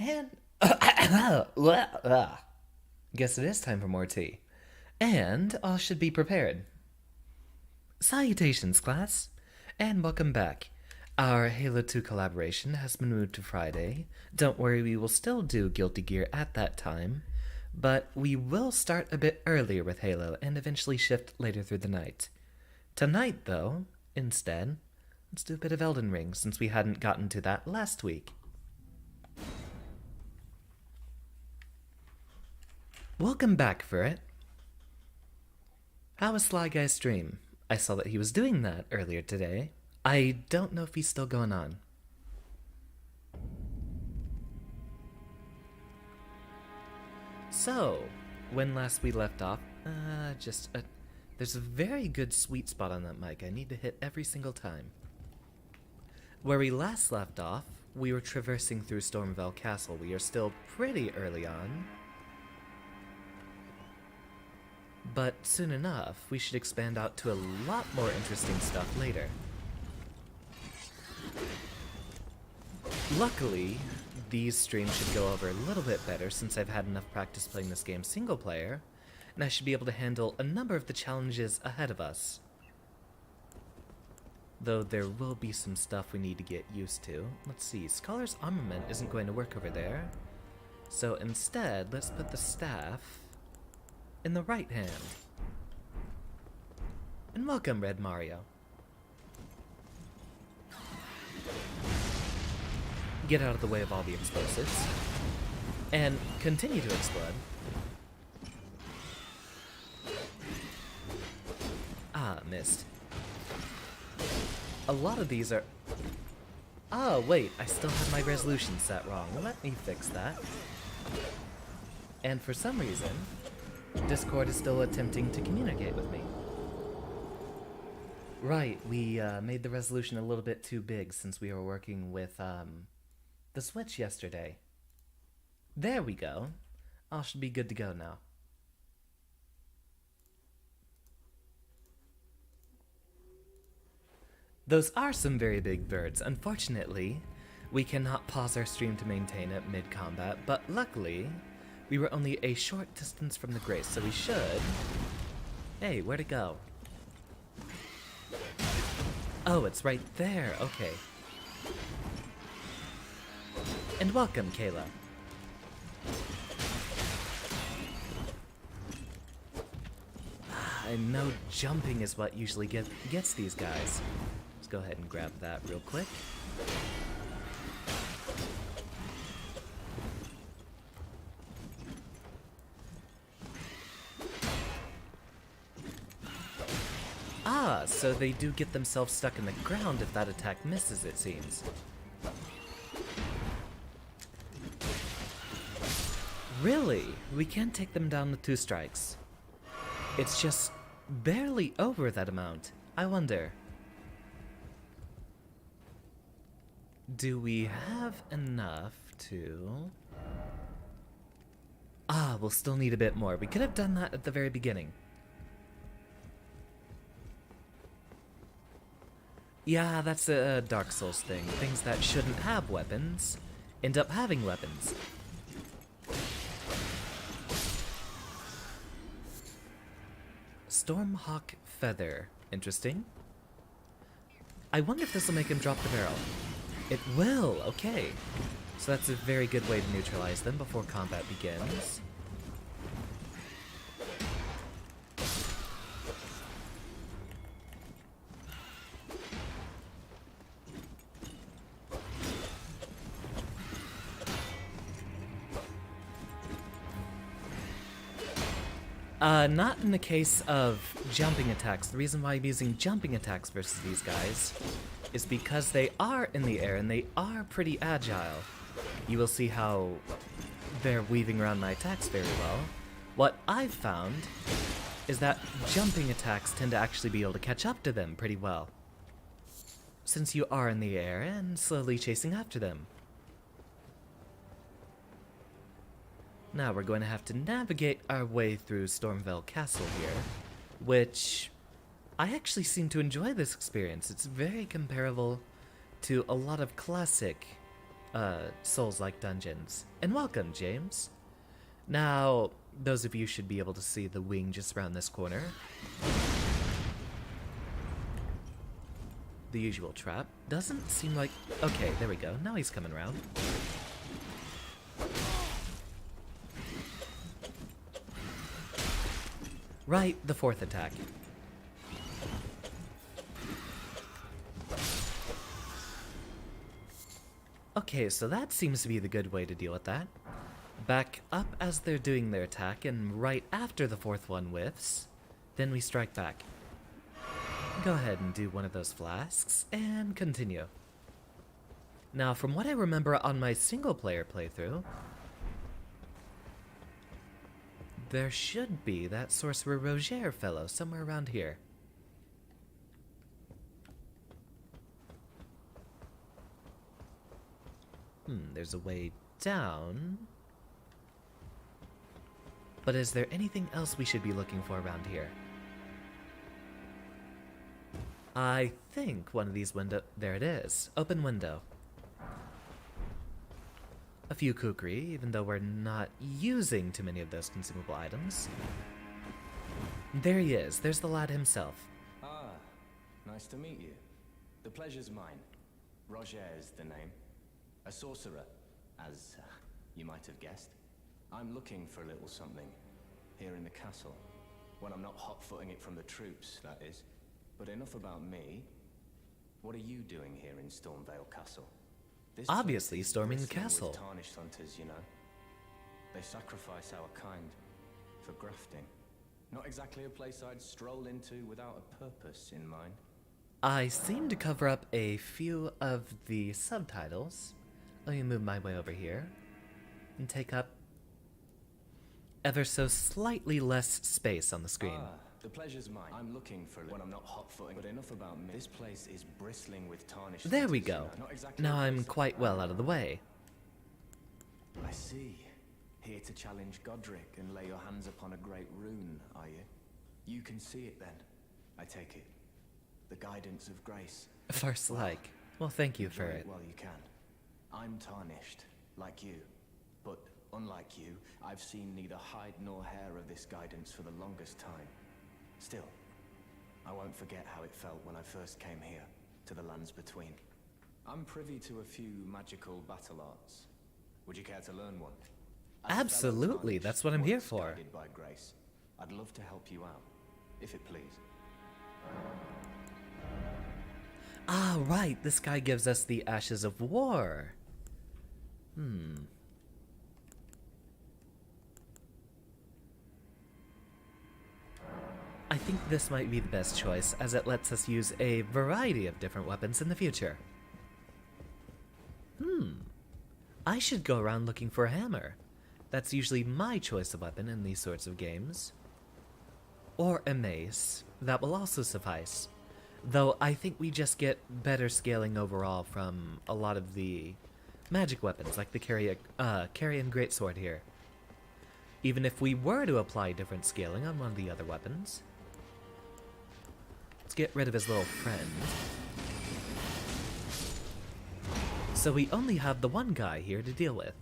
And guess it is time for more tea. And all should be prepared. Salutations, class, and welcome back. Our Halo 2 collaboration has been moved to Friday. Don't worry, we will still do Guilty Gear at that time, but we will start a bit earlier with Halo and eventually shift later through the night. Tonight, though, instead, let's do a bit of Elden Ring since we hadn't gotten to that last week. Welcome back, Furret. How was Sly Guy's stream? I saw that he was doing that earlier today. I don't know if he's still going on. So, when last we left off, there's a very good sweet spot on that mic I need to hit every single time. Where we last left off, we were traversing through Stormvale Castle. We are still pretty early on, but soon enough, we should expand out to a lot more interesting stuff later. Luckily, these streams should go over a little bit better since I've had enough practice playing this game single player, and I should be able to handle a number of the challenges ahead of us. Though there will be some stuff we need to get used to. Let's see, Scholar's Armament isn't going to work over there, so instead, let's put the staff in the right hand. And welcome, Red Mario. Get out of the way of all the explosives. And continue to explode. Ah, missed. A lot of these are... Oh, wait, I still have my resolution set wrong. Let me fix that. And for some reason, Discord is still attempting to communicate with me. Right, we made the resolution a little bit too big since we were working with the Switch yesterday. There we go. All should be good to go now. Those are some very big birds. Unfortunately, we cannot pause our stream to maintain it mid-combat, but luckily, we were only a short distance from the Grace, so we should... Hey, where'd it go? Oh, it's right there, okay. And welcome, Kayla. I know jumping is what usually gets these guys. Let's go ahead and grab that real quick. Ah, so they do get themselves stuck in the ground if that attack misses, it seems. Really? We can't take them down with 2 strikes. It's just barely over that amount. I wonder. Do we have enough to... Ah, we'll still need a bit more. We could have done that at the very beginning. Yeah, that's a Dark Souls thing. Things that shouldn't have weapons end up having weapons. Stormhawk Feather. Interesting. I wonder if this will make him drop the barrel. It will, okay. So that's a very good way to neutralize them before combat begins. Not in the case of jumping attacks. The reason why I'm using jumping attacks versus these guys is because they are in the air and they are pretty agile. You will see how they're weaving around my attacks very well. What I've found is that jumping attacks tend to actually be able to catch up to them pretty well, since you are in the air and slowly chasing after them. Now we're going to have to navigate our way through Stormvale Castle here, which I actually seem to enjoy this experience. It's very comparable to a lot of classic Souls-like dungeons. And welcome, James. Now, those of you should be able to see the wing just around this corner. The usual trap. Doesn't seem like... Okay, there we go. Now he's coming around. Right, the fourth attack. Okay, so that seems to be the good way to deal with that. Back up as they're doing their attack, and right after the fourth one whiffs, then we strike back. Go ahead and do one of those flasks, and continue. Now, from what I remember on my single-player playthrough, there should be that Sorcerer Roger fellow somewhere around here. There's a way down. But is there anything else we should be looking for around here? I think one of these there it is. Open window. A few kukri, even though we're not using too many of those consumable items. There he is. There's the lad himself. Ah, nice to meet you. The pleasure's mine. Roger is the name. A sorcerer, as you might have guessed. I'm looking for a little something here in the castle. When I'm not hot-footing it from the troops, that is. But enough about me. What are you doing here in Stormvale Castle? This Obviously storming the castle. Tarnished hunters, you know. They sacrifice our kind for grafting. Not exactly a place I'd stroll into without a purpose in mind. I seem to cover up a few of the subtitles. Let me move my way over here and take up ever so slightly less space on the screen. Ah, the pleasure's mine. I'm looking for when I'm not hot-footing, but enough about me. This place is bristling with tarnished. There we go. Exactly now I'm quite well out of the way. I see. Here to challenge Godric and lay your hands upon a great rune, are you? You can see it then, I take it. The guidance of grace. First like. Well, thank you for it. Well, you can. I'm tarnished, like you. But unlike you, I've seen neither hide nor hair of this guidance for the longest time. Still, I won't forget how it felt when I first came here, to the lands between. I'm privy to a few magical battle arts. Would you care to learn one? Absolutely, that's what I'm here for. Guided by grace, I'd love to help you out, if it please. Ah, right, this guy gives us the Ashes of War. I think this might be the best choice, as it lets us use a variety of different weapons in the future. I should go around looking for a hammer. That's usually my choice of weapon in these sorts of games. Or a mace. That will also suffice. Though I think we just get better scaling overall from a lot of the magic weapons, like the Carrion Greatsword here. Even if we were to apply different scaling on one of the other weapons. Let's get rid of his little friend. So we only have the one guy here to deal with.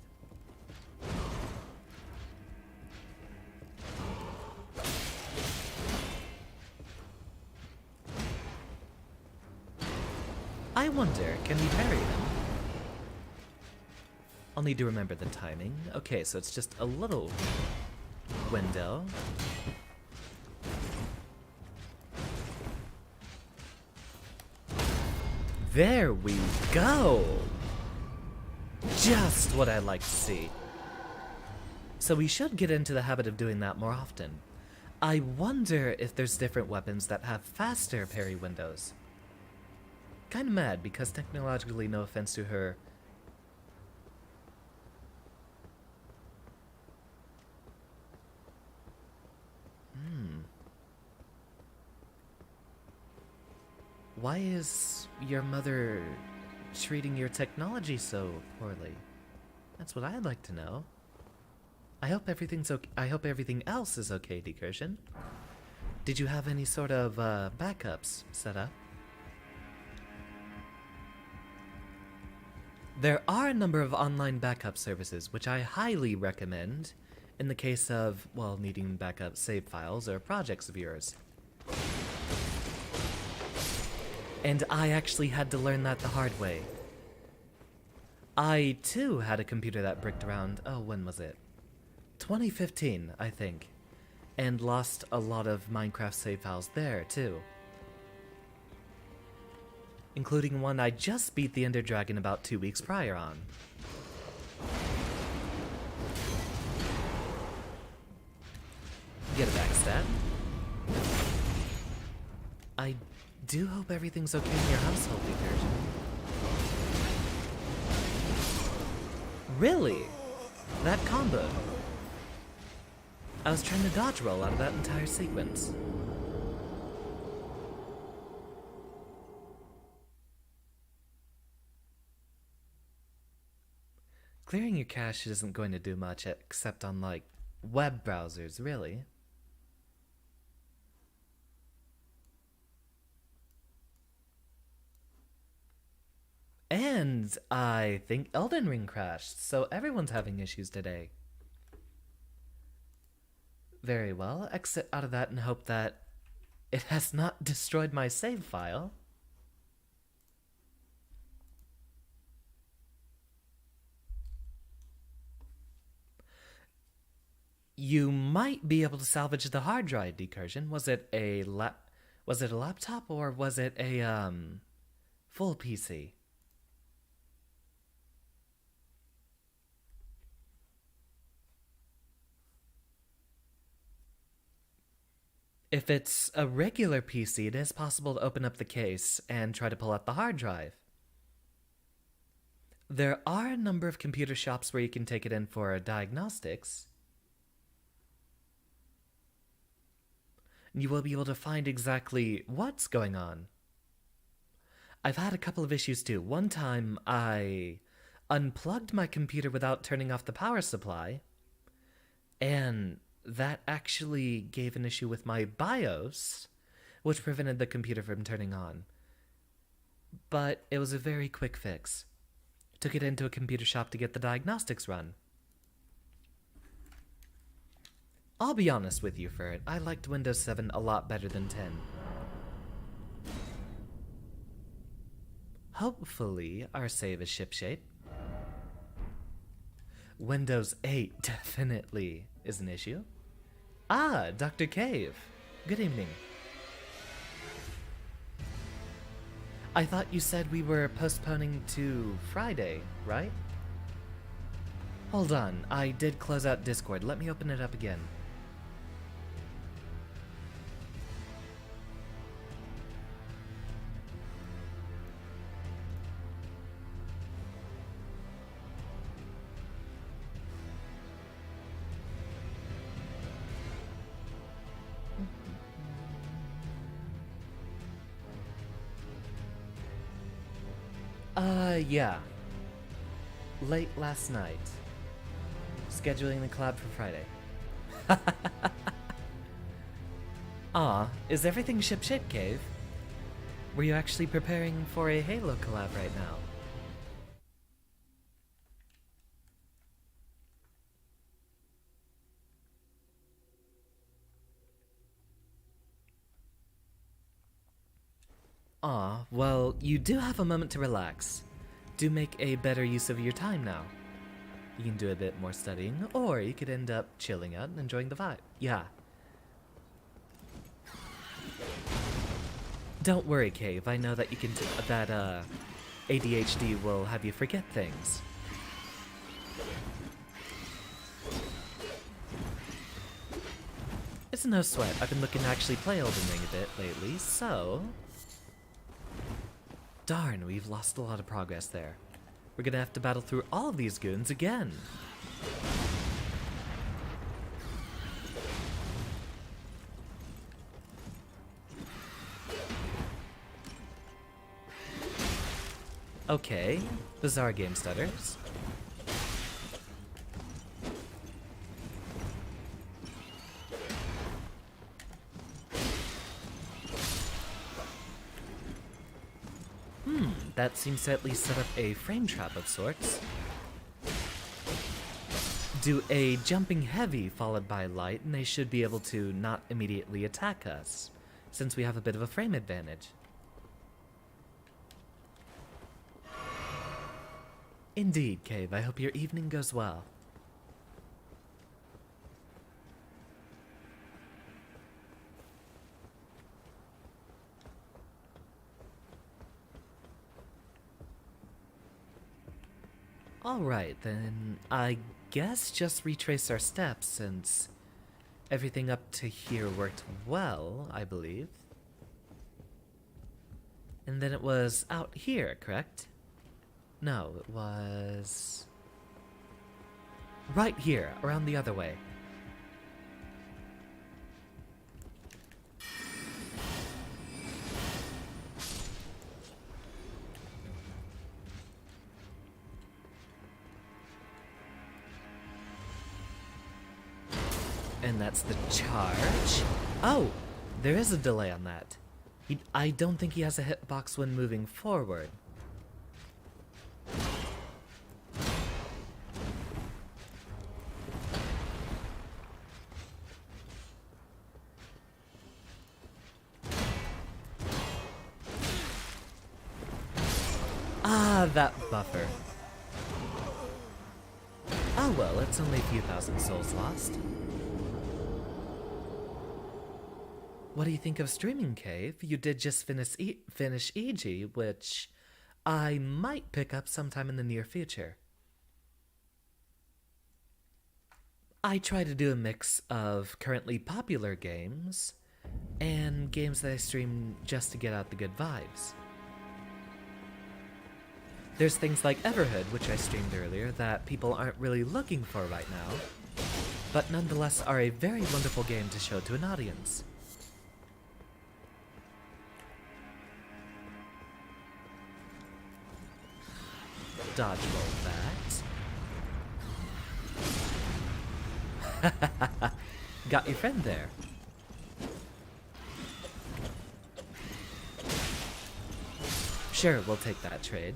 I wonder, can we parry him? I'll need to remember the timing. Okay, so it's just a little window. There we go! Just what I'd like to see. So we should get into the habit of doing that more often. I wonder if there's different weapons that have faster parry windows. Kinda mad, because technologically, no offense to her, why is your mother treating your technology so poorly? That's what I'd like to know. I hope everything's okay. I hope everything else is okay, Decursion. Did you have any sort of backups set up? There are a number of online backup services which I highly recommend in the case of, well, needing backup save files or projects of yours. And I actually had to learn that the hard way. I, too, had a computer that bricked around, oh, when was it? 2015, I think. And lost a lot of Minecraft save files there, too. Including one I just beat the Ender Dragon about 2 weeks prior on. Get a backstab. I do hope everything's okay in your household, Recursion. Really? That combo? I was trying to dodge roll out of that entire sequence. Clearing your cache isn't going to do much except on, like, web browsers, really. And I think Elden Ring crashed, so everyone's having issues today. Very well, exit out of that and hope that it has not destroyed my save file. You might be able to salvage the hard drive, Decursion. Was it a laptop or was it a full PC? If it's a regular PC, it is possible to open up the case and try to pull out the hard drive. There are a number of computer shops where you can take it in for diagnostics. You will be able to find exactly what's going on. I've had a couple of issues too. One time I unplugged my computer without turning off the power supply, and that actually gave an issue with my BIOS, which prevented the computer from turning on. But it was a very quick fix. Took it into a computer shop to get the diagnostics run. I'll be honest with you, Ferd. I liked Windows 7 a lot better than 10. Hopefully, our save is shipshape. Windows 8 definitely is an issue. Ah, Dr. Cave. Good evening. I thought you said we were postponing to Friday, right? Hold on, I did close out Discord. Let me open it up again. Yeah. Late last night. Scheduling the collab for Friday. Aw, is everything shipshape, Cave? Were you actually preparing for a Halo collab right now? Aw, well, you do have a moment to relax. Do make a better use of your time now. You can do a bit more studying, or you could end up chilling out and enjoying the vibe. Yeah. Don't worry, Cave. I know that you can that ADHD will have you forget things. It's no sweat. I've been looking to actually play Elden Ring a bit lately, so... Darn, we've lost a lot of progress there. We're gonna have to battle through all of these goons again. Okay, bizarre game stutters. That seems to at least set up a frame trap of sorts. Do a jumping heavy followed by light, and they should be able to not immediately attack us, since we have a bit of a frame advantage. Indeed, Cave. I hope your evening goes well. Alright, then I guess just retrace our steps since everything up to here worked well, I believe. And then it was out here, correct? No, it was right here, around the other way. And that's the charge. Oh, there is a delay on that. I don't think he has a hitbox when moving forward. Ah, that buffer. Oh well, it's only a few thousand souls lost. What do you think of streaming, Cave? You did just finish EG, which I might pick up sometime in the near future. I try to do a mix of currently popular games and games that I stream just to get out the good vibes. There's things like Everhood, which I streamed earlier, that people aren't really looking for right now, but nonetheless are a very wonderful game to show to an audience. Dodgeball that. Got your friend there. Sure, we'll take that trade.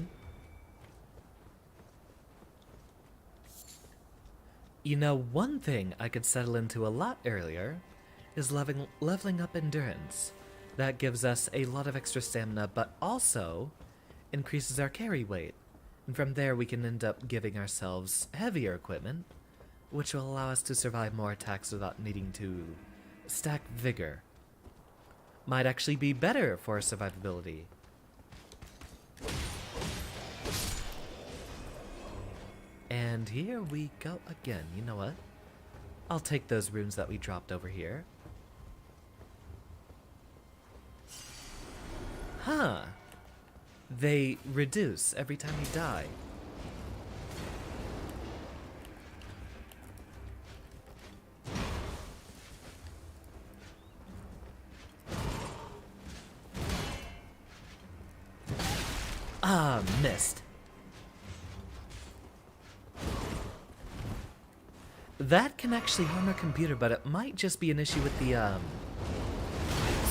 You know, one thing I could settle into a lot earlier is leveling up endurance. That gives us a lot of extra stamina, but also increases our carry weight. And from there we can end up giving ourselves heavier equipment, which will allow us to survive more attacks without needing to stack vigor. Might actually be better for our survivability. And here we go again. You know what? I'll take those runes that we dropped over here. Huh. They reduce every time you die. Ah, missed. That can actually harm our computer, but it might just be an issue with the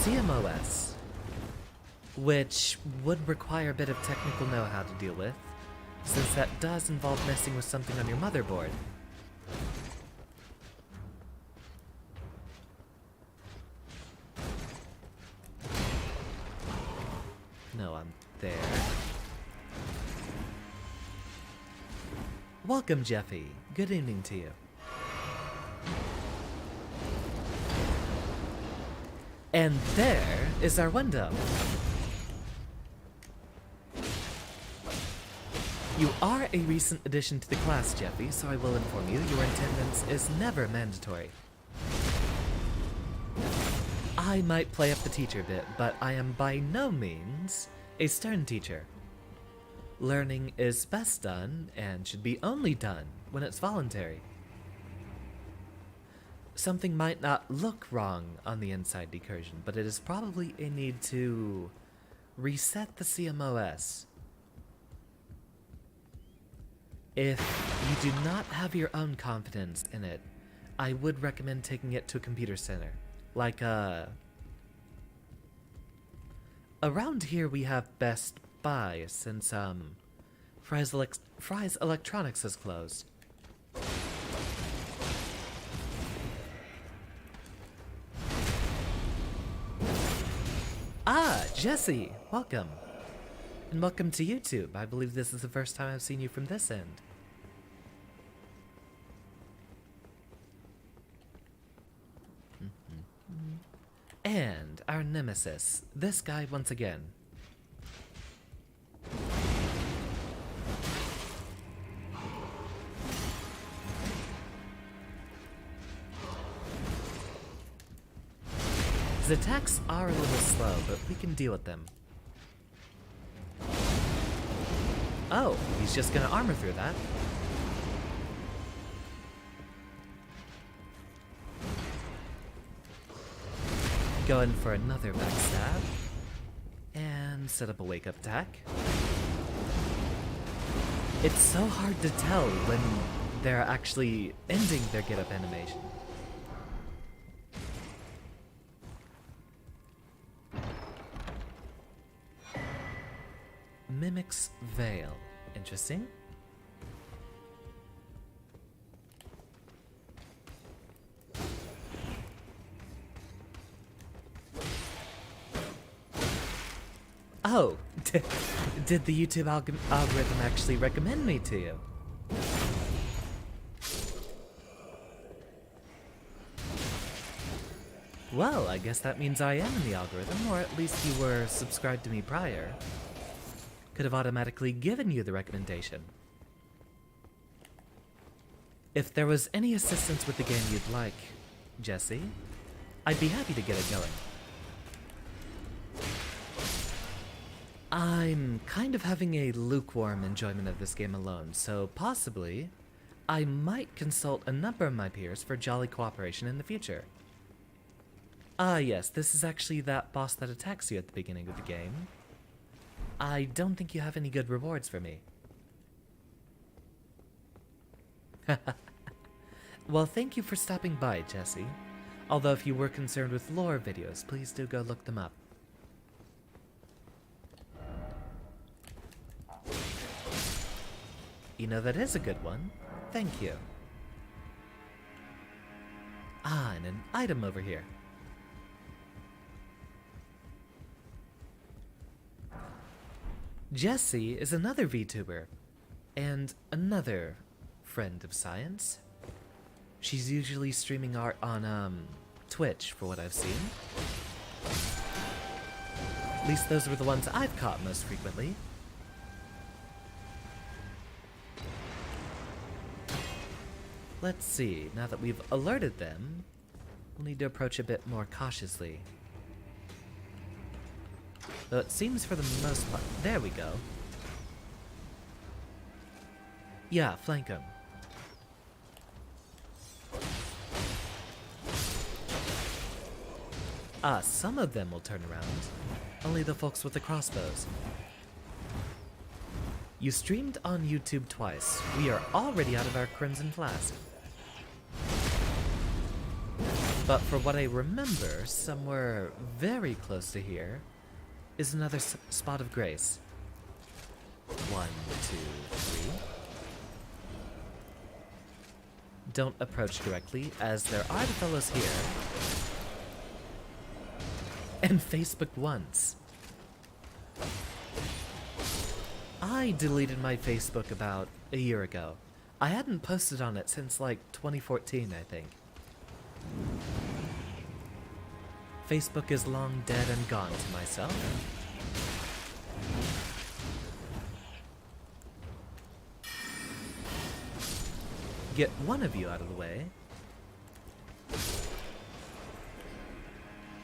CMOS, which would require a bit of technical know-how to deal with, since that does involve messing with something on your motherboard. No, I'm there. Welcome, Jeffy. Good evening to you. And there is our window. You are a recent addition to the class, Jeffy, so I will inform you your attendance is never mandatory. I might play up the teacher bit, but I am by no means a stern teacher. Learning is best done, and should be only done, when it's voluntary. Something might not look wrong on the inside decursion, but it is probably a need to reset the CMOS. If you do not have your own confidence in it, I would recommend taking it to a computer center. Like, around here we have Best by since, Fry's Electronics has closed. Ah, Jesse! Welcome. And welcome to YouTube. I believe this is the first time I've seen you from this end. And our nemesis, this guy once again. His attacks are a little slow, but we can deal with them. Oh, he's just gonna armor through that. Go in for another backstab. And set up a wake-up attack. It's so hard to tell when they're actually ending their get-up animation. Mimics Veil. Interesting. Oh, did the YouTube algorithm actually recommend me to you? Well, I guess that means I am in the algorithm, or at least you were subscribed to me prior. Could have automatically given you the recommendation. If there was any assistance with the game you'd like, Jesse, I'd be happy to get it going. I'm kind of having a lukewarm enjoyment of this game alone, so possibly I might consult a number of my peers for jolly cooperation in the future. Ah yes, this is actually that boss that attacks you at the beginning of the game. I don't think you have any good rewards for me. Well, thank you for stopping by, Jesse. Although if you were concerned with lore videos, please do go look them up. You know, that is a good one. Thank you. Ah, and an item over here. Jessie is another VTuber, and another friend of science. She's usually streaming art on, Twitch, for what I've seen. At least those were the ones I've caught most frequently. Let's see, now that we've alerted them, we'll need to approach a bit more cautiously. Though it seems for the most part... There we go. Yeah, flank him. Ah, some of them will turn around. Only the folks with the crossbows. You streamed on YouTube twice. We are already out of our Crimson Flask. But for what I remember, somewhere very close to here is another spot of grace. 1, 2, 3. Don't approach directly, as there are the fellows here. And Facebook once. I deleted my Facebook about a year ago. I hadn't posted on it since like 2014, I think. Facebook is long dead and gone to myself. Get one of you out of the way.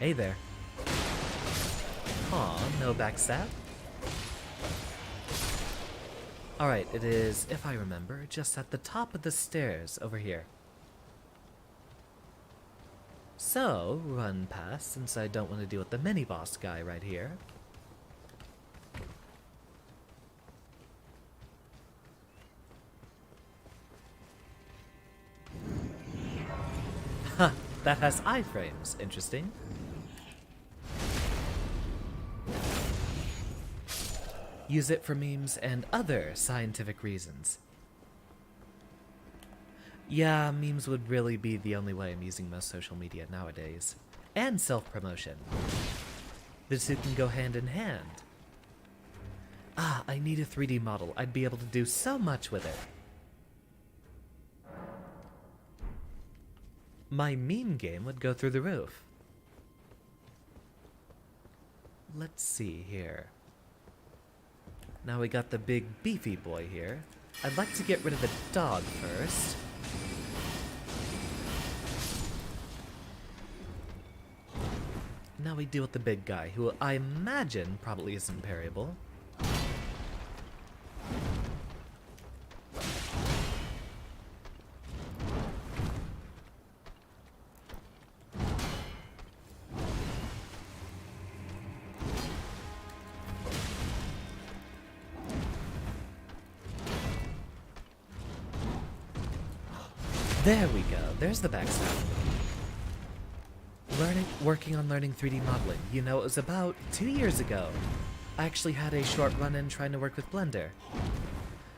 Hey there. Aw, no backstab. Alright, it is, if I remember, just at the top of the stairs over here. So, run past, since I don't want to deal with the mini-boss guy right here. Huh, that has iframes. Interesting. use it for memes and other scientific reasons. Yeah, memes would really be the only way I'm using most social media nowadays. And self-promotion. The two can go hand in hand. Ah, I need a 3D model. I'd be able to do so much with it. My meme game would go through the roof. Let's see here. Now we got the big beefy boy here. I'd like to get rid of the dog first. Now we deal with the big guy, who I imagine probably isn't parryable. There we go. There's the backstab. Working on learning 3D modeling. You know, it was about 2 years ago. I actually had a short run-in trying to work with Blender.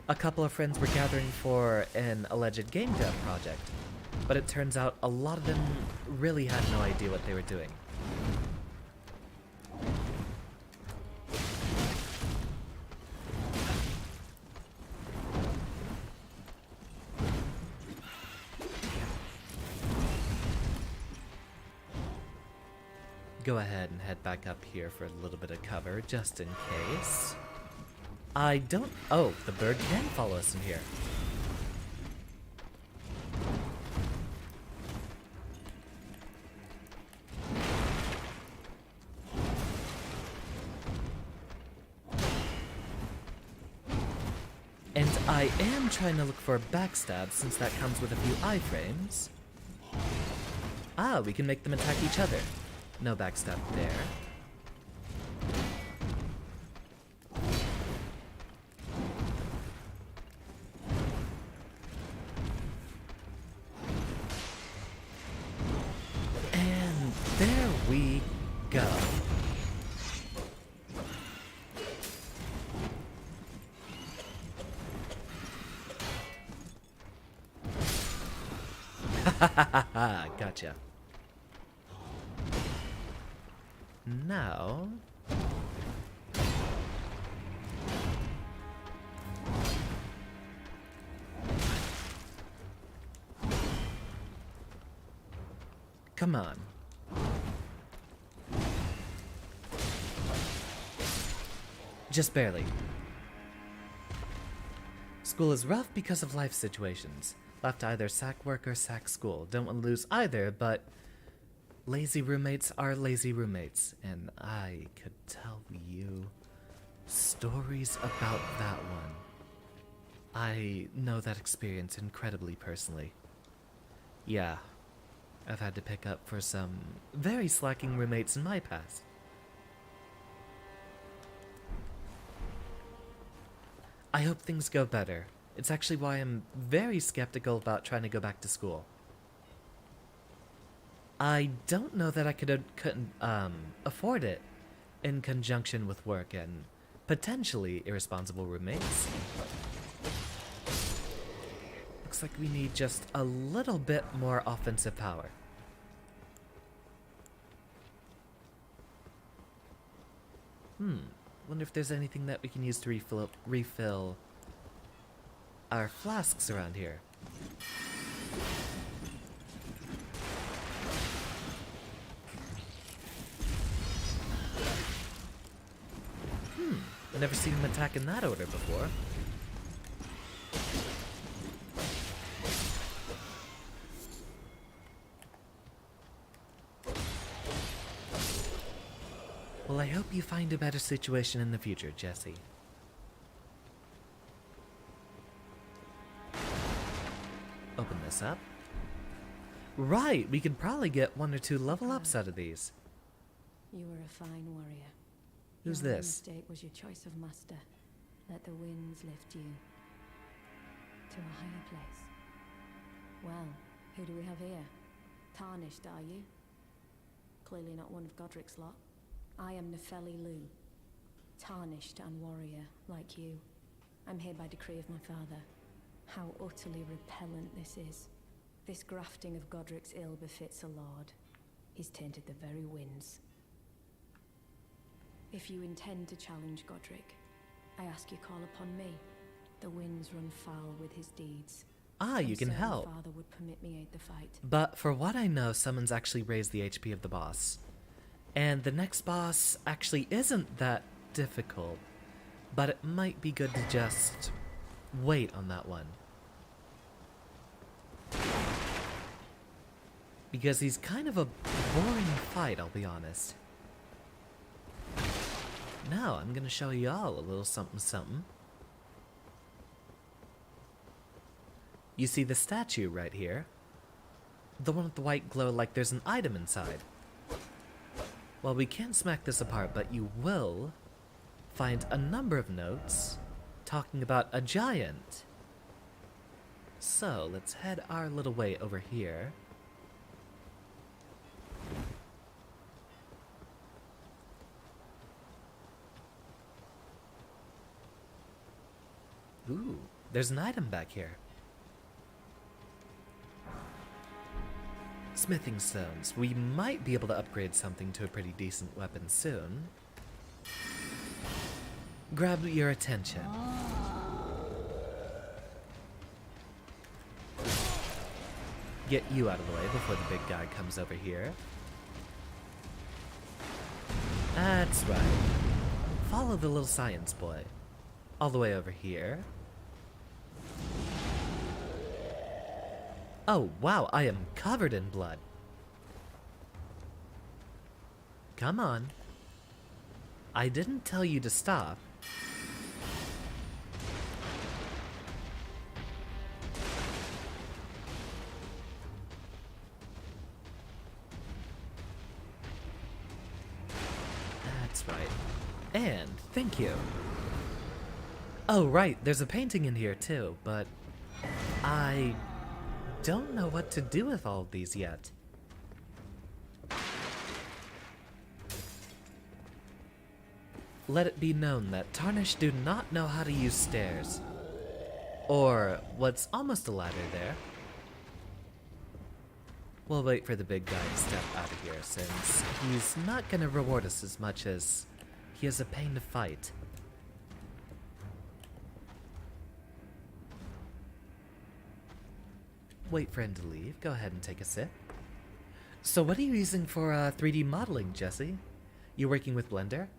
A couple of friends were gathering for an alleged game dev project, but it turns out a lot of them really had no idea what they were doing. Go ahead and head back up here for a little bit of cover, just in case. I don't... Oh, the bird can follow us in here. And I am trying to look for a backstab, since that comes with a few iframes. Ah, we can make them attack each other. No backstab there. And there we go. Ha ha ha ha, gotcha. Now... Come on. Just barely. School is rough because of life situations. Left to either sack work or sack school. Don't want to lose either, but... lazy roommates are lazy roommates, and I could tell you stories about that one. I know that experience incredibly personally. Yeah, I've had to pick up for some very slacking roommates in my past. I hope things go better. It's actually why I'm very skeptical about trying to go back to school. I don't know that I couldn't afford it in conjunction with work and potentially irresponsible roommates. Looks like we need just a little bit more offensive power. Wonder if there's anything that we can use to refill our flasks around here. I've never seen him attack in that order before. Well, I hope you find a better situation in the future, Jesse. Open this up. Right, we could probably get 1 or 2 level ups out of these. You were a fine warrior. Who's Your only this? mistake was your choice of master. Let the winds lift you to a higher place. Well, who do we have here? Tarnished, are you? Clearly not one of Godric's lot. I am Nefeli Lu. Tarnished and warrior, like you. I'm here by decree of my father. How utterly repellent this is. This grafting of Godric's ill befits a lord. He's tainted the very winds. If you intend to challenge Godric, I ask you call upon me. The winds run foul with his deeds. Ah, you can help. My father would permit me aid the fight. But for what I know, someone's actually raised the HP of the boss. And the next boss actually isn't that difficult, but it might be good to just wait on that one. Because he's kind of a boring fight, I'll be honest. Now I'm gonna show y'all a little something something. You see the statue right here? The one with the white glow like there's an item inside. Well, we can't smack this apart, but you will find a number of notes talking about a giant. So, let's head our little way over here. Ooh, there's an item back here. Smithing stones. We might be able to upgrade something to a pretty decent weapon soon. Grab your attention. Get you out of the way before the big guy comes over here. That's right. Follow the little science boy. All the way over here. Oh, wow, I am covered in blood. Come on. I didn't tell you to stop. That's right. And thank you. Oh, right, there's a painting in here too, but I don't know what to do with all of these yet. Let it be known that Tarnished do not know how to use stairs. Or what's almost a ladder there. We'll wait for the big guy to step out of here since he's not gonna reward us as much as he is a pain to fight. Wait for him to leave. Go ahead and take a sip. So what are you using for 3D modeling, Jesse? You working with Blender?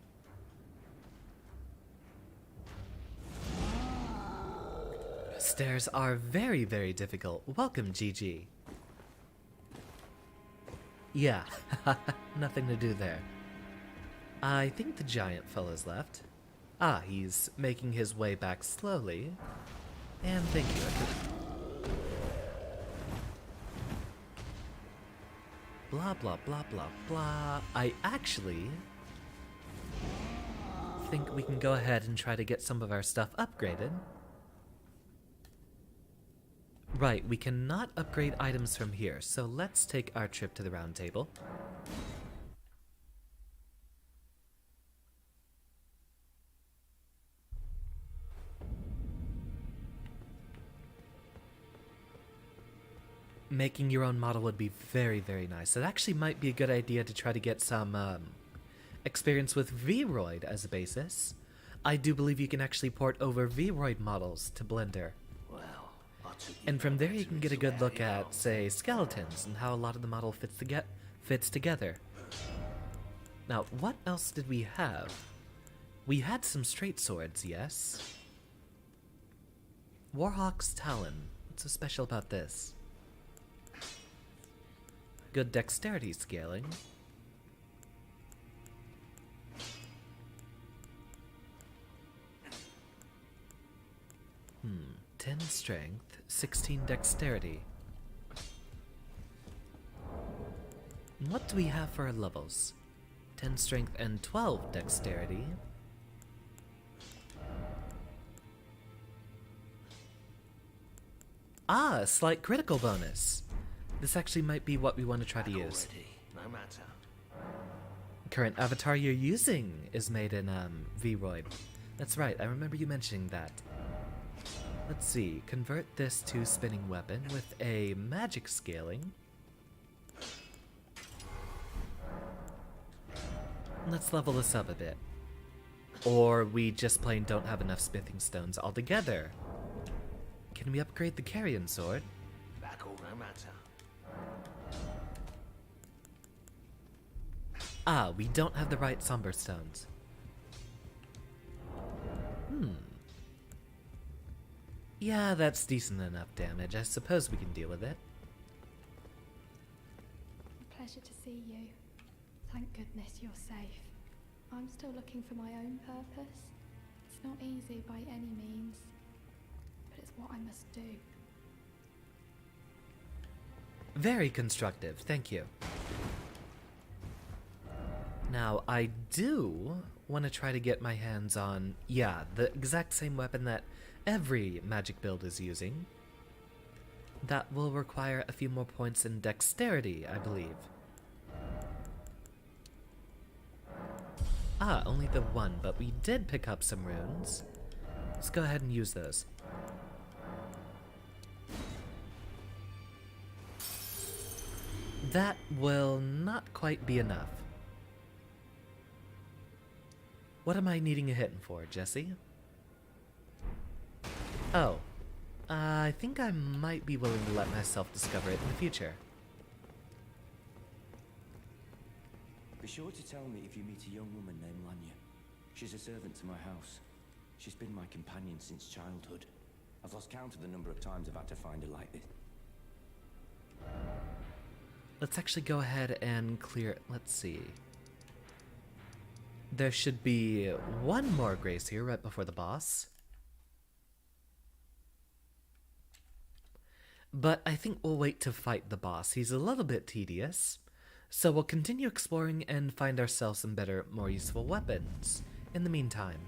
Stairs are very, very difficult. Welcome, GG. Yeah, nothing to do there. I think the giant fella's left. Ah, he's making his way back slowly. And thank you. Blah, blah, blah, blah, blah. I actually think we can go ahead and try to get some of our stuff upgraded. Right, we cannot upgrade items from here, so let's take our trip to the round table. Making your own model would be very, very nice. It actually might be a good idea to try to get some experience with Vroid as a basis. I do believe you can actually port over Vroid models to Blender. And from there you can get a good look at, say, skeletons and how a lot of the model fits together. Now, what else did we have? We had some straight swords, yes. Warhawk's Talon. What's so special about this? Good dexterity scaling. 10 strength, 16 dexterity. What do we have for our levels? 10 strength and 12 dexterity. Ah, a slight critical bonus. This actually might be what we want to try to use. current avatar you're using is made in V-Roid. That's right, I remember you mentioning that. Let's see, convert this to spinning weapon with a magic scaling. Let's level this up a bit. Or we just plain don't have enough smithing stones altogether. Can we upgrade the carrion sword? Back all no matter. Ah, we don't have the right somber stones. Yeah, that's decent enough damage. I suppose we can deal with it. A pleasure to see you. Thank goodness you're safe. I'm still looking for my own purpose. It's not easy by any means, but it's what I must do. Very constructive, thank you. Now, I do want to try to get my hands on, yeah, the exact same weapon that every magic build is using. That will require a few more points in dexterity, I believe. Ah, only the one, but we did pick up some runes. Let's go ahead and use those. That will not quite be enough. What am I needing a hit for, Jesse? Oh, I think I might be willing to let myself discover it in the future. Be sure to tell me if you meet a young woman named Lanya. She's a servant to my house. She's been my companion since childhood. I've lost count of the number of times I've had to find her like this. Let's actually go ahead and clear it. Let's see. There should be one more grace here right before the boss. But I think we'll wait to fight the boss. He's a little bit tedious. So we'll continue exploring and find ourselves some better, more useful weapons in the meantime.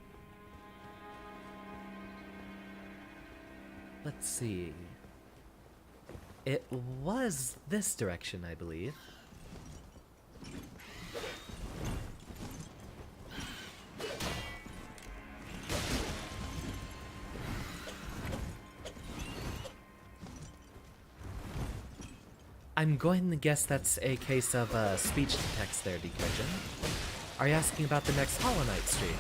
Let's see. It was this direction, I believe. I'm going to guess that's a case of speech-to-text there, Decursion. Are you asking about the next Hollow Knight stream?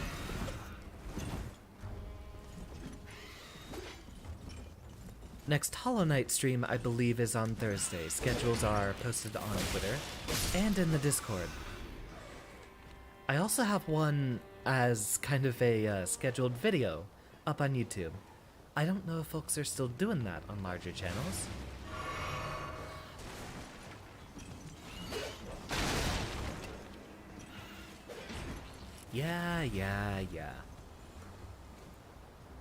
Next Hollow Knight stream, I believe, is on Thursday. Schedules are posted on Twitter and in the Discord. I also have one as kind of a scheduled video up on YouTube. I don't know if folks are still doing that on larger channels. Yeah.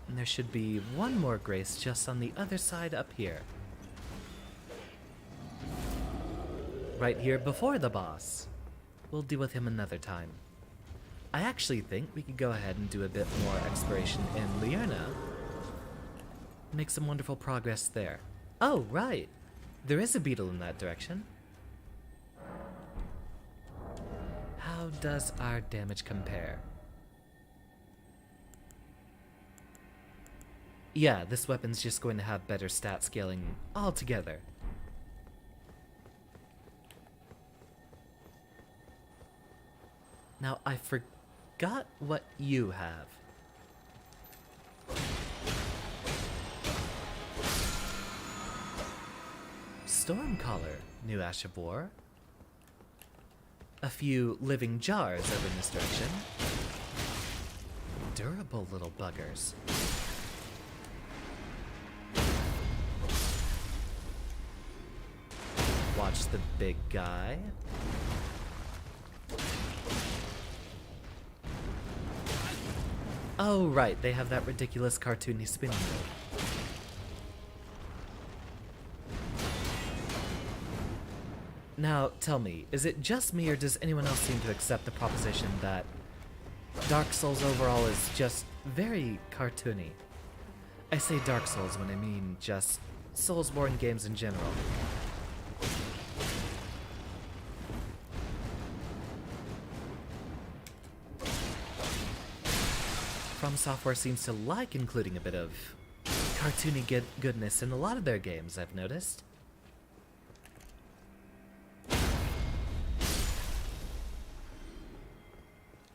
And there should be one more grace just on the other side up here. Right here before the boss. We'll deal with him another time. I actually think we could go ahead and do a bit more exploration in Liurna. Make some wonderful progress there. Oh, right. There is a beetle in that direction. How does our damage compare? Yeah, this weapon's just going to have better stat scaling altogether. Now, I forgot what you have. Stormcaller, new Ash of War. A few living jars over in this direction. Durable little buggers. Watch the big guy. Oh, right, they have that ridiculous cartoony spinning move. Now, tell me, is it just me or does anyone else seem to accept the proposition that Dark Souls overall is just very cartoony? I say Dark Souls when I mean just Soulsborne games in general. From Software seems to like including a bit of cartoony goodness in a lot of their games, I've noticed.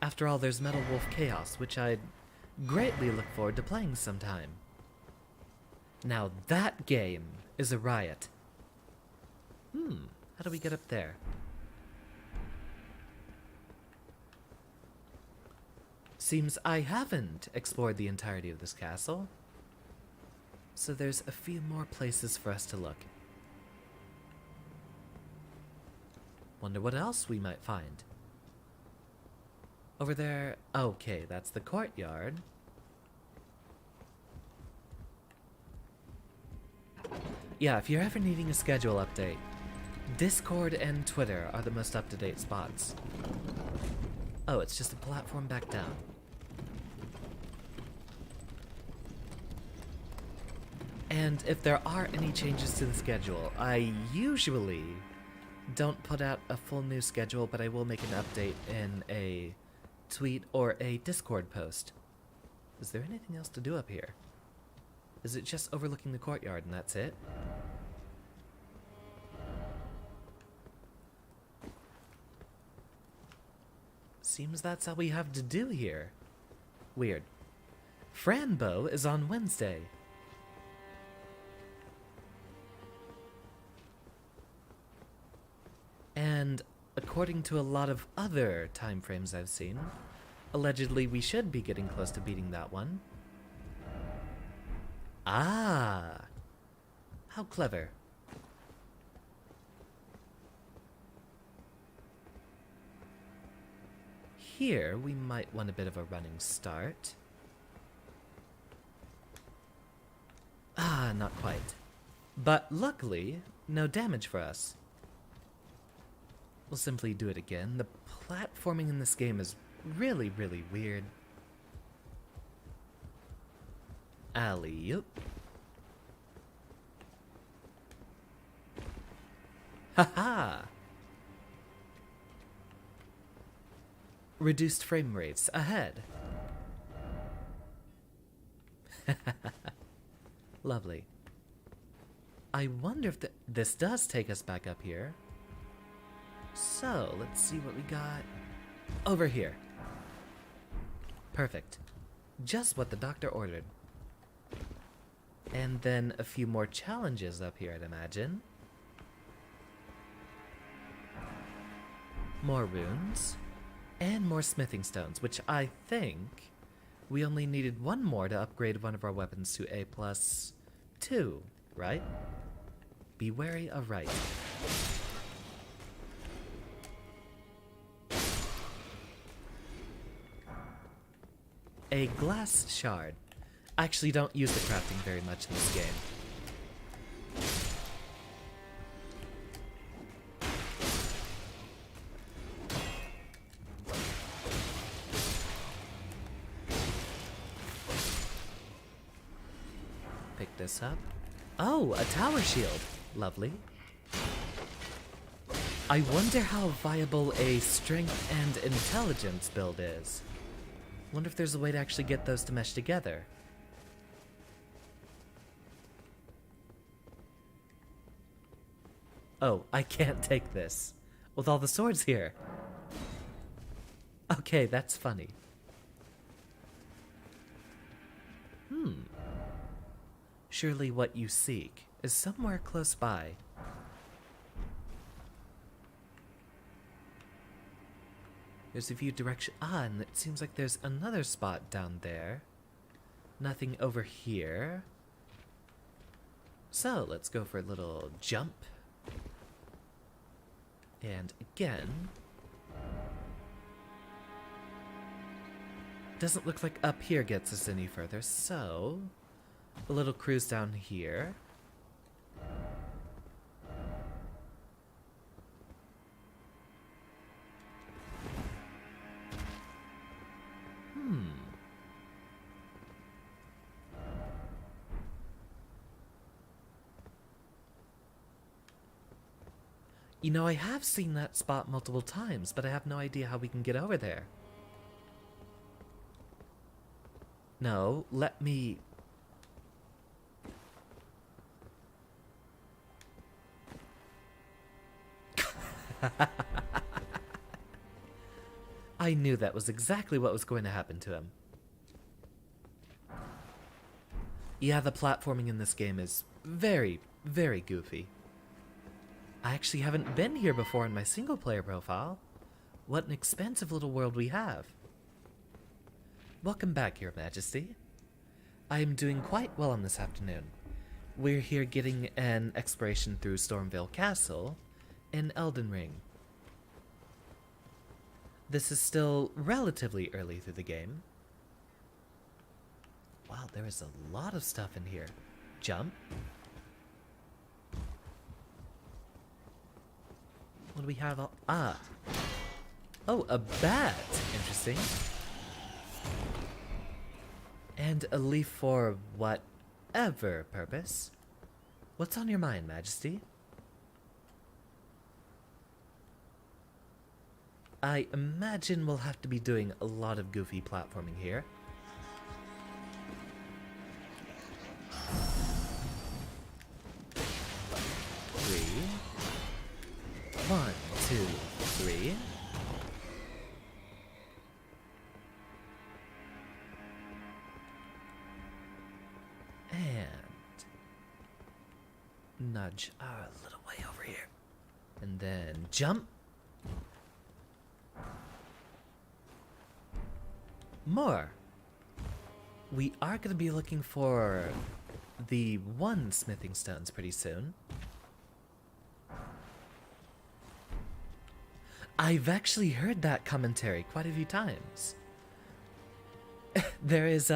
After all, there's Metal Wolf Chaos, which I'd greatly look forward to playing sometime. Now that game is a riot. How do we get up there? Seems I haven't explored the entirety of this castle, so there's a few more places for us to look. Wonder what else we might find. Over there, okay, that's the courtyard. Yeah, if you're ever needing a schedule update, Discord and Twitter are the most up-to-date spots. Oh, it's just a platform back down. And if there are any changes to the schedule, I usually don't put out a full new schedule, but I will make an update in a tweet or a Discord post. Is there anything else to do up here? Is it just overlooking the courtyard and that's it? Seems that's all we have to do here. Weird. Franbo is on Wednesday. And according to a lot of other time frames I've seen, allegedly we should be getting close to beating that one. Ah! How clever. Here, we might want a bit of a running start. Ah, not quite. But luckily, no damage for us. We'll simply do it again. The platforming in this game is really, really weird. Alley-oop. Ha-ha! Reduced frame rates ahead. Lovely. I wonder if this does take us back up here. So, let's see what we got over here. Perfect. Just what the doctor ordered. And then a few more challenges up here, I'd imagine. More runes. And more smithing stones, which I think we only needed one more to upgrade one of our weapons to A+2, right? Be wary of right. A glass shard. I actually don't use the crafting very much in this game. Pick this up. Oh, a tower shield. Lovely. I wonder how viable a strength and intelligence build is. Wonder if there's a way to actually get those to mesh together. Oh, I can't take this. With all the swords here. Okay, that's funny. Surely what you seek is somewhere close by. There's a view direction. Ah, and it seems like there's another spot down there. Nothing over here. So, let's go for a little jump. And again. Doesn't look like up here gets us any further, so a little cruise down here. You know, I have seen that spot multiple times, but I have no idea how we can get over there. No, let me... I knew that was exactly what was going to happen to him. Yeah, the platforming in this game is very, very goofy. I actually haven't been here before in my single-player profile. What an expansive little world we have. Welcome back, Your Majesty. I am doing quite well on this afternoon. We're here getting an exploration through Stormvale Castle in Elden Ring. This is still relatively early through the game. Wow, there is a lot of stuff in here. Jump. What do we have? Oh, a bat. Interesting. And a leaf for whatever purpose. What's on your mind, Majesty? I imagine we'll have to be doing a lot of goofy platforming here. Three. 1, 2, 3. And nudge a little way over here. And then jump. More. We are going to be looking for the one smithing stones pretty soon. I've actually heard that commentary quite a few times. There is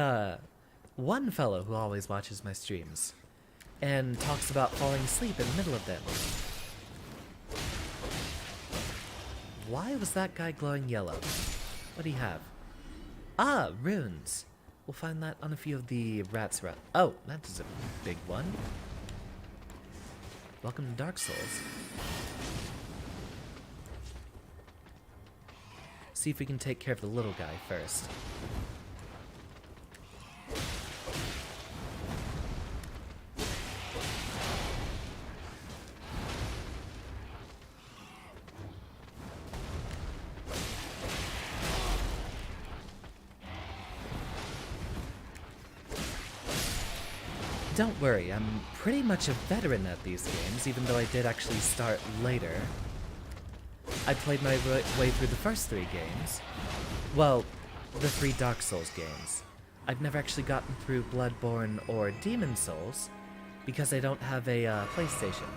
one fellow who always watches my streams and talks about falling asleep in the middle of them. Why was that guy glowing yellow? What do you have? Ah, runes. We'll find that on a few of the rats around. Oh, that is a big one. Welcome to Dark Souls. See if we can take care of the little guy first. Don't worry, I'm pretty much a veteran at these games, even though I did actually start later. I played my way through the first 3 games. Well, the 3 Dark Souls games. I've never actually gotten through Bloodborne or Demon Souls, because I don't have a PlayStation.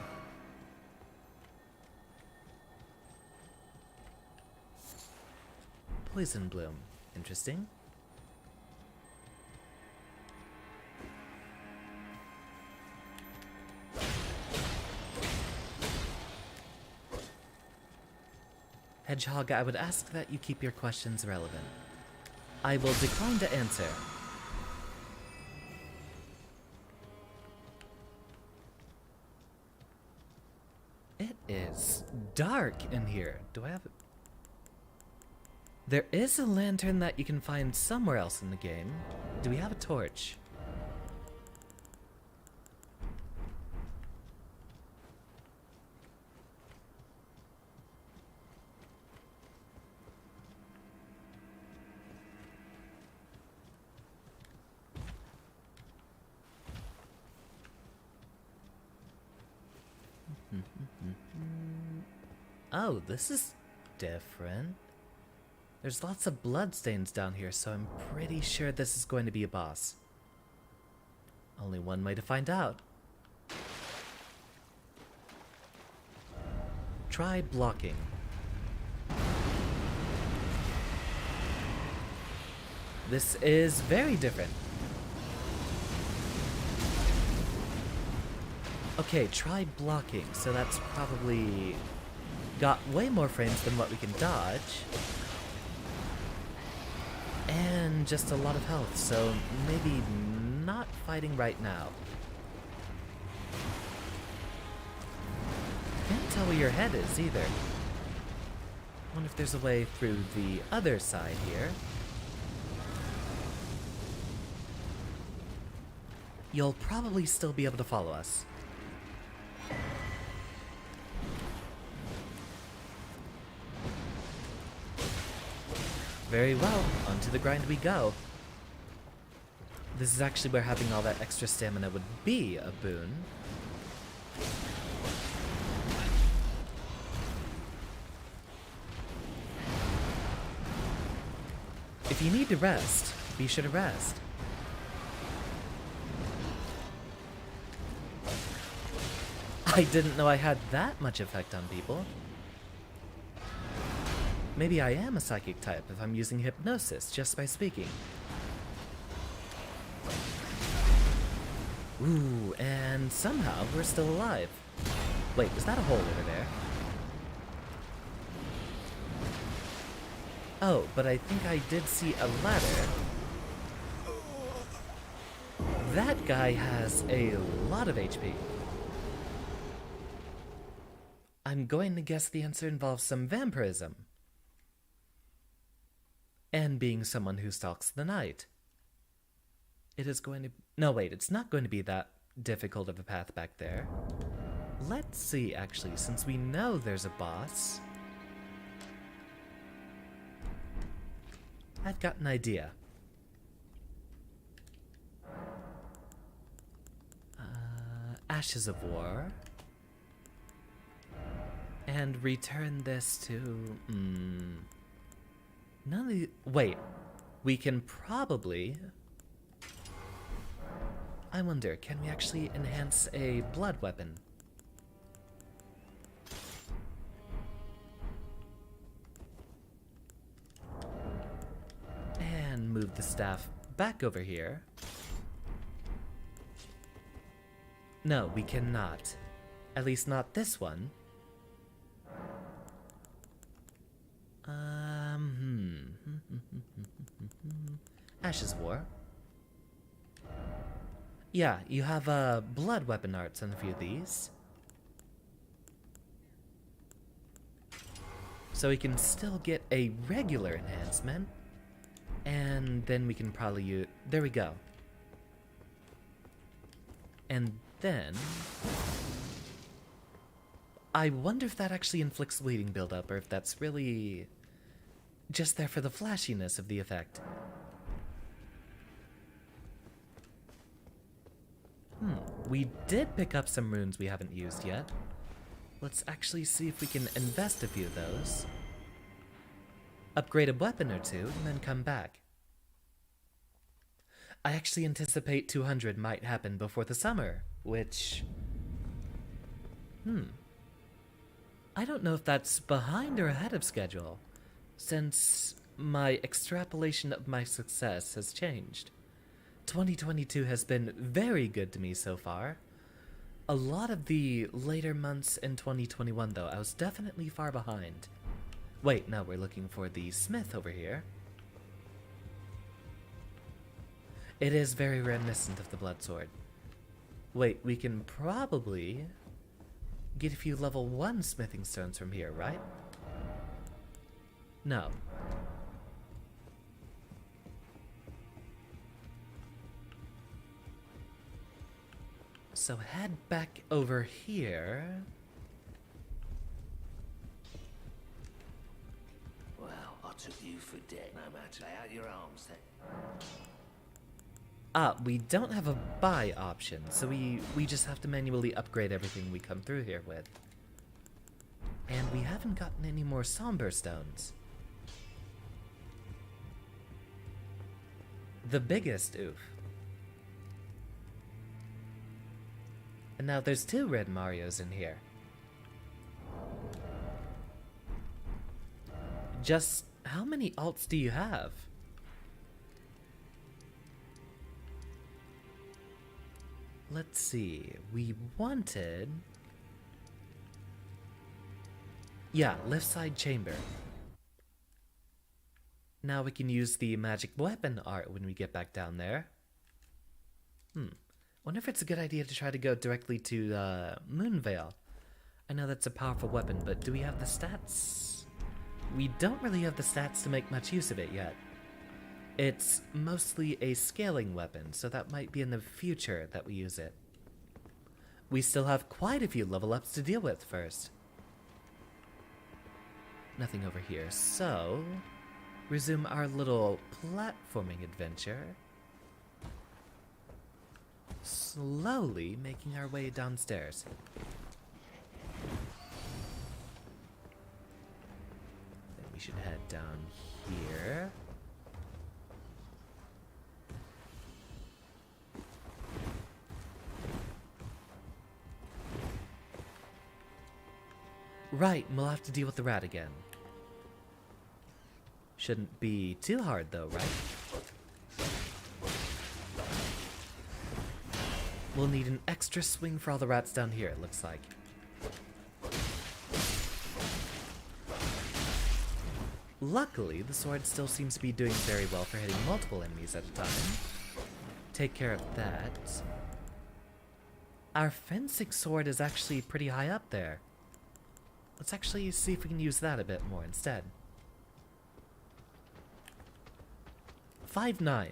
Poison Bloom. Interesting. Hedgehog, I would ask that you keep your questions relevant. I will decline to answer. It is dark in here. Do I have it? There is a lantern that you can find somewhere else in the game. Do we have a torch? Oh, this is different. There's lots of bloodstains down here, so I'm pretty sure this is going to be a boss. Only one way to find out. Try blocking. This is very different. Okay, try blocking. So that's probably got way more frames than what we can dodge. And just a lot of health, so maybe not fighting right now. Can't tell where your head is either. Wonder if there's a way through the other side here. you'll probably still be able to follow us. Very well, onto the grind we go. This is actually where having all that extra stamina would be a boon. If you need to rest, be sure to rest. I didn't know I had that much effect on people. Maybe I am a psychic type if I'm using hypnosis just by speaking. Ooh, and somehow we're still alive. Wait, is that a hole over there? Oh, but I think I did see a ladder. That guy has a lot of HP. I'm going to guess the answer involves some vampirism. And being someone who stalks the night. It is going to... No, wait, it's not going to be that difficult of a path back there. Let's see, actually, since we know there's a boss. I've got an idea. Ashes of War. And return this to... None of the... Wait. We can probably... I wonder, can we actually enhance a blood weapon? And move the staff back over here. No, we cannot. At least not this one. Ashes of War. Yeah, you have blood weapon arts on a few of these. So we can still get a regular enhancement. And then we can probably use... There we go. And then... I wonder if that actually inflicts bleeding buildup, or if that's really just there for the flashiness of the effect. We did pick up some runes we haven't used yet. Let's actually see if we can invest a few of those. Upgrade a weapon or two, and then come back. I actually anticipate 200 might happen before the summer, which... I don't know if that's behind or ahead of schedule, since my extrapolation of my success has changed. 2022 has been very good to me so far. A lot of the later months in 2021, though, I was definitely far behind. Wait, no, we're looking for the smith over here. It is very reminiscent of the blood sword. Wait, we can probably get a few level 1 smithing stones from here, right? No. So head back over here. Well, I took you for dead, no matter. Lay out your arms then. We don't have a buy option, so we just have to manually upgrade everything we come through here with. And we haven't gotten any more somber stones. The biggest oof. And now there's 2 red Marios in here. Just how many alts do you have? Let's see, we wanted... Yeah, left side chamber. Now we can use the magic weapon art when we get back down there. Wonder if it's a good idea to try to go directly to Moonveil. I know that's a powerful weapon, but do we have the stats? We don't really have the stats to make much use of it yet. It's mostly a scaling weapon, so that might be in the future that we use it. We still have quite a few level ups to deal with first. Nothing over here, so resume our little platforming adventure. Slowly making our way downstairs. Then we should head down here. Right, we'll have to deal with the rat again. Shouldn't be too hard though, right? We'll need an extra swing for all the rats down here, it looks like. Luckily, the sword still seems to be doing very well for hitting multiple enemies at a time. Take care of that. Our fencing sword is actually pretty high up there. Let's actually see if we can use that a bit more instead. 5-9.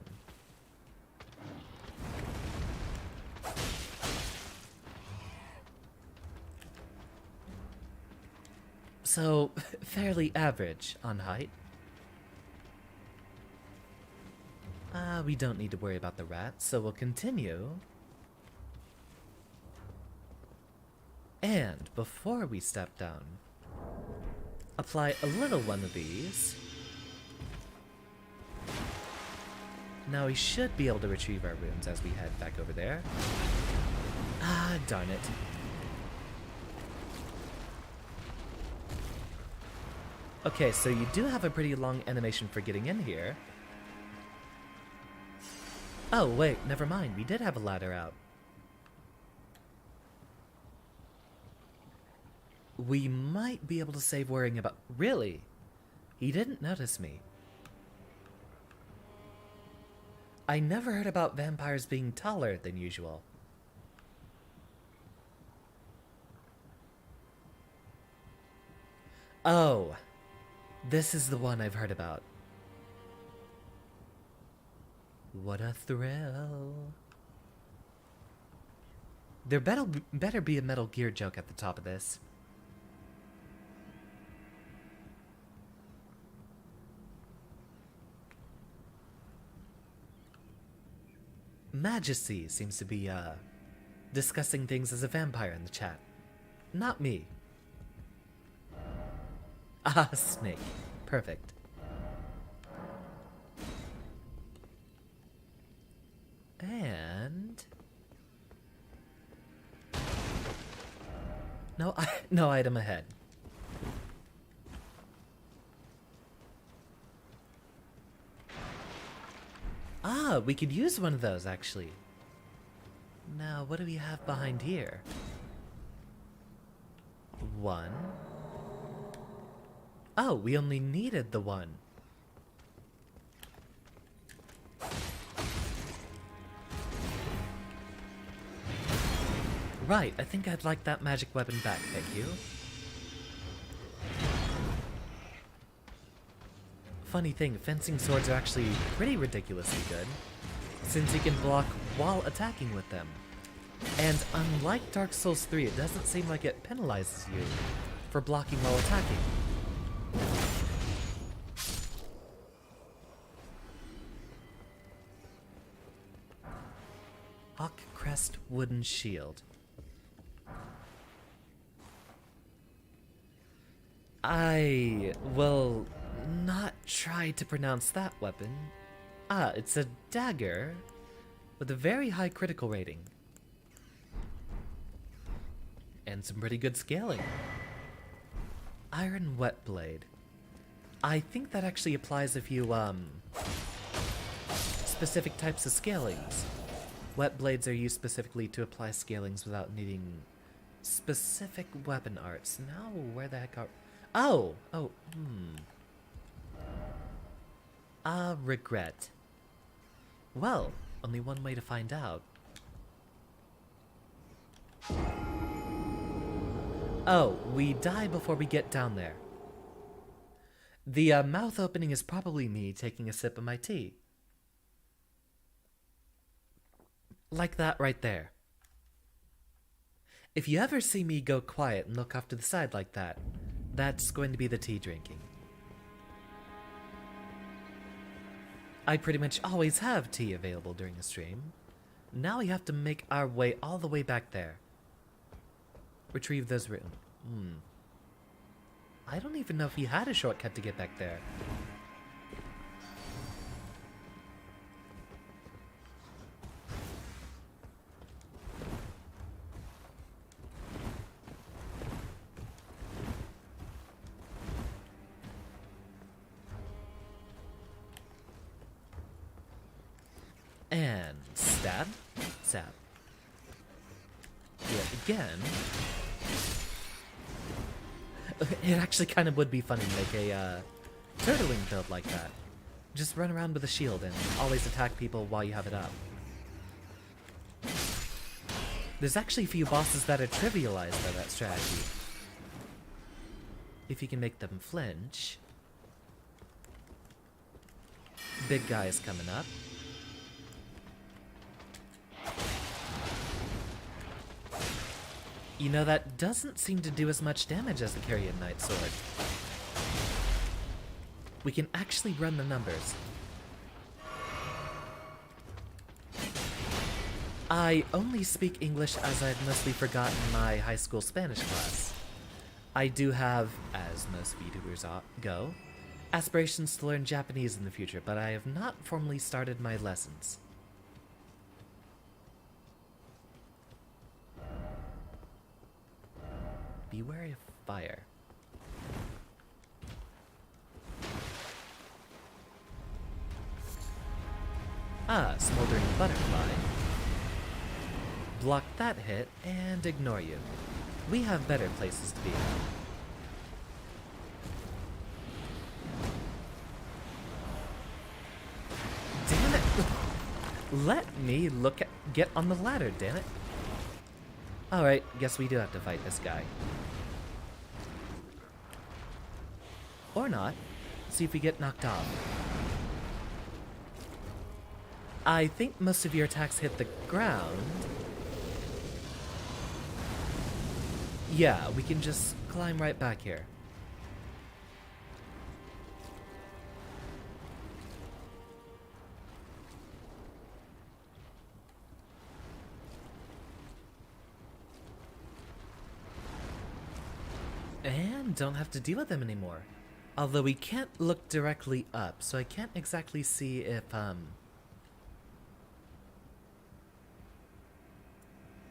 So, fairly average on height. We don't need to worry about the rats, so we'll continue. And before we step down, apply a little one of these. Now we should be able to retrieve our runes as we head back over there. Ah, darn it. Okay, so you do have a pretty long animation for getting in here. Oh, wait, never mind. We did have a ladder out. We might be able to save worrying about... Really? He didn't notice me. I never heard about vampires being taller than usual. Oh, this is the one I've heard about. What a thrill. There better be a Metal Gear joke at the top of this. Majesty seems to be, discussing things as a vampire in the chat. Not me. Ah, snake. Perfect. And... No item ahead. Ah, we could use one of those, actually. Now, what do we have behind here? One. Oh, we only needed the one. Right, I think I'd like that magic weapon back, thank you. Funny thing, fencing swords are actually pretty ridiculously good, since you can block while attacking with them. And unlike Dark Souls 3, it doesn't seem like it penalizes you for blocking while attacking. Hawk Crest Wooden Shield. I will not try to pronounce that weapon. Ah, it's a dagger with a very high critical rating. And some pretty good scaling. Iron Wet Blade. I think that actually applies a few, specific types of scalings. Wet blades are used specifically to apply scalings without needing specific weapon arts. Now, where the heck are... regret. Well, only one way to find out. Oh, we die before we get down there. The mouth opening is probably me taking a sip of my tea. Like that right there. If you ever see me go quiet and look off to the side like that, that's going to be the tea drinking. I pretty much always have tea available during a stream. Now we have to make our way all the way back there. Retrieve those runes. I don't even know if he had a shortcut to get back there. And stab, stab. Yet again. It actually kind of would be funny to make a turtling build like that. Just run around with a shield and always attack people while you have it up. There's actually a few bosses that are trivialized by that strategy. If you can make them flinch. Big guys coming up. You know, that doesn't seem to do as much damage as the Carrion Knight Sword. We can actually run the numbers. I only speak English as I've mostly forgotten my high school Spanish class. I do have, as most VTubers go, aspirations to learn Japanese in the future, but I have not formally started my lessons. Be wary of fire. Ah, smoldering butterfly. Block that hit and ignore you. We have better places to be. Damn it! Let me get on the ladder, damn it. Alright, guess we do have to fight this guy. Or not. See if we get knocked off. I think most of your attacks hit the ground. Yeah, we can just climb right back here. And don't have to deal with them anymore. Although we can't look directly up, so I can't exactly see if,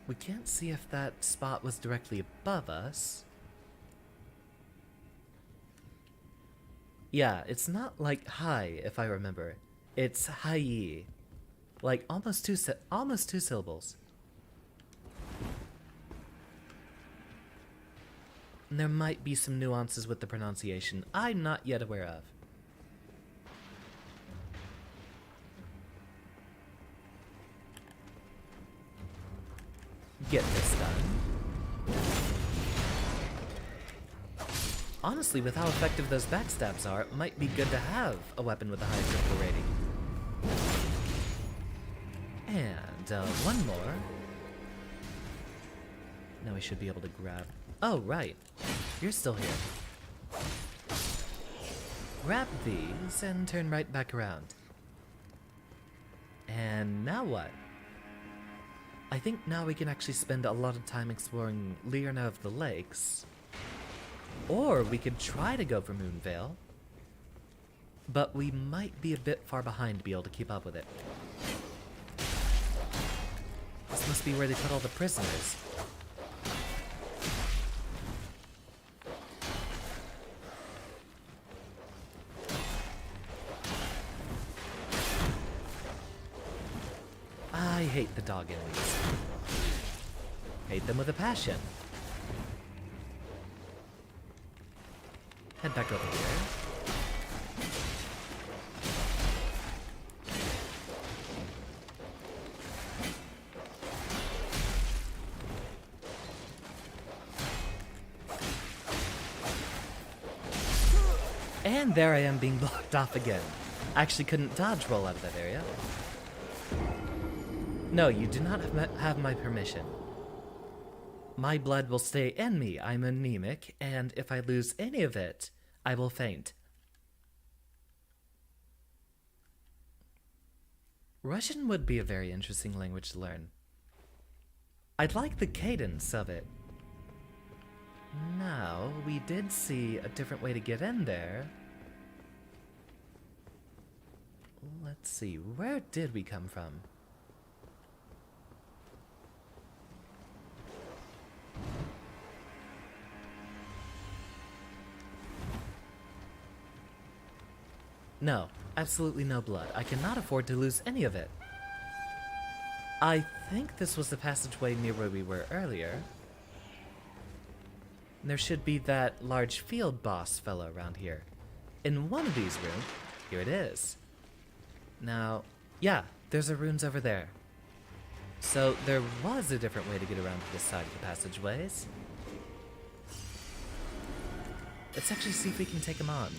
we can't see if that spot was directly above us. Yeah, it's not like high, if I remember. It's high, like almost two syllables. And there might be some nuances with the pronunciation I'm not yet aware of. Get this done. Honestly, with how effective those backstabs are, it might be good to have a weapon with a high critical rating. And one more. Now we should be able to grab... Oh, right. You're still here. Grab these and turn right back around. And now what? I think now we can actually spend a lot of time exploring Liurna of the Lakes. Or we could try to go for Moonvale. But we might be a bit far behind to be able to keep up with it. This must be where they put all the prisoners. I hate the dog enemies. Hate them with a passion. Head back over here. And there I am being blocked off again. I actually couldn't dodge roll out of that area. No, you do not have my permission. My blood will stay in me. I'm anemic, and if I lose any of it, I will faint. Russian would be a very interesting language to learn. I'd like the cadence of it. Now, we did see a different way to get in there. Let's see, where did we come from? No, absolutely no blood. I cannot afford to lose any of it. I think this was the passageway near where we were earlier. There should be that large field boss fellow around here. In one of these rooms, here it is. Now, yeah, there's a runes over there. So there was a different way to get around to this side of the passageways. Let's actually see if we can take him on.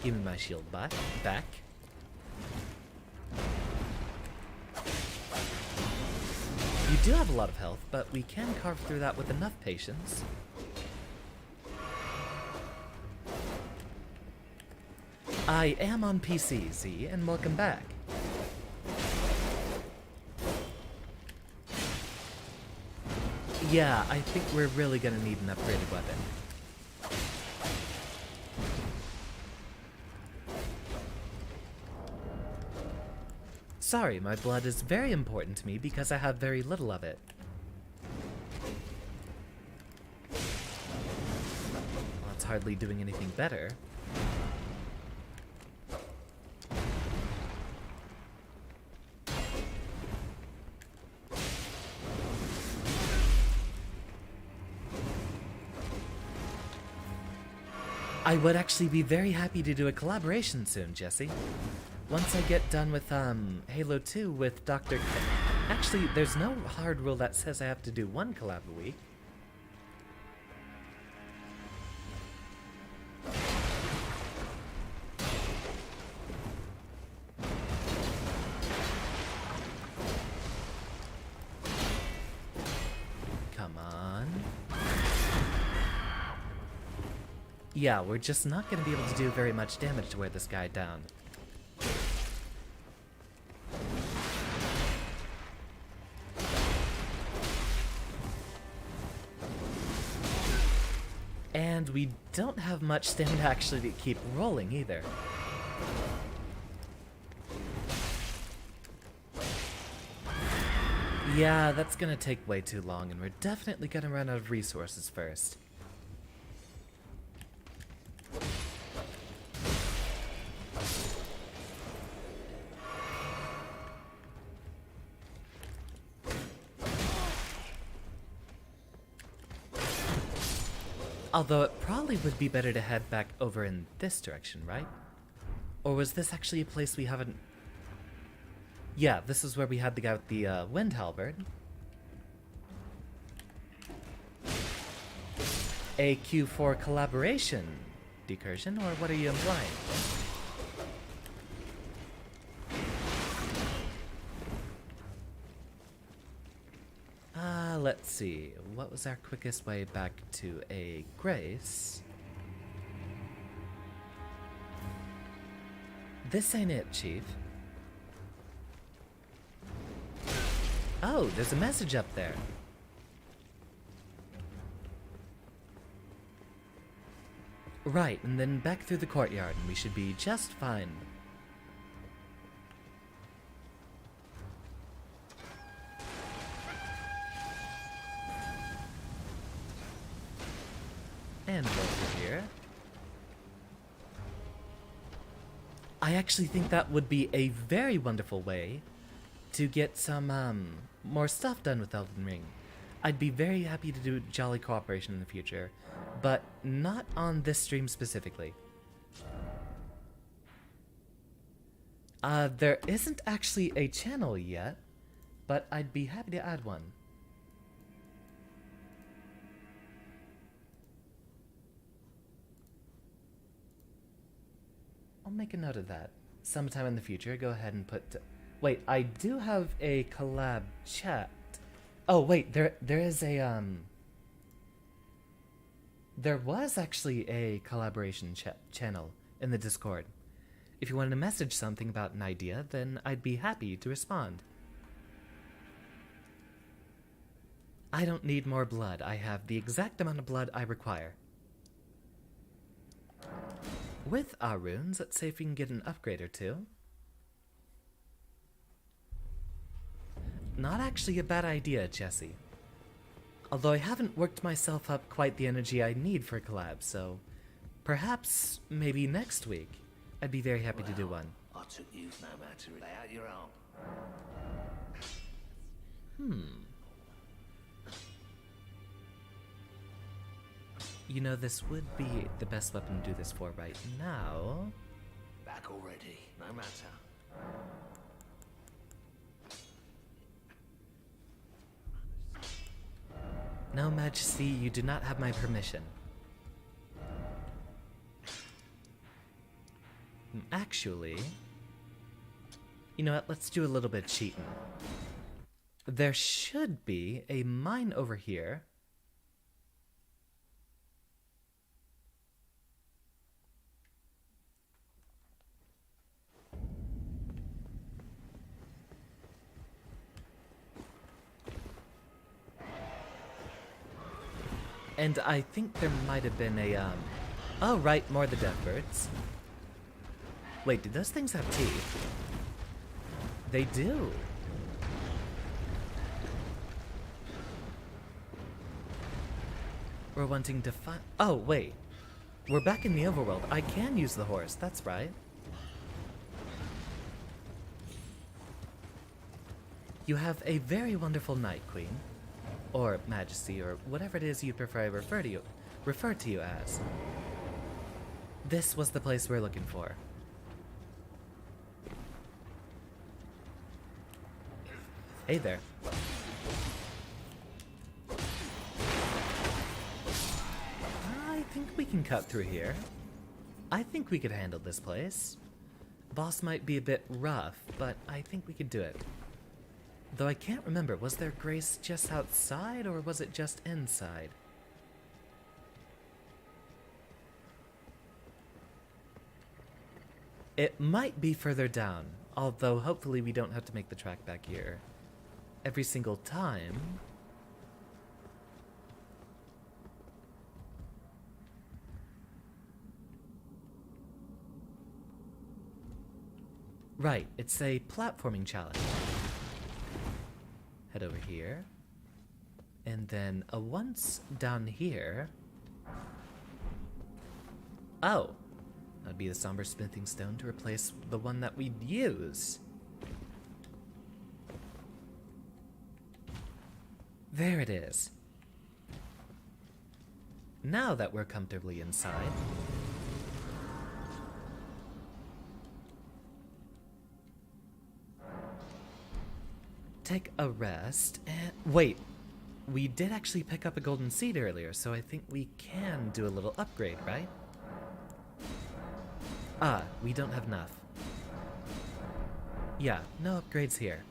Give me my shield back. You do have a lot of health, but we can carve through that with enough patience. I am on PC, Z, and welcome back. Yeah, I think we're really gonna need an upgraded weapon. Sorry, my blood is very important to me because I have very little of it. Well, it's hardly doing anything better. I would actually be very happy to do a collaboration soon, Jesse. Once I get done with Halo 2 with Dr. Actually, there's no hard rule that says I have to do one collab a week. Come on. Yeah, we're just not going to be able to do very much damage to wear this guy down. And we don't have much stamina actually to keep rolling either. Yeah, that's gonna take way too long, and we're definitely gonna run out of resources first. Although it probably would be better to head back over in this direction, right? Or was this actually a place we haven't... Yeah, this is where we had the guy with the wind halberd. A Q4 collaboration decursion, or what are you implying? Let's see. What was our quickest way back to a Grace? This ain't it, Chief. Oh, there's a message up there. Right, and then back through the courtyard, and we should be just fine. And over here. I actually think that would be a very wonderful way to get some more stuff done with Elden Ring. I'd be very happy to do jolly cooperation in the future, but not on this stream specifically. There isn't actually a channel yet, but I'd be happy to add one. I'll make a note of that. sometime in the future, go ahead and put... Wait, I do have a collab chat. Oh, wait, there is a, There was actually a collaboration channel in the Discord. If you wanted to message something about an idea, then I'd be happy to respond. I don't need more blood. I have the exact amount of blood I require. With our runes, let's see if we can get an upgrade or two. Not actually a bad idea, Jesse. Although I haven't worked myself up quite the energy I need for a collab, so perhaps maybe next week I'd be very happy to do one. I took you no matter. Lay out your arm. You know, this would be the best weapon to do this for right now. Back already. No matter. No, Majesty, you do not have my permission. Actually, you know what, let's do a little bit of cheating. There should be a mine over here. And I think there might have been a, Oh, right, more of the death birds. Wait, do those things have teeth? They do. We're wanting to find... Oh, wait. We're back in the overworld. I can use the horse, that's right. You have a very wonderful night, Queen. Or Majesty, or whatever it is you prefer I refer to you as. This was the place we're looking for. Hey there. I think we can cut through here. I think we could handle this place. Boss might be a bit rough, but I think we could do it. Though I can't remember, was there grace just outside, or was it just inside? It might be further down, although hopefully we don't have to make the track back here every single time. Right, it's a platforming challenge. Head over here. And then once down here... Oh! That'd be the somber smithing stone to replace the one that we'd use. There it is. Now that we're comfortably inside... take a rest, and... Wait, we did actually pick up a golden seed earlier, so I think we can do a little upgrade, right? Ah, we don't have enough. Yeah, no upgrades here.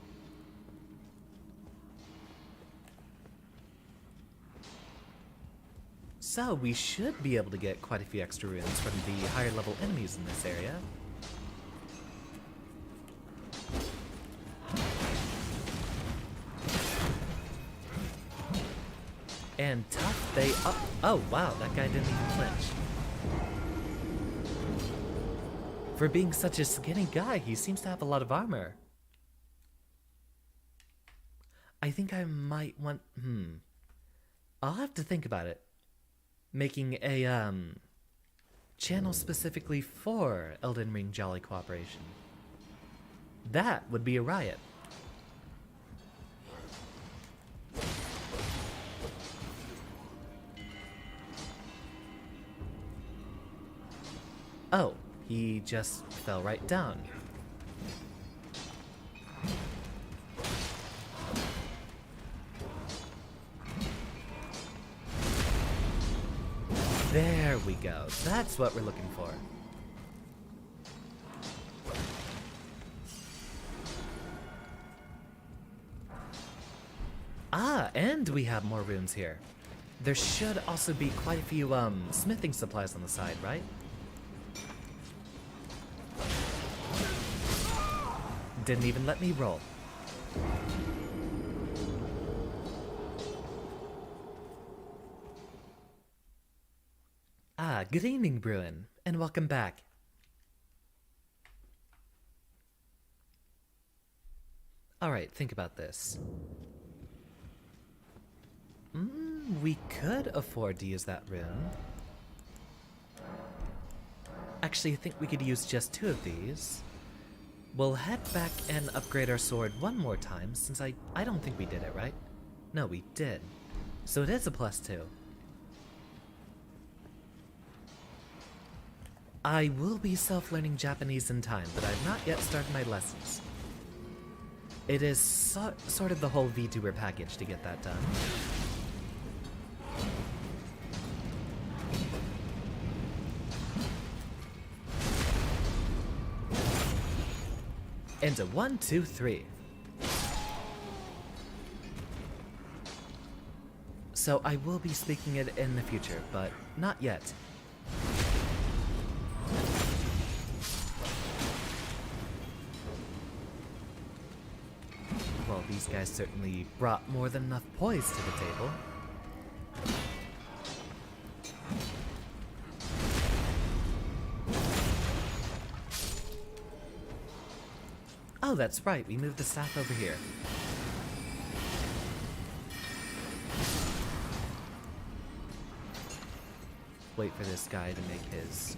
So, we should be able to get quite a few extra runes from the higher level enemies in this area. And tough they are. Oh wow, that guy didn't even flinch. For being such a skinny guy, he seems to have a lot of armor. I think I might want... I'll have to think about it. Making a, channel specifically for Elden Ring Jolly Cooperation. That would be a riot. Oh, he just fell right down. There we go. That's what we're looking for. And we have more runes here. There should also be quite a few, smithing supplies on the side, right? Didn't even let me roll. Ah, good evening, Bruin, and welcome back. Alright, think about this. We could afford to use that rune. Actually, I think we could use just 2 of these. We'll head back and upgrade our sword one more time, since I don't think we did it, right? No, we did. So it is a +2. I will be self-learning Japanese in time, but I've not yet started my lessons. It is sort of the whole VTuber package to get that done. And a 1, 2, 3. So I will be speaking it in the future, but not yet. Well, these guys certainly brought more than enough poise to the table. Oh, that's right, we moved the staff over here. Wait for this guy to make his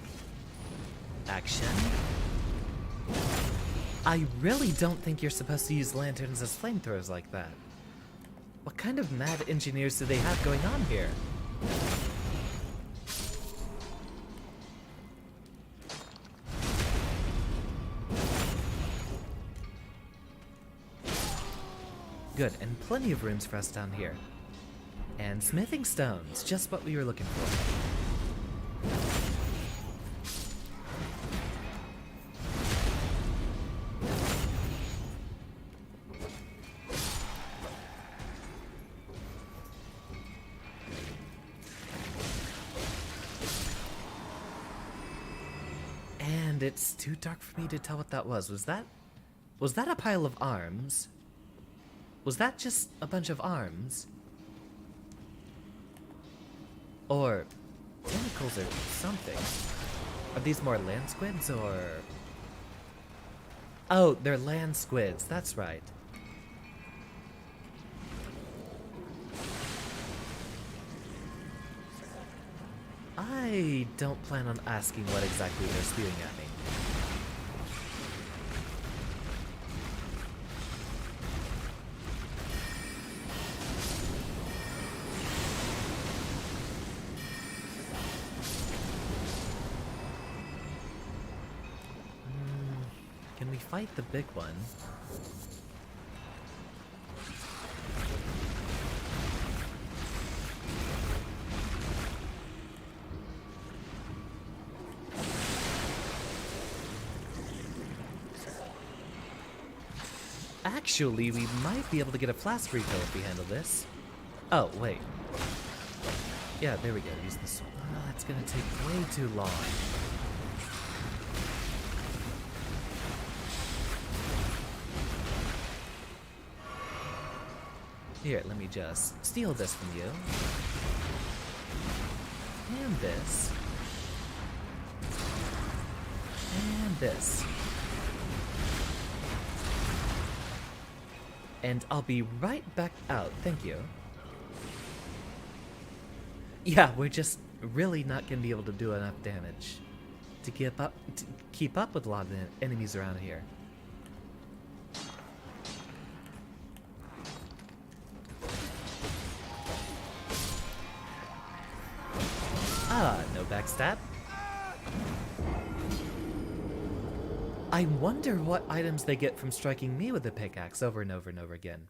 action. I really don't think you're supposed to use lanterns as flamethrowers like that. What kind of mad engineers do they have going on here? Good, and plenty of rooms for us down here. And smithing stones, just what we were looking for. And it's too dark for me to tell what that was. Was that a pile of arms? Was that just a bunch of arms? Or tentacles or something? Are these more land squids or... Oh, they're land squids, that's right. I don't plan on asking what exactly they're spewing at me. Can we fight the big one? Actually, we might be able to get a flask refill if we handle this. Oh, wait. Yeah, there we go. Use this one. Oh, that's gonna take way too long. Here, let me just steal this from you. And this. And this. And I'll be right back out, thank you. Yeah, we're just really not gonna be able to do enough damage to keep up with a lot of the enemies around here. Ah, no backstab. I wonder what items they get from striking me with a pickaxe over and over and over again.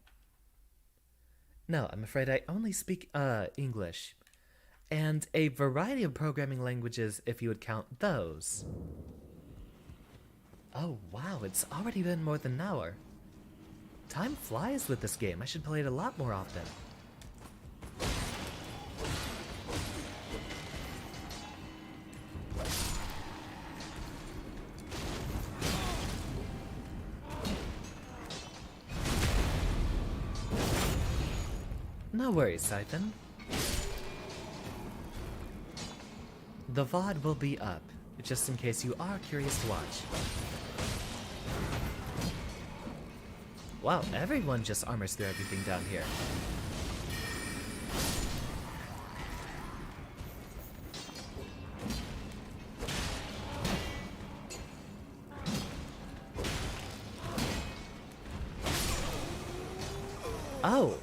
No, I'm afraid I only speak, English. And a variety of programming languages if you would count those. Oh wow, it's already been more than an hour. Time flies with this game. I should play it a lot more often. No worries, Siphon. The VOD will be up, just in case you are curious to watch. Wow, everyone just armors through everything down here. Oh,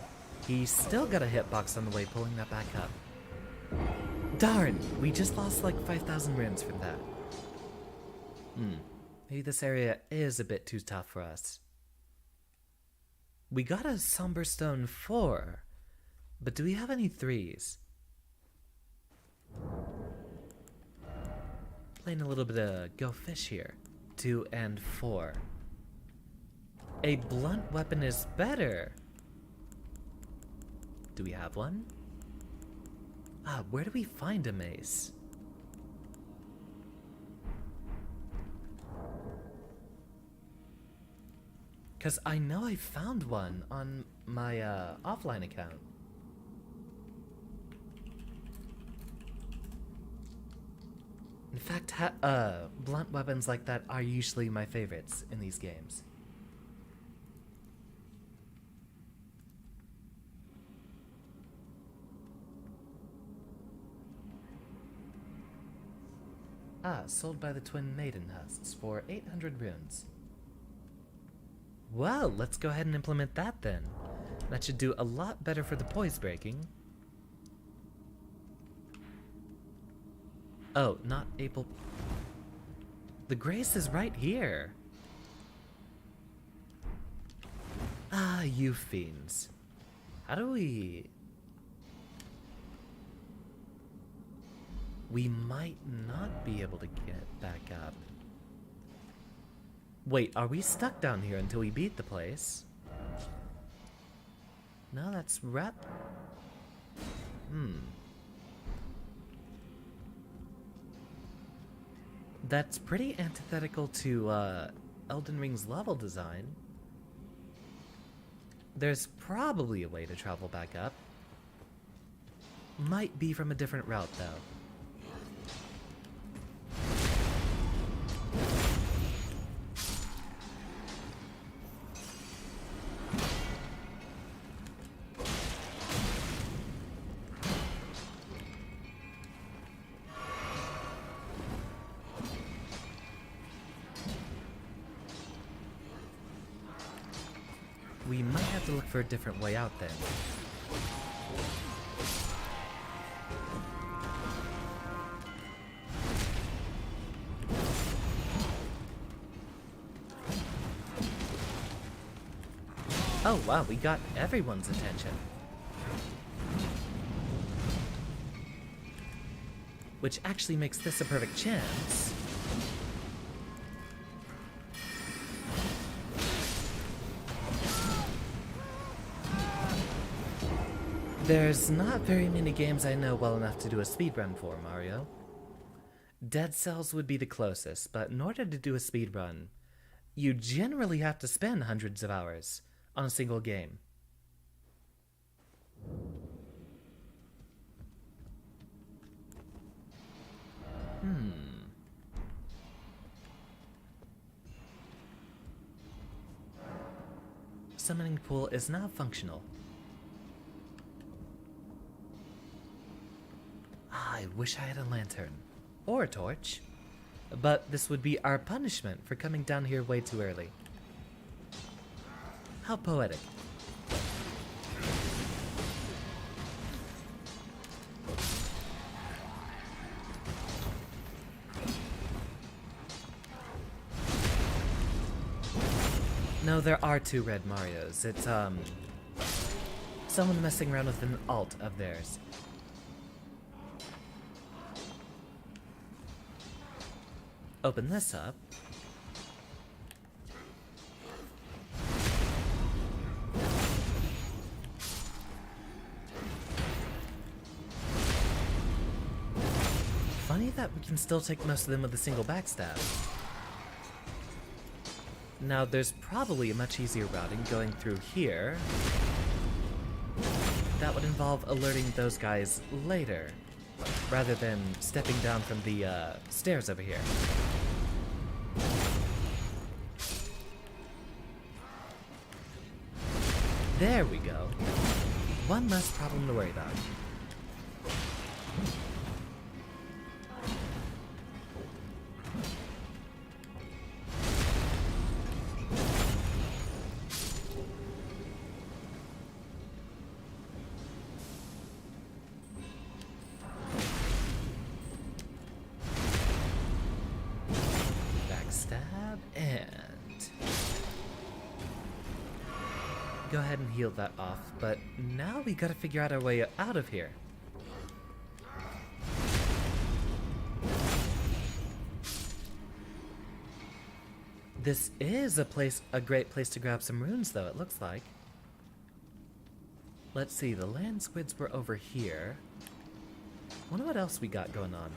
he still got a hitbox on the way, pulling that back up. Darn, we just lost like 5,000 runes from that. Maybe this area is a bit too tough for us. We got a Somber Stone 4, but do we have any 3s? Playing a little bit of Go Fish here. 2 and 4. A blunt weapon is better. Do we have one? Where do we find a mace? Because I know I found one on my offline account. In fact, blunt weapons like that are usually my favorites in these games. Sold by the Twin Maiden Husks for 800 runes. Well, let's go ahead and implement that then. That should do a lot better for the poise breaking. Oh, not able... The grace is right here. You fiends. How do we... We might not be able to get back up. Wait, are we stuck down here until we beat the place? No, that's rep. That's pretty antithetical to Elden Ring's level design. There's probably a way to travel back up. Might be from a different route though. We might have to look for a different way out then. Oh wow, we got everyone's attention. Which actually makes this a perfect chance. There's not very many games I know well enough to do a speedrun for, Mario. Dead Cells would be the closest, but in order to do a speedrun, you generally have to spend hundreds of hours on a single game. Summoning pool is now functional. I wish I had a lantern. Or a torch. But this would be our punishment for coming down here way too early. How poetic. No, there are two red Marios. It's, someone messing around with an alt of theirs. Open this up. Funny that we can still take most of them with a single backstab. Now, there's probably a much easier routing going through here. that would involve alerting those guys later, rather than stepping down from the stairs over here. There we go. One less problem to worry about. Backstab and go ahead and heal that off, but now we gotta figure out our way out of here. This is a great place to grab some runes, though, it looks like. Let's see, the land squids were over here. Wonder what else we got going on.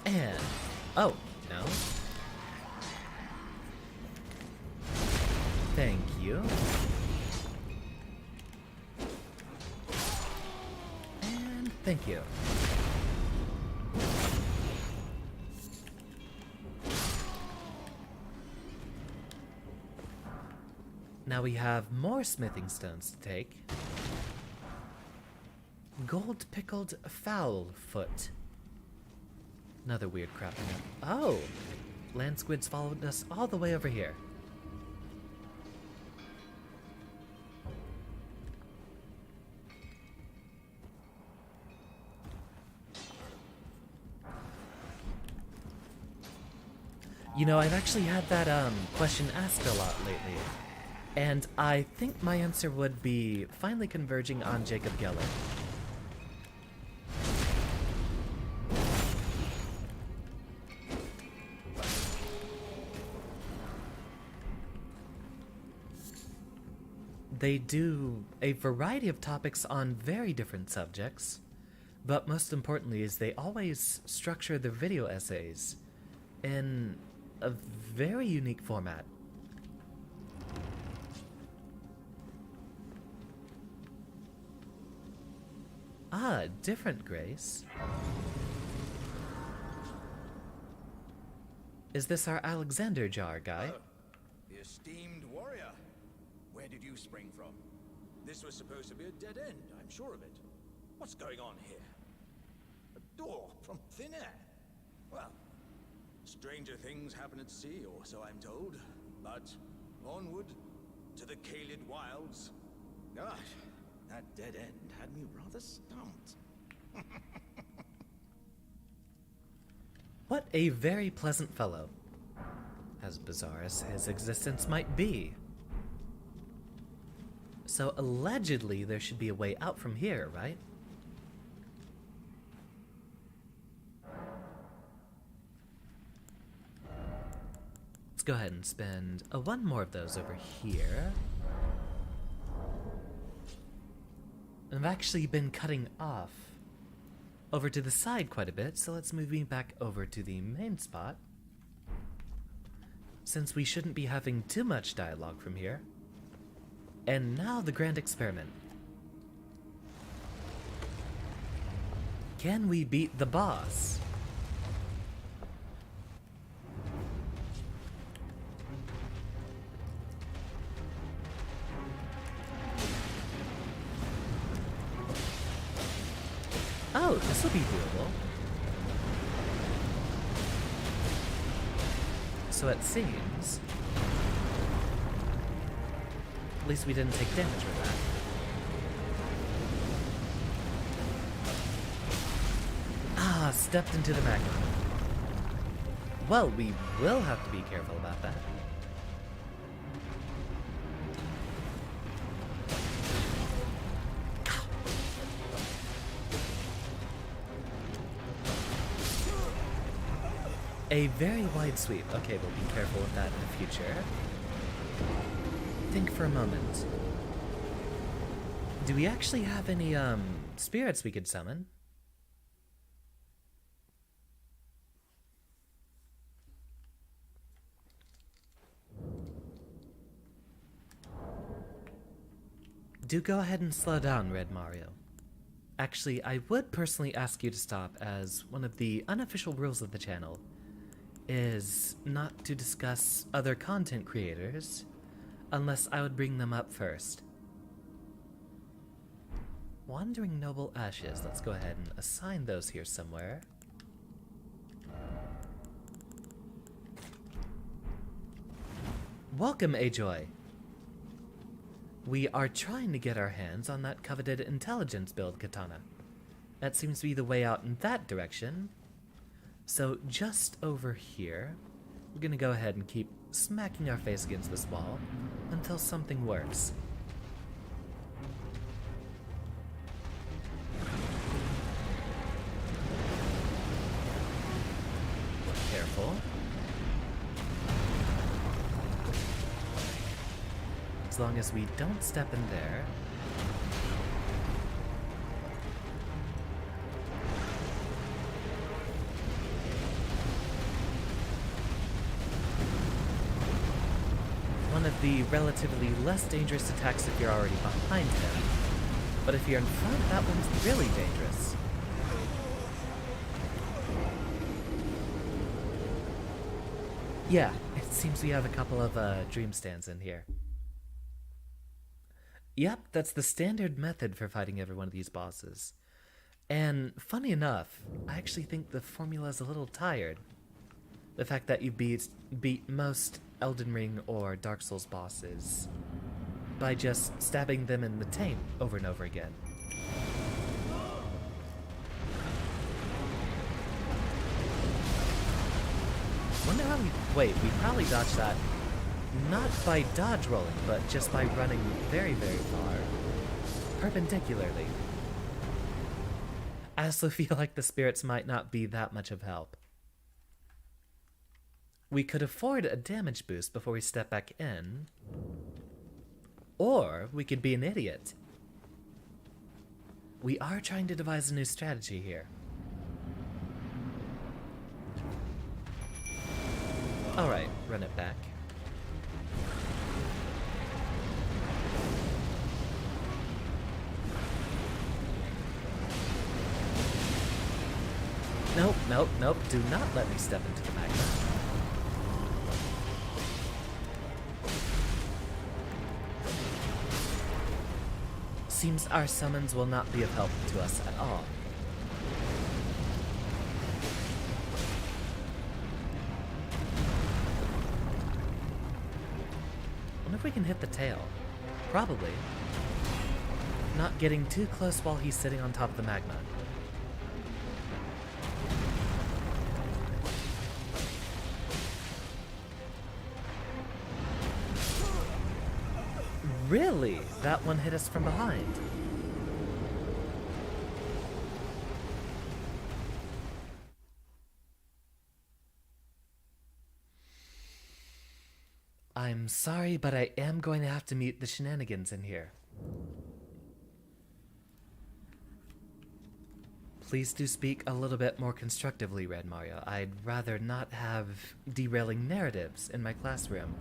And, oh, no. Thank you. And thank you. Now we have more smithing stones to take. Gold pickled fowl foot. Another weird crap. Oh! Land squids followed us all the way over here. You know, I've actually had that question asked a lot lately. And I think my answer would be finally converging on Jacob Geller. They do a variety of topics on very different subjects, but most importantly is they always structure their video essays in a very unique format. Ah, different Grace. Is this our Alexander jar guy? Oh, the esteemed warrior. Where did you spring from? This was supposed to be a dead end, I'm sure of it. What's going on here? A door from thin air? Well, stranger things happen at sea, or so I'm told. But onward to the Kaled wilds. Gosh, that dead end had me rather stumped. What a very pleasant fellow. As bizarre as his existence might be. So allegedly there should be a way out from here, right? Let's go ahead and spend one more of those over here. I've actually been cutting off over to the side quite a bit, so let's move me back over to the main spot. Since we shouldn't be having too much dialogue from here. And now the grand experiment. Can we beat the boss? Oh, this will be doable. So it seems... At least we didn't take damage with that. Ah, stepped into the magma. Well, we will have to be careful about that. A very wide sweep. Okay, we'll be careful with that in the future. Think for a moment. Do we actually have any, spirits we could summon? do go ahead and slow down, Red Mario. Actually, I would personally ask you to stop, as one of the unofficial rules of the channel is not to discuss other content creators unless I would bring them up first. Wandering Noble Ashes. Let's go ahead and assign those here somewhere. Welcome, Ajoy. We are trying to get our hands on that coveted intelligence build katana. That seems to be the way out in that direction. So just over here, we're gonna go ahead and keep smacking our face against this wall until something works. Careful. As long as we don't step in there. One of the relatively less dangerous attacks if you're already behind him. But if you're in front, that one's really dangerous. Yeah, it seems we have a couple of dream stands in here. Yep, that's the standard method for fighting every one of these bosses. And funny enough, I actually think the formula is a little tired. The fact that you beat most Elden Ring or Dark Souls bosses by just stabbing them in the taint over and over again. Wonder how we probably dodged that. Not by dodge rolling, but just by running very, very far. Perpendicularly. I also feel like the spirits might not be that much of help. We could afford a damage boost before we step back in. Or we could be an idiot. We are trying to devise a new strategy here. Alright, run it back. Nope, nope, nope. Do not let me step into the magma. Seems our summons will not be of help to us at all. Wonder if we can hit the tail. Probably. Not getting too close while he's sitting on top of the magma. Really? That one hit us from behind. I'm sorry, but I am going to have to mute the shenanigans in here. Please do speak a little bit more constructively, Red Mario. I'd rather not have derailing narratives in my classroom.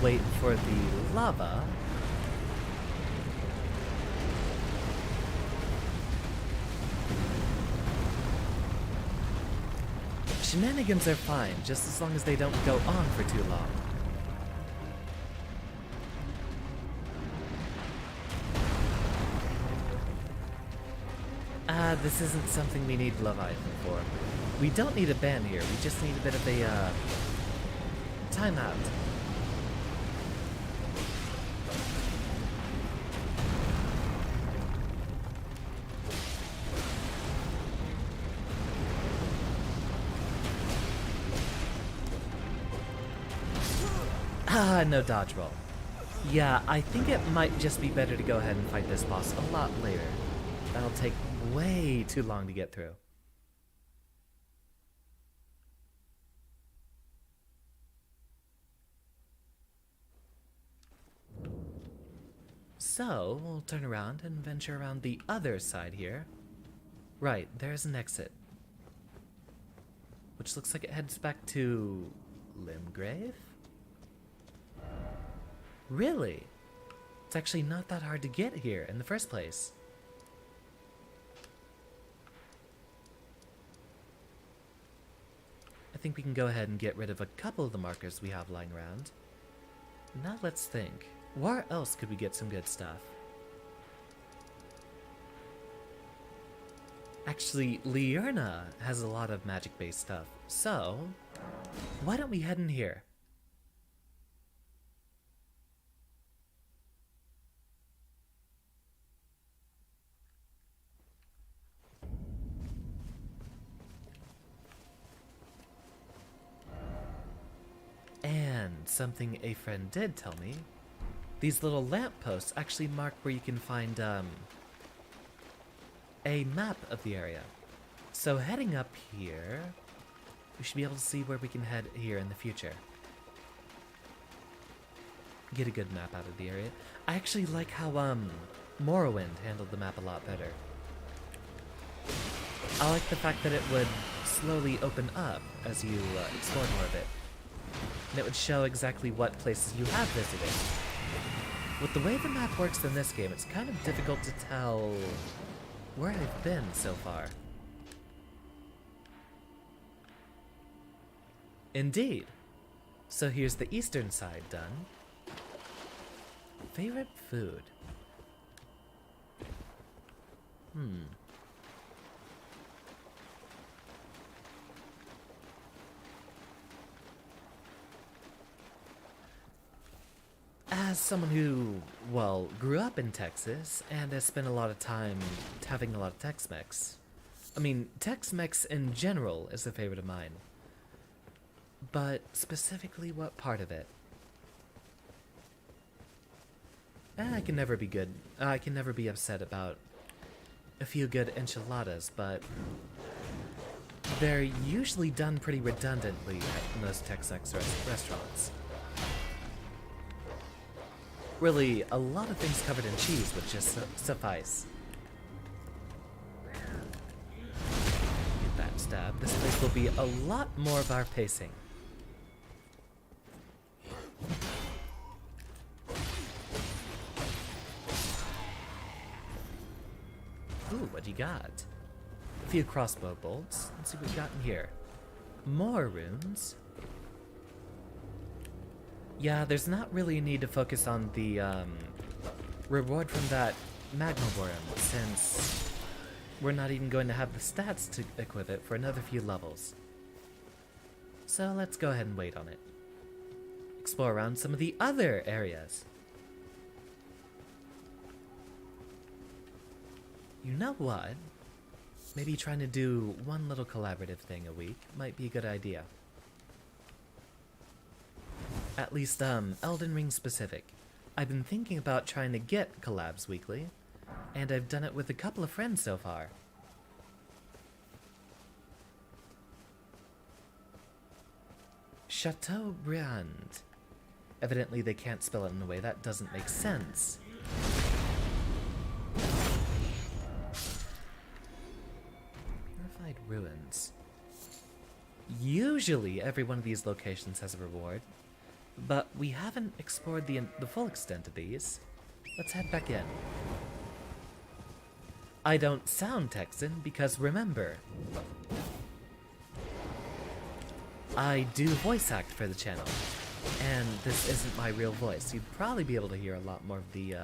Wait for the lava. Shenanigans are fine, just as long as they don't go on for too long. This isn't something we need Leviathan for. We don't need a ban here, we just need a bit of a, timeout. No dodge roll. Yeah, I think it might just be better to go ahead and fight this boss a lot later. That'll take way too long to get through. So, we'll turn around and venture around the other side here. Right, there's an exit. Which looks like it heads back to Limgrave? Really? It's actually not that hard to get here in the first place. I think we can go ahead and get rid of a couple of the markers we have lying around. Now let's think. Where else could we get some good stuff? Actually, Liurna has a lot of magic-based stuff, so why don't we head in here? And something a friend did tell me, these little lampposts actually mark where you can find a map of the area. So heading up here, we should be able to see where we can head here in the future. Get a good map out of the area. I actually like how Morrowind handled the map a lot better. I like the fact that it would slowly open up as you explored more of it. And it would show exactly what places you have visited. With the way the map works in this game, it's kind of difficult to tell where I've been so far. Indeed. So here's the eastern side done. Favorite food? As someone who, well, grew up in Texas and has spent a lot of time having a lot of Tex-Mex. I mean, Tex-Mex in general is a favorite of mine. But specifically, what part of it? I can never be good. I can never be upset about a few good enchiladas, but they're usually done pretty redundantly at most Tex-Mex restaurants. Really, a lot of things covered in cheese would just suffice. Get that stab. This place will be a lot more of our pacing. Ooh, what do you got? A few crossbow bolts. Let's see what we got in here. More runes. Yeah, there's not really a need to focus on the reward from that Magmaborum, since we're not even going to have the stats to equip it for another few levels. So let's go ahead and wait on it. Explore around some of the other areas. You know what? Maybe trying to do one little collaborative thing a week might be a good idea. At least, Elden Ring specific. I've been thinking about trying to get collabs weekly, and I've done it with a couple of friends so far. Chateaubriand. Evidently they can't spell it in a way that doesn't make sense. Purified ruins. Usually every one of these locations has a reward, but we haven't explored the full extent of these. Let's head back in. I don't sound Texan because remember, I do voice act for the channel, and this isn't my real voice. You'd probably be able to hear a lot more of the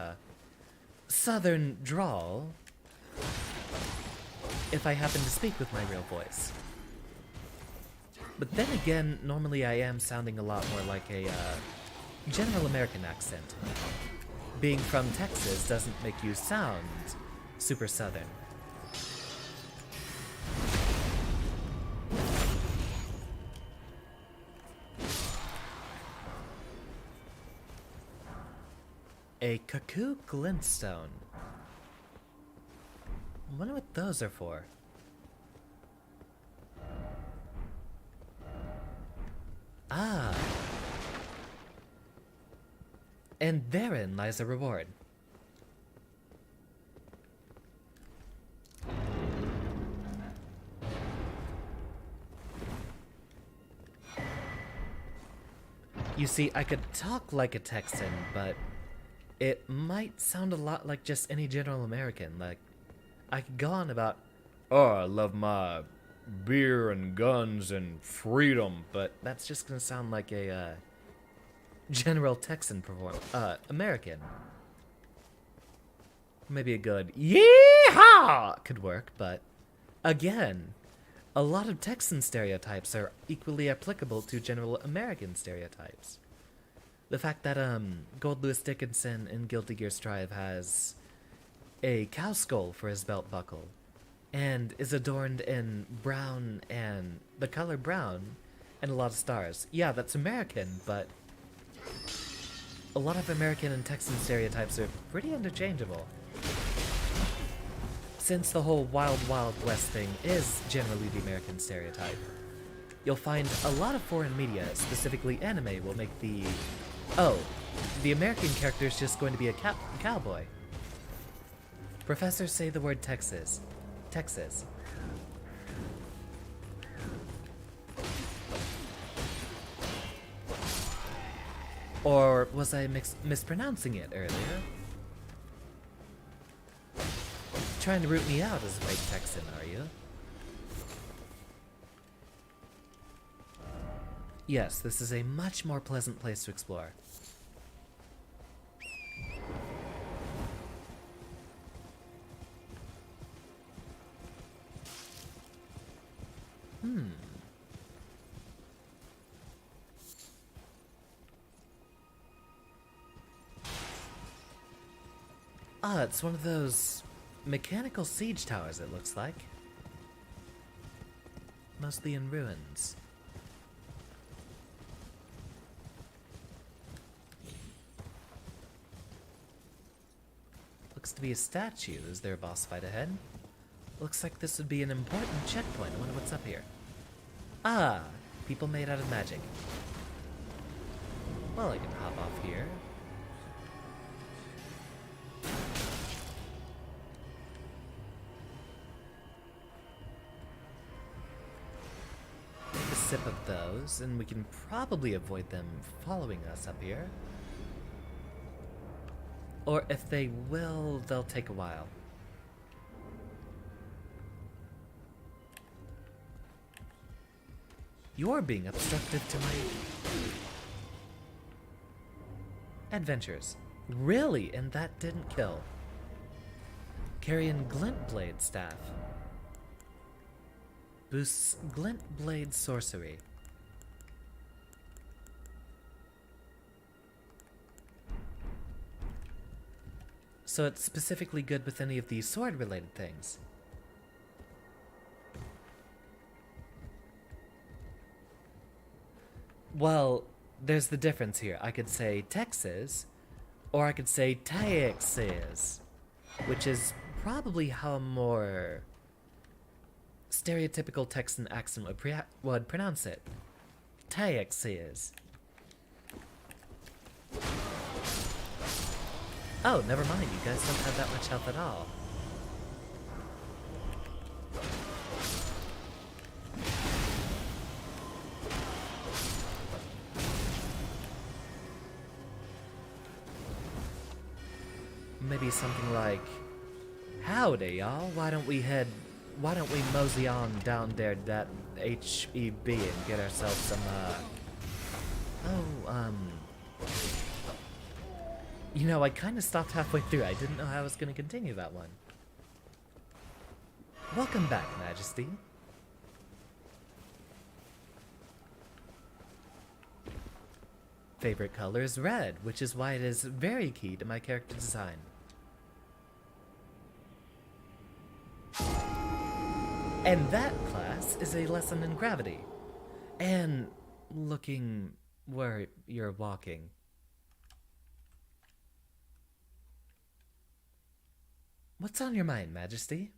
southern drawl if I happen to speak with my real voice. But then again, normally I am sounding a lot more like a general American accent. Being from Texas doesn't make you sound super southern. A cuckoo glintstone. I wonder what those are for. Ah. And therein lies a reward. You see, I could talk like a Texan, but it might sound a lot like just any general American. Like, I could go on about, oh, I love my beer and guns and freedom, but that's just gonna sound like a general Texan American. Maybe a good yeehaw could work, but again, a lot of Texan stereotypes are equally applicable to general American stereotypes. The fact that Gold Louis Dickinson in Guilty Gear Strive has a cow skull for his belt buckle and is adorned in brown and the color brown and a lot of stars. Yeah, that's American, but a lot of American and Texan stereotypes are pretty interchangeable. Since the whole Wild Wild West thing is generally the American stereotype, you'll find a lot of foreign media, specifically anime, will make the American character is just going to be a cowboy. Professors say the word Texas. Texas. Or was I mispronouncing it earlier? Trying to root me out as a fake Texan, are you? Yes, this is a much more pleasant place to explore. Ah, it's one of those mechanical siege towers, it looks like. Mostly in ruins. Looks to be a statue. Is there a boss fight ahead? Looks like this would be an important checkpoint. I wonder what's up here. Ah, people made out of magic. Well, I can hop off here. Take a sip of those, and we can probably avoid them following us up here. Or if they will, they'll take a while. You're being obstructive to my adventures. Really? And that didn't kill. Carrying Glint Blade Staff. Boosts Glint Blade Sorcery. So it's specifically good with any of these sword-related things. Well, there's the difference here. I could say Texas, or I could say Texas, which is probably how a more stereotypical Texan accent would pronounce it. Texas. Oh, never mind. You guys don't have that much health at all. Maybe something like, howdy, y'all. Why don't we mosey on down there to that HEB and get ourselves some, you know, I kind of stopped halfway through. I didn't know how I was going to continue that one. Welcome back, Majesty. Favorite color is red, which is why it is very key to my character design. And that class is a lesson in gravity. And looking where you're walking. What's on your mind, Majesty?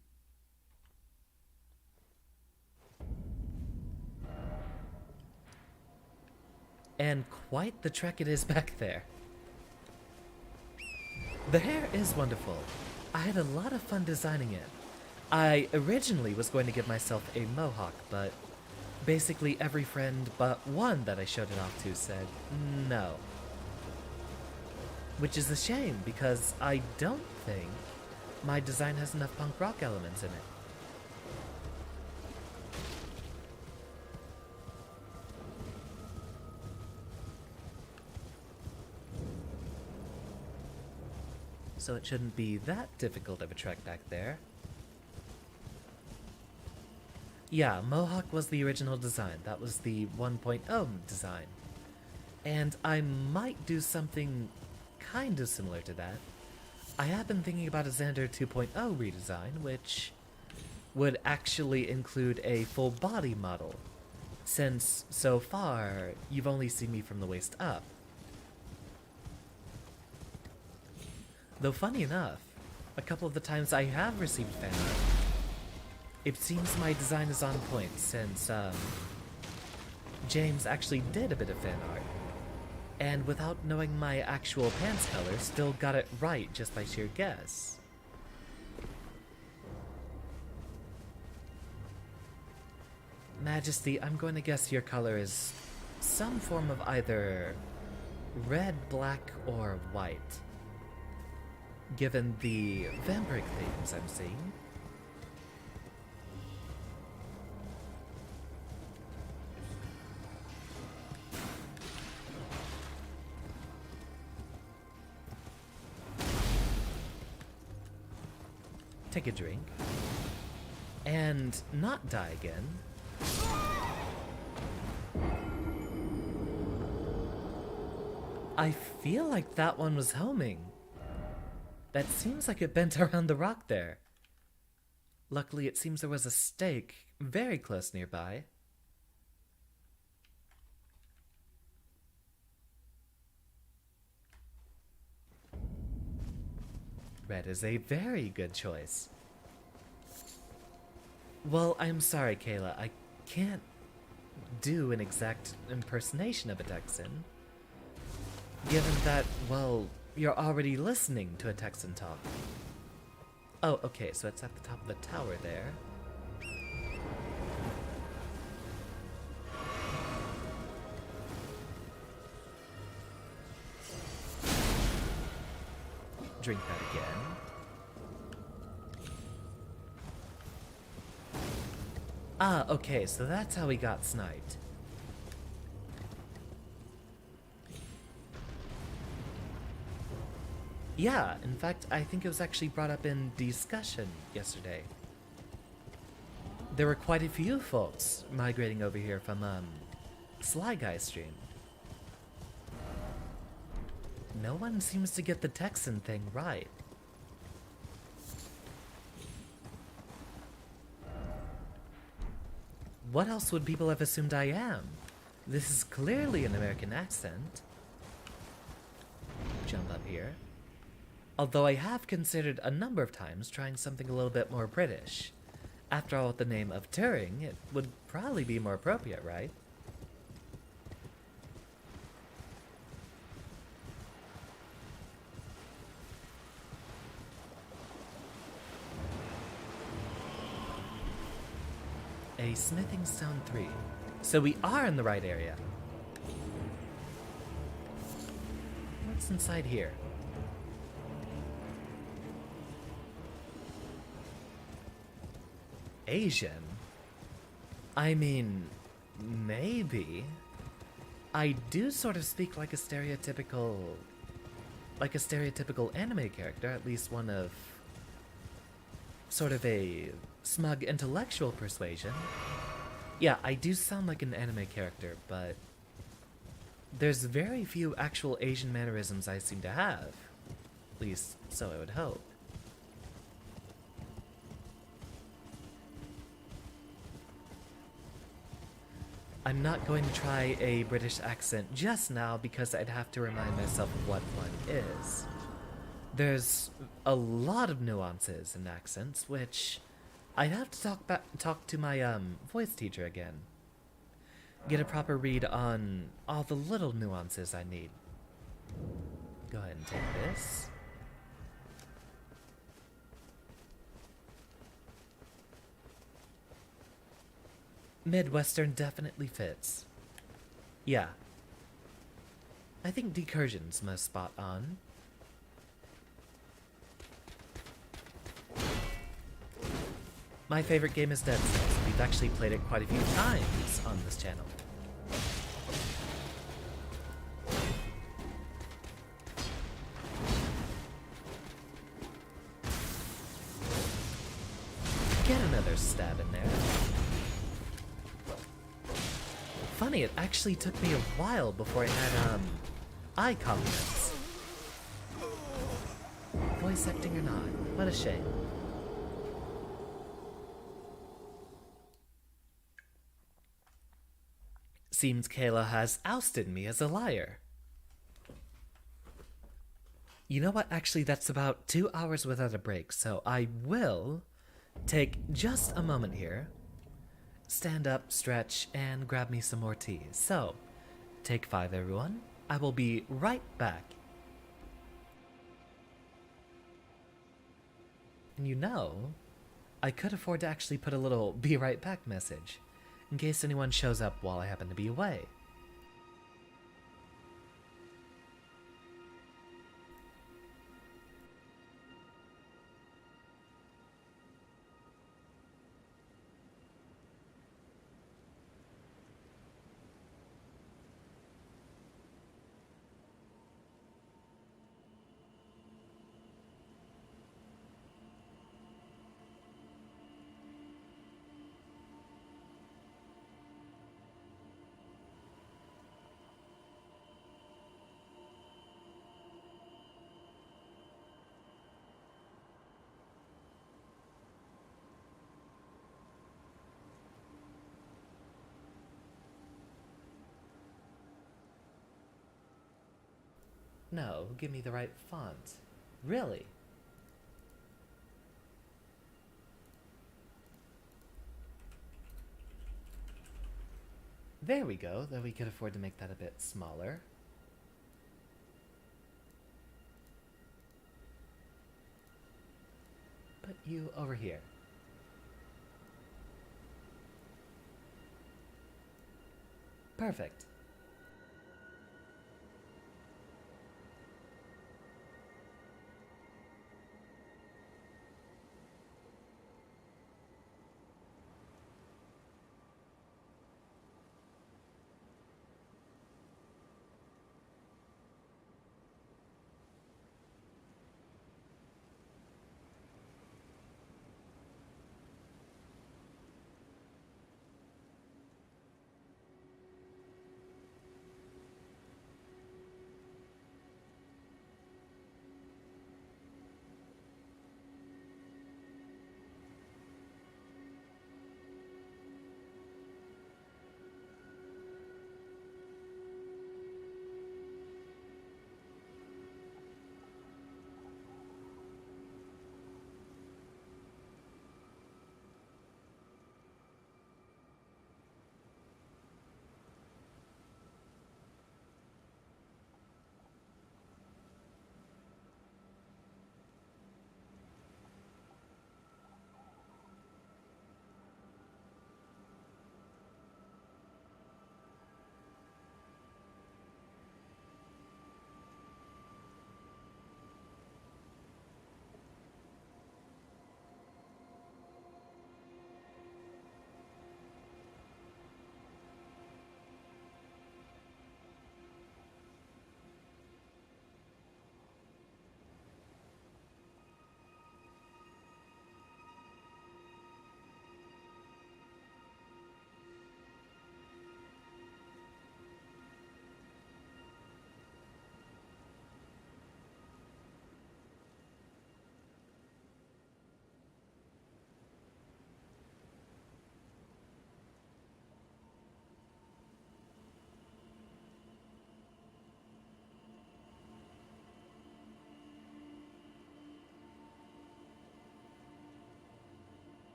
And quite the trek it is back there. The hair is wonderful. I had a lot of fun designing it. I originally was going to give myself a mohawk, but basically every friend but one that I showed it off to said no. Which is a shame, because I don't think my design has enough punk rock elements in it. So it shouldn't be that difficult of a trek back there. Yeah, Mohawk was the original design. That was the 1.0 design. And I might do something kind of similar to that. I have been thinking about a Xander 2.0 redesign, which would actually include a full body model, since so far you've only seen me from the waist up. Though funny enough, a couple of the times I have received fan art, it seems my design is on point, since James actually did a bit of fan art, and without knowing my actual pants color, still got it right just by sheer guess. Majesty, I'm going to guess your color is some form of either red, black, or white, given the vampiric themes I'm seeing. Take a drink. And not die again. I feel like that one was homing. That seems like it bent around the rock there. Luckily, it seems there was a stake very close nearby. Red is a very good choice. Well, I'm sorry, Kayla. I can't do an exact impersonation of a Texan, given that, well, you're already listening to a Texan talk. Oh, okay, so it's at the top of the tower there. Drink that again. Ah, okay, so that's how he got sniped. Yeah, in fact, I think it was actually brought up in discussion yesterday. There were quite a few folks migrating over here from, Sly Guy's stream. No one seems to get the Texan thing right. What else would people have assumed I am? This is clearly an American accent. Jump up here. Although I have considered a number of times trying something a little bit more British. After all, with the name of Turing, it would probably be more appropriate, right? A smithing stone 3. So we are in the right area. What's inside here? Asian? I mean, maybe. I do sort of speak like a stereotypical anime character, at least one of sort of a smug intellectual persuasion. Yeah, I do sound like an anime character, but there's very few actual Asian mannerisms I seem to have. At least, so I would hope. I'm not going to try a British accent just now because I'd have to remind myself of what one is. There's a lot of nuances in accents, which I'd have to talk to my voice teacher again. Get a proper read on all the little nuances I need. Go ahead and take this. Midwestern definitely fits. Yeah. I think decursion's most spot on. My favorite game is Dead Cells. We've actually played it quite a few times on this channel. Get another stab in there. Funny, it actually took me a while before I had, eye confidence. Voice acting or not, what a shame. Seems Kayla has ousted me as a liar. You know what? Actually, that's about 2 hours without a break, so I will take just a moment here, stand up, stretch, and grab me some more tea. So, take 5, everyone. I will be right back. And you know, I could afford to actually put a little be right back message, in case anyone shows up while I happen to be away. No, give me the right font. Really? There we go, though we could afford to make that a bit smaller. Put you over here. Perfect.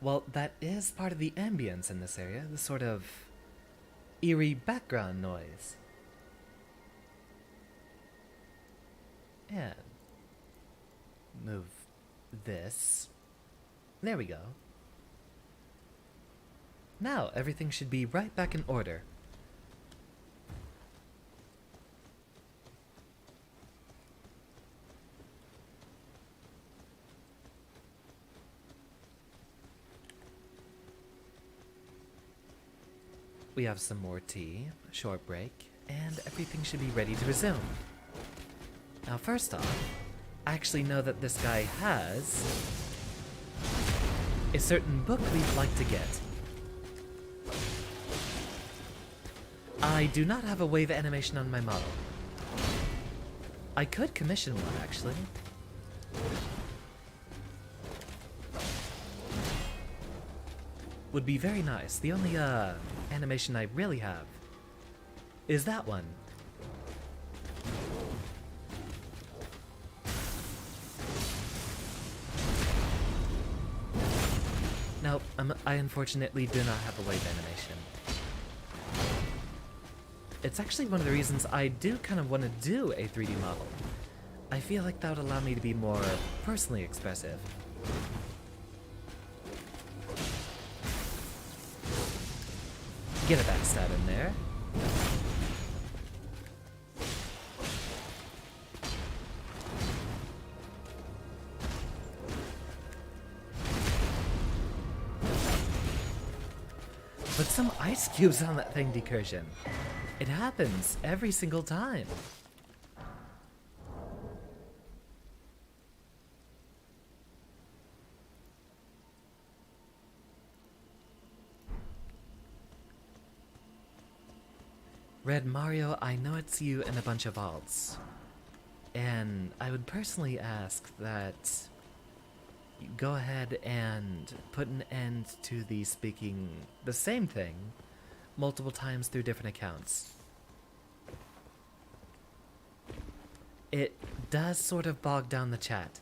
Well, that is part of the ambience in this area, the sort of eerie background noise. And move this. There we go. Now everything should be right back in order. We have some more tea, a short break, and everything should be ready to resume. Now first off, I actually know that this guy has a certain book we'd like to get. I do not have a wave animation on my model. I could commission one, actually. Would be very nice. The only animation I really have is that one. No, I unfortunately do not have a wave animation. It's actually one of the reasons I do kind of want to do a 3D model. I feel like that would allow me to be more personally expressive. Get a backstab in there. Put some ice cubes on that thing, Decursion. It happens every single time. Red Mario, I know it's you and a bunch of alts. And I would personally ask that you go ahead and put an end to the speaking the same thing multiple times through different accounts. It does sort of bog down the chat.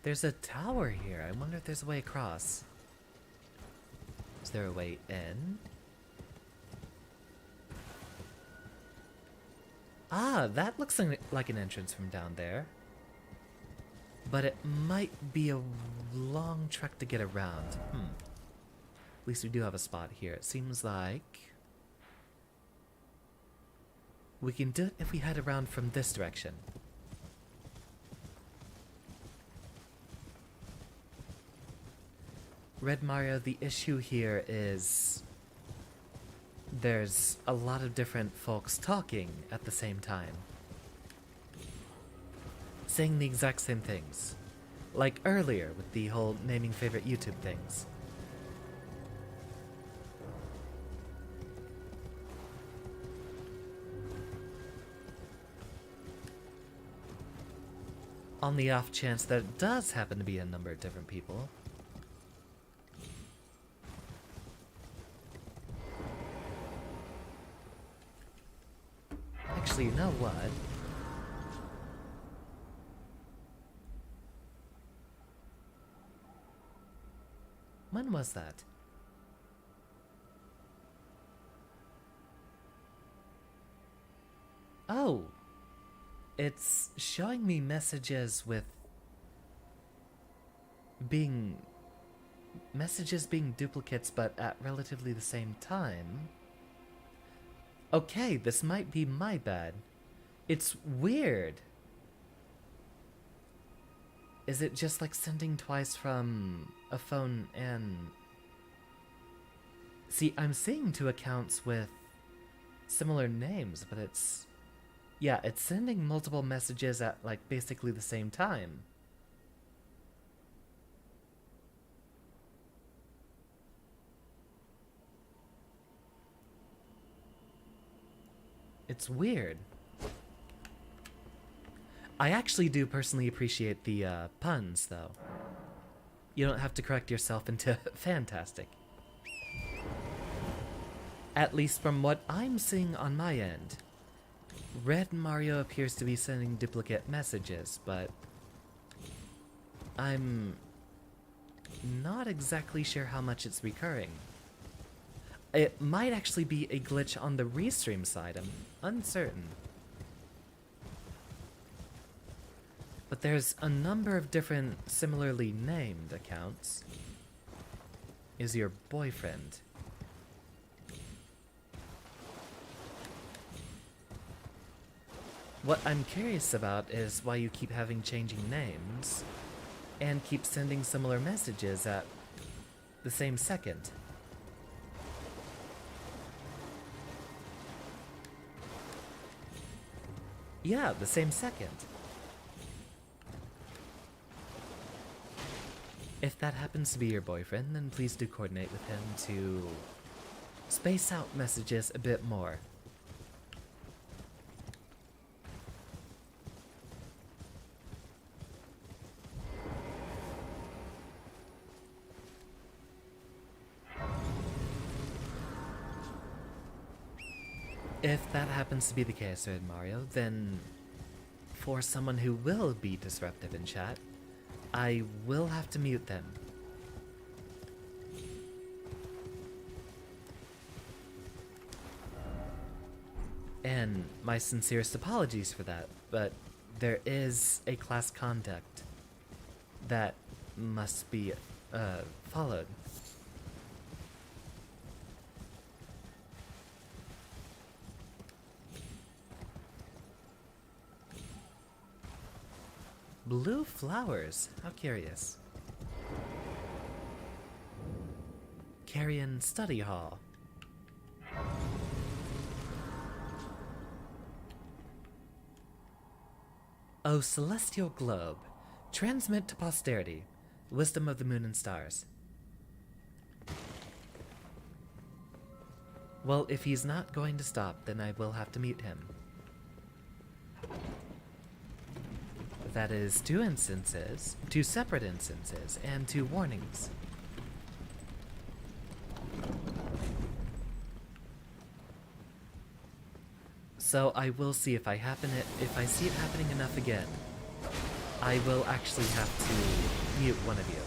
There's a tower here. I wonder if there's a way across. Is there a way in? Ah, that looks like an entrance from down there. But it might be a long trek to get around. At least we do have a spot here. It seems like we can do it if we head around from this direction. Red Mario, the issue here is there's a lot of different folks talking at the same time. Saying the exact same things. Like earlier with the whole naming favorite YouTube things. On the off chance that it does happen to be a number of different people. Actually, you know what? When was that? Oh! It's showing me messages with messages being duplicates but at relatively the same time. Okay, this might be my bad. It's weird. Is it just like sending twice from a phone and... See, I'm seeing two accounts with similar names, but it's... Yeah, it's sending multiple messages at like basically the same time. It's weird. I actually do personally appreciate the puns, though. You don't have to correct yourself into fantastic. At least from what I'm seeing on my end. Red Mario appears to be sending duplicate messages, but I'm not exactly sure how much it's recurring. It might actually be a glitch on the restream side, I'm uncertain. But there's a number of different similarly named accounts. Is your boyfriend? What I'm curious about is why you keep having changing names and keep sending similar messages at the same second. Yeah, the same second. If that happens to be your boyfriend, then please do coordinate with him to space out messages a bit more. If that happens to be the case, Red Mario, then for someone who will be disruptive in chat, I will have to mute them. And my sincerest apologies for that, but there is a class conduct that must be followed. Blue flowers? How curious. Carrion Study Hall. O celestial globe, transmit to posterity, wisdom of the moon and stars. Well, if he's not going to stop, then I will have to mute him. That is 2 instances, 2 separate instances, and 2 warnings. So I will see if I see it happening enough again, I will actually have to mute one of you.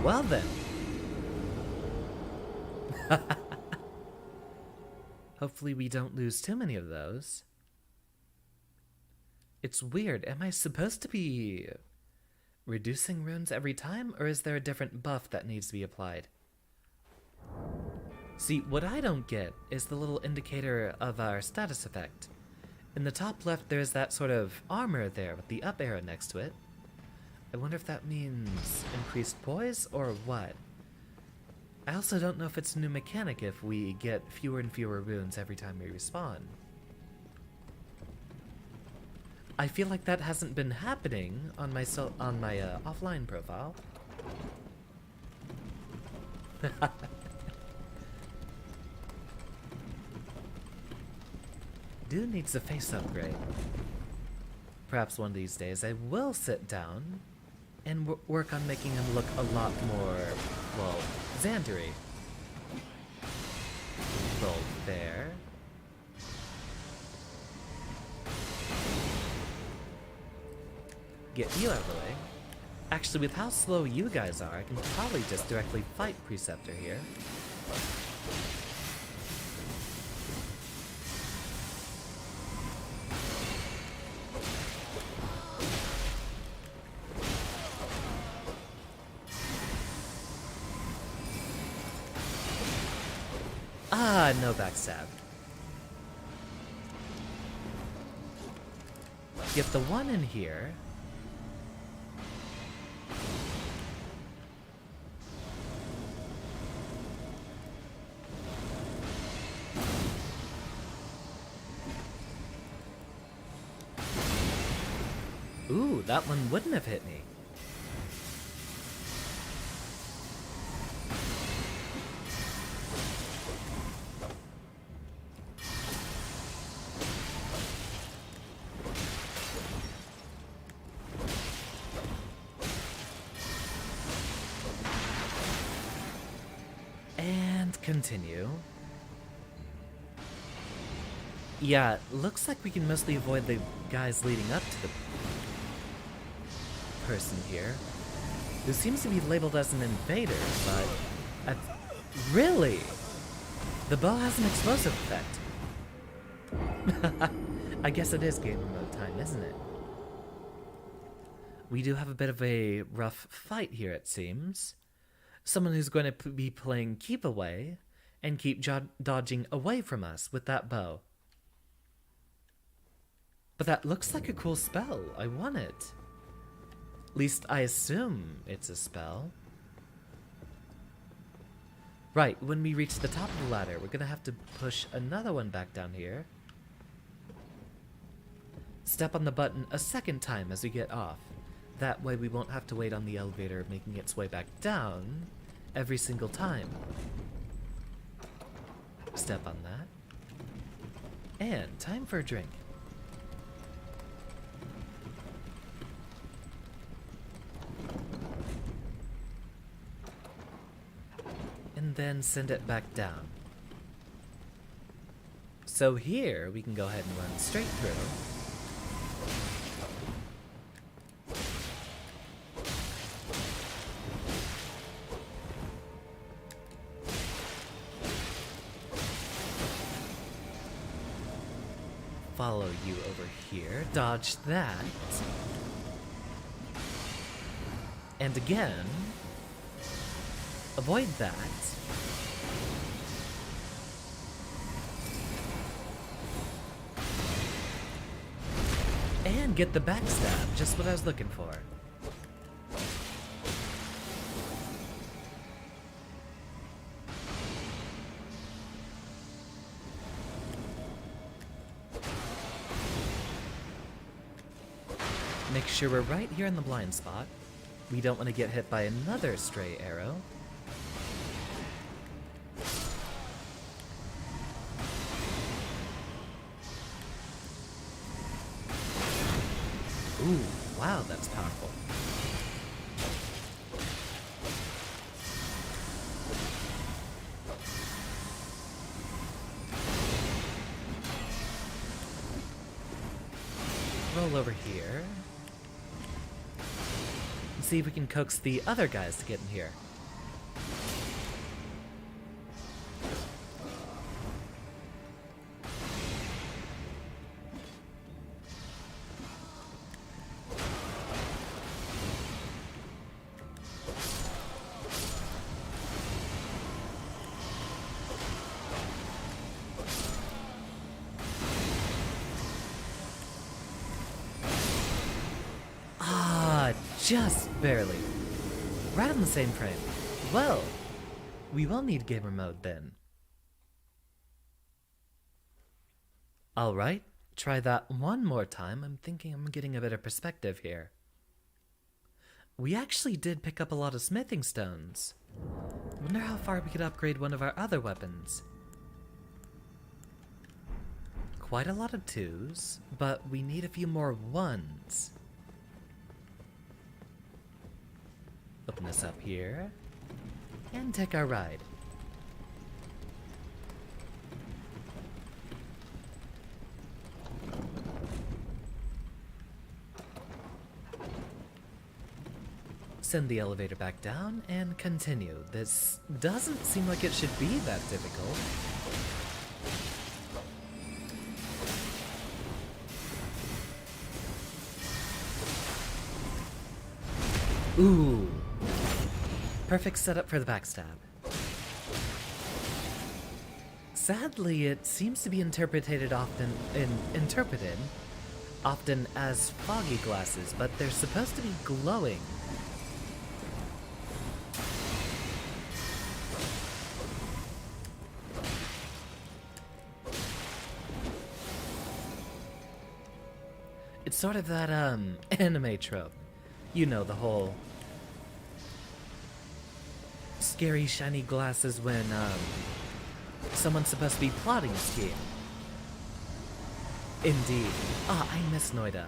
Well then. Hopefully we don't lose too many of those. It's weird. Am I supposed to be reducing runes every time, or is there a different buff that needs to be applied? See, what I don't get is the little indicator of our status effect. In the top left, there's that sort of armor there with the up arrow next to it. I wonder if that means increased poise or what? I also don't know if it's a new mechanic if we get fewer and fewer runes every time we respawn. I feel like that hasn't been happening on my offline profile. Dude needs a face upgrade. Perhaps one of these days I will sit down and work on making him look a lot more, well, Xandery. Roll there. Get you out of the way. Actually, with how slow you guys are, I can probably just directly fight Preceptor here. Ah, no backstab. Get the one in here. Ooh, that one wouldn't have hit me. continue. Yeah, looks like we can mostly avoid the guys leading up to the person here, who seems to be labeled as an invader, but... really? The bow has an explosive effect. I guess it is gamer mode time, isn't it? We do have a bit of a rough fight here, it seems. Someone who's going to be playing keep away and keep dodging away from us with that bow. But that looks like a cool spell. I want it. At least I assume it's a spell. Right, when we reach the top of the ladder, we're gonna have to push another one back down here. Step on the button a second time as we get off. That way we won't have to wait on the elevator making its way back down every single time. Step on that. And time for a drink. And then send it back down. So here we can go ahead and run straight through. Follow you over here, dodge that. And again, avoid that. And get the backstab, just what I was looking for. Make sure we're right here in the blind spot. We don't want to get hit by another stray arrow. Ooh, wow, that's powerful. Roll over here. And see if we can coax the other guys to get in here. Just barely. Right on the same frame. Well, we will need gamer mode then. Alright, try that one more time. I'm thinking I'm getting a better perspective here. We actually did pick up a lot of smithing stones. Wonder how far we could upgrade one of our other weapons. Quite a lot of 2s, but we need a few more 1s. Open this up here, and take our ride. Send the elevator back down, and continue. This doesn't seem like it should be that difficult. Ooh. Perfect setup for the backstab. Sadly, it seems to be interpreted often as foggy glasses, but they're supposed to be glowing. It's sort of that anime trope. You know, the whole scary shiny glasses when someone's supposed to be plotting a scheme. Indeed. Ah, I miss Noida.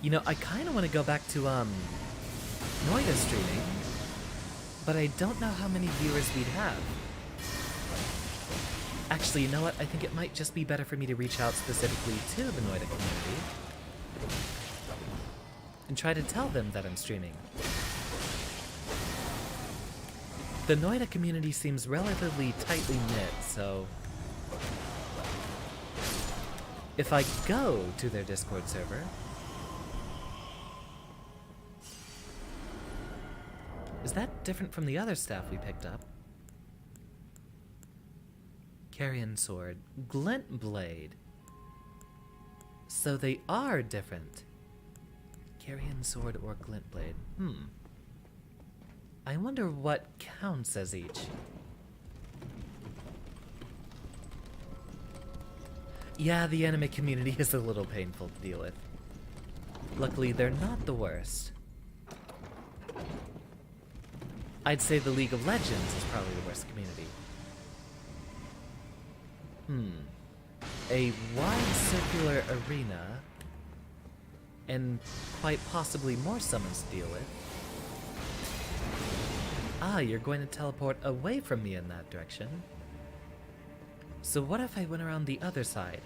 You know, I kind of want to go back to Noida streaming, but I don't know how many viewers we'd have. Actually, you know what? I think it might just be better for me to reach out specifically to the Noida community and try to tell them that I'm streaming. The Noida community seems relatively tightly knit, so if I go to their Discord server, is that different from the other staff we picked up? Carrion Sword, Glint Blade. So they are different. Carrion Sword or Glint Blade. I wonder what counts as each. Yeah, the anime community is a little painful to deal with. Luckily, they're not the worst. I'd say the League of Legends is probably the worst community. A wide circular arena, and quite possibly more summons to deal with. Ah, you're going to teleport away from me in that direction. So what if I went around the other side?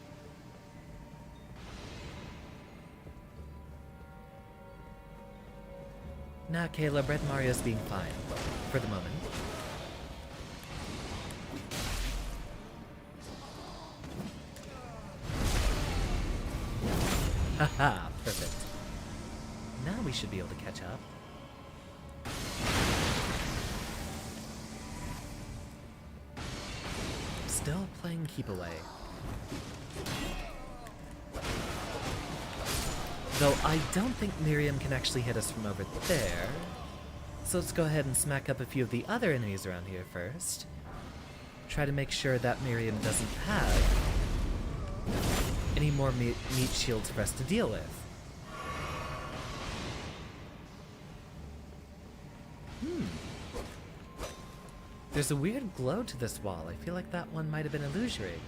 Nah, Caleb, Red Mario's being fine. For the moment. Haha, perfect. Now we should be able to catch up. Still playing keep away. Though I don't think Miriam can actually hit us from over there. So let's go ahead and smack up a few of the other enemies around here first. Try to make sure that Miriam doesn't have any more meat shields for us to deal with. There's a weird glow to this wall. I feel like that one might have been illusory.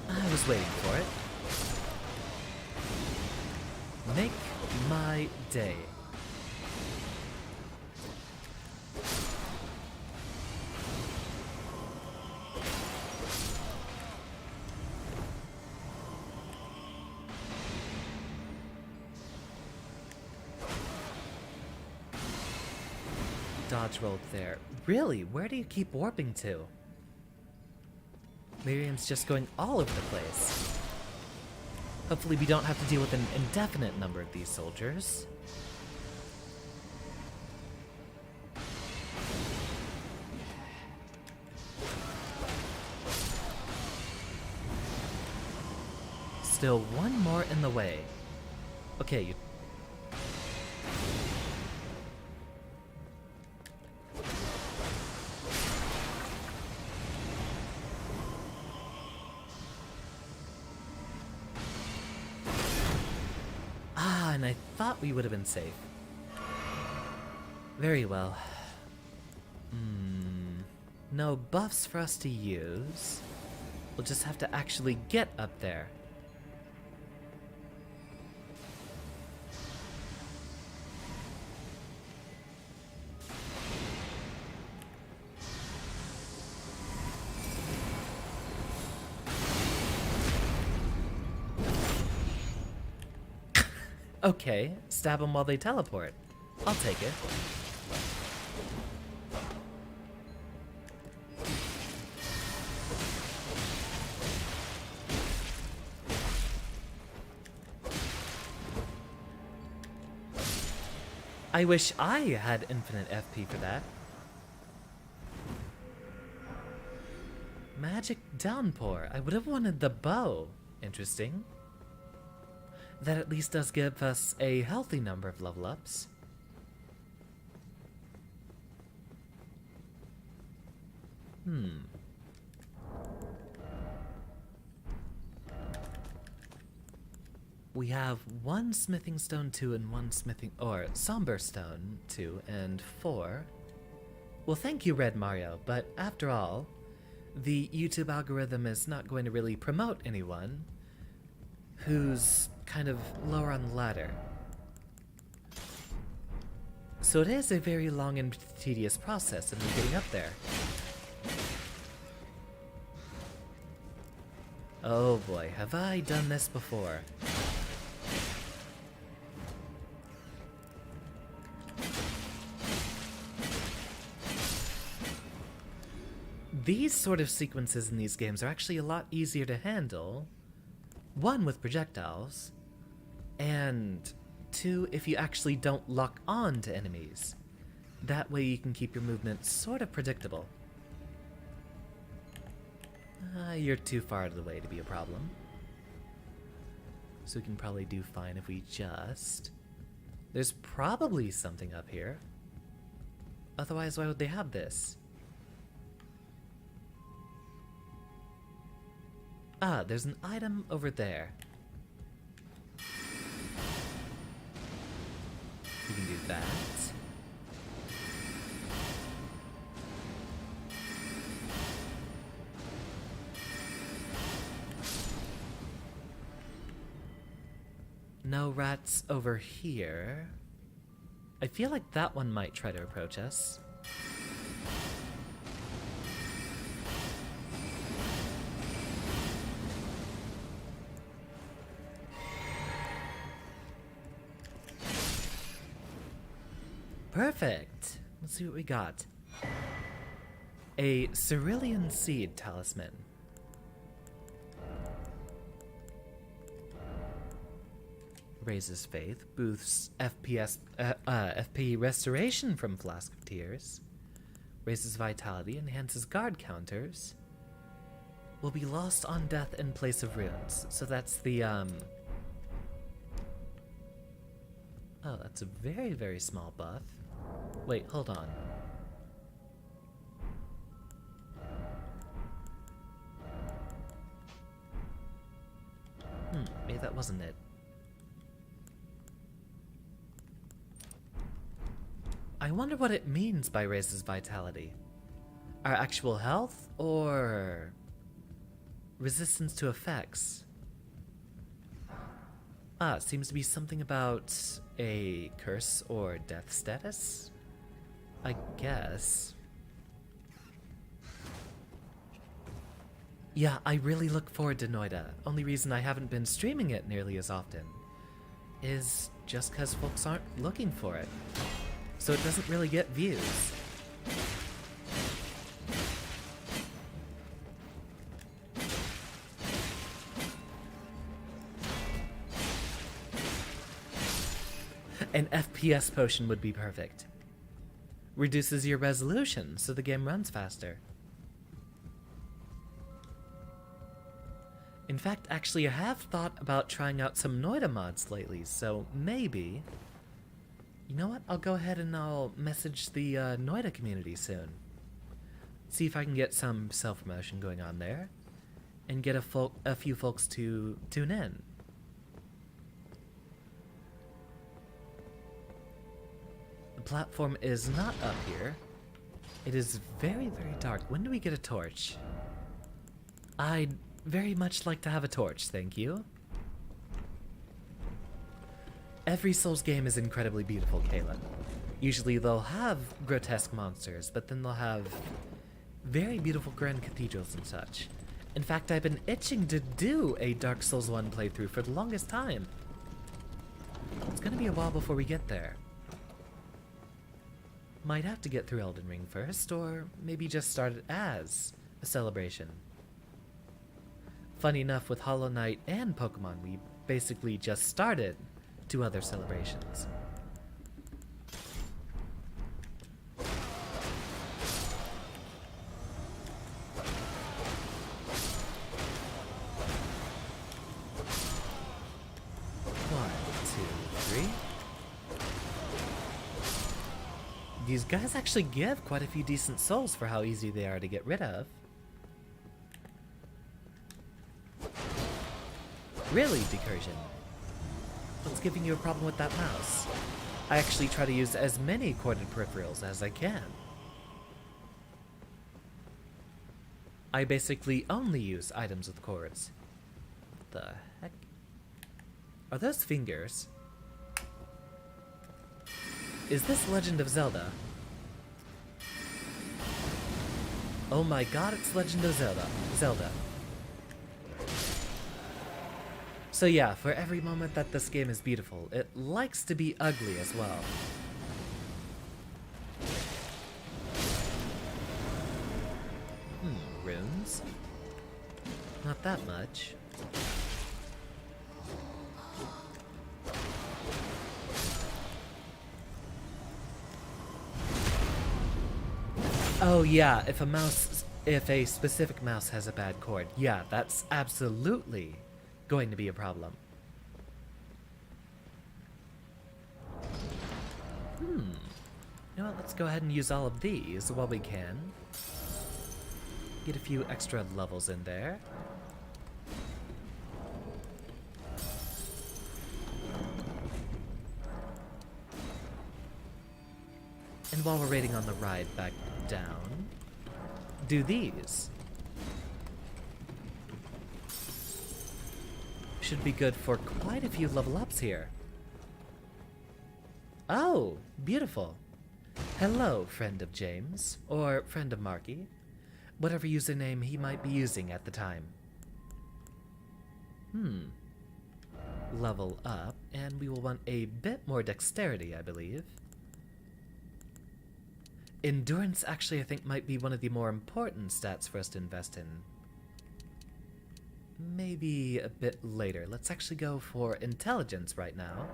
I was waiting for it. Make my day. Dodge rolled there. Really? Where do you keep warping to? Miriam's just going all over the place. Hopefully we don't have to deal with an indefinite number of these soldiers. Still one more in the way. Okay, you... and I thought we would have been safe. Very well. No buffs for us to use. We'll just have to actually get up there. Okay, stab them while they teleport. I'll take it. I wish I had infinite FP for that. Magic downpour. I would have wanted the bow. Interesting. That at least does give us a healthy number of level ups. We have one smithing stone 2 and one smithing, or somber stone 2 and 4. Well, thank you, Red Mario, but after all, the YouTube algorithm is not going to really promote anyone who's kind of lower on the ladder. So it is a very long and tedious process of me getting up there. Oh boy, have I done this before. These sort of sequences in these games are actually a lot easier to handle. One, with projectiles, and two, if you actually don't lock on to enemies. That way you can keep your movement sort of predictable. You're too far out of the way to be a problem. So we can probably do fine if we just... There's probably something up here. Otherwise, why would they have this? Ah, there's an item over there. We can do that. No rats over here. I feel like that one might try to approach us. Perfect. Let's see what we got. A cerulean seed talisman. Raises faith, boosts FP restoration from Flask of Tears, raises vitality, enhances guard counters, will be lost on death in place of runes. So that's the, oh, that's a very, very small buff. Wait, hold on. Maybe that wasn't it. I wonder what it means by raises vitality. Our actual health or resistance to effects? Ah, it seems to be something about a curse or death status? I guess. Yeah, I really look forward to Noida. Only reason I haven't been streaming it nearly as often is just because folks aren't looking for it. So it doesn't really get views. An FPS potion would be perfect. Reduces your resolution so the game runs faster. In fact, actually I have thought about trying out some Noida mods lately, so maybe... You know what? I'll go ahead and I'll message the Noida community soon. See if I can get some self-promotion going on there. And get a few folks to tune in. The platform is not up here. It is very, very dark. When do we get a torch? I'd very much like to have a torch, thank you. Every Souls game is incredibly beautiful, Kayla. Usually they'll have grotesque monsters, but then they'll have very beautiful grand cathedrals and such. In fact, I've been itching to do a Dark Souls 1 playthrough for the longest time. It's gonna be a while before we get there. Might have to get through Elden Ring first, or maybe just start it as a celebration. Funny enough, with Hollow Knight and Pokemon, we basically just started 2 other celebrations. One, two, three. These guys actually give quite a few decent souls for how easy they are to get rid of. Really, Decursion? What's giving you a problem with that mouse? I actually try to use as many corded peripherals as I can. I basically only use items with cords. What the heck? Are those fingers? Is this Legend of Zelda? Oh my god, it's Legend of Zelda. So yeah, for every moment that this game is beautiful, it likes to be ugly as well. Runes? Not that much. Oh yeah, if a specific mouse has a bad cord, yeah, that's absolutely going to be a problem. You know what, let's go ahead and use all of these while we can. Get a few extra levels in there. And while we're waiting on the ride back down, do these. Should be good for quite a few level ups here. Oh, beautiful. Hello, friend of James, or friend of Marky, whatever username he might be using at the time. Level up, and we will want a bit more dexterity, I believe. Endurance actually I think might be one of the more important stats for us to invest in. Maybe a bit later. Let's actually go for intelligence right now.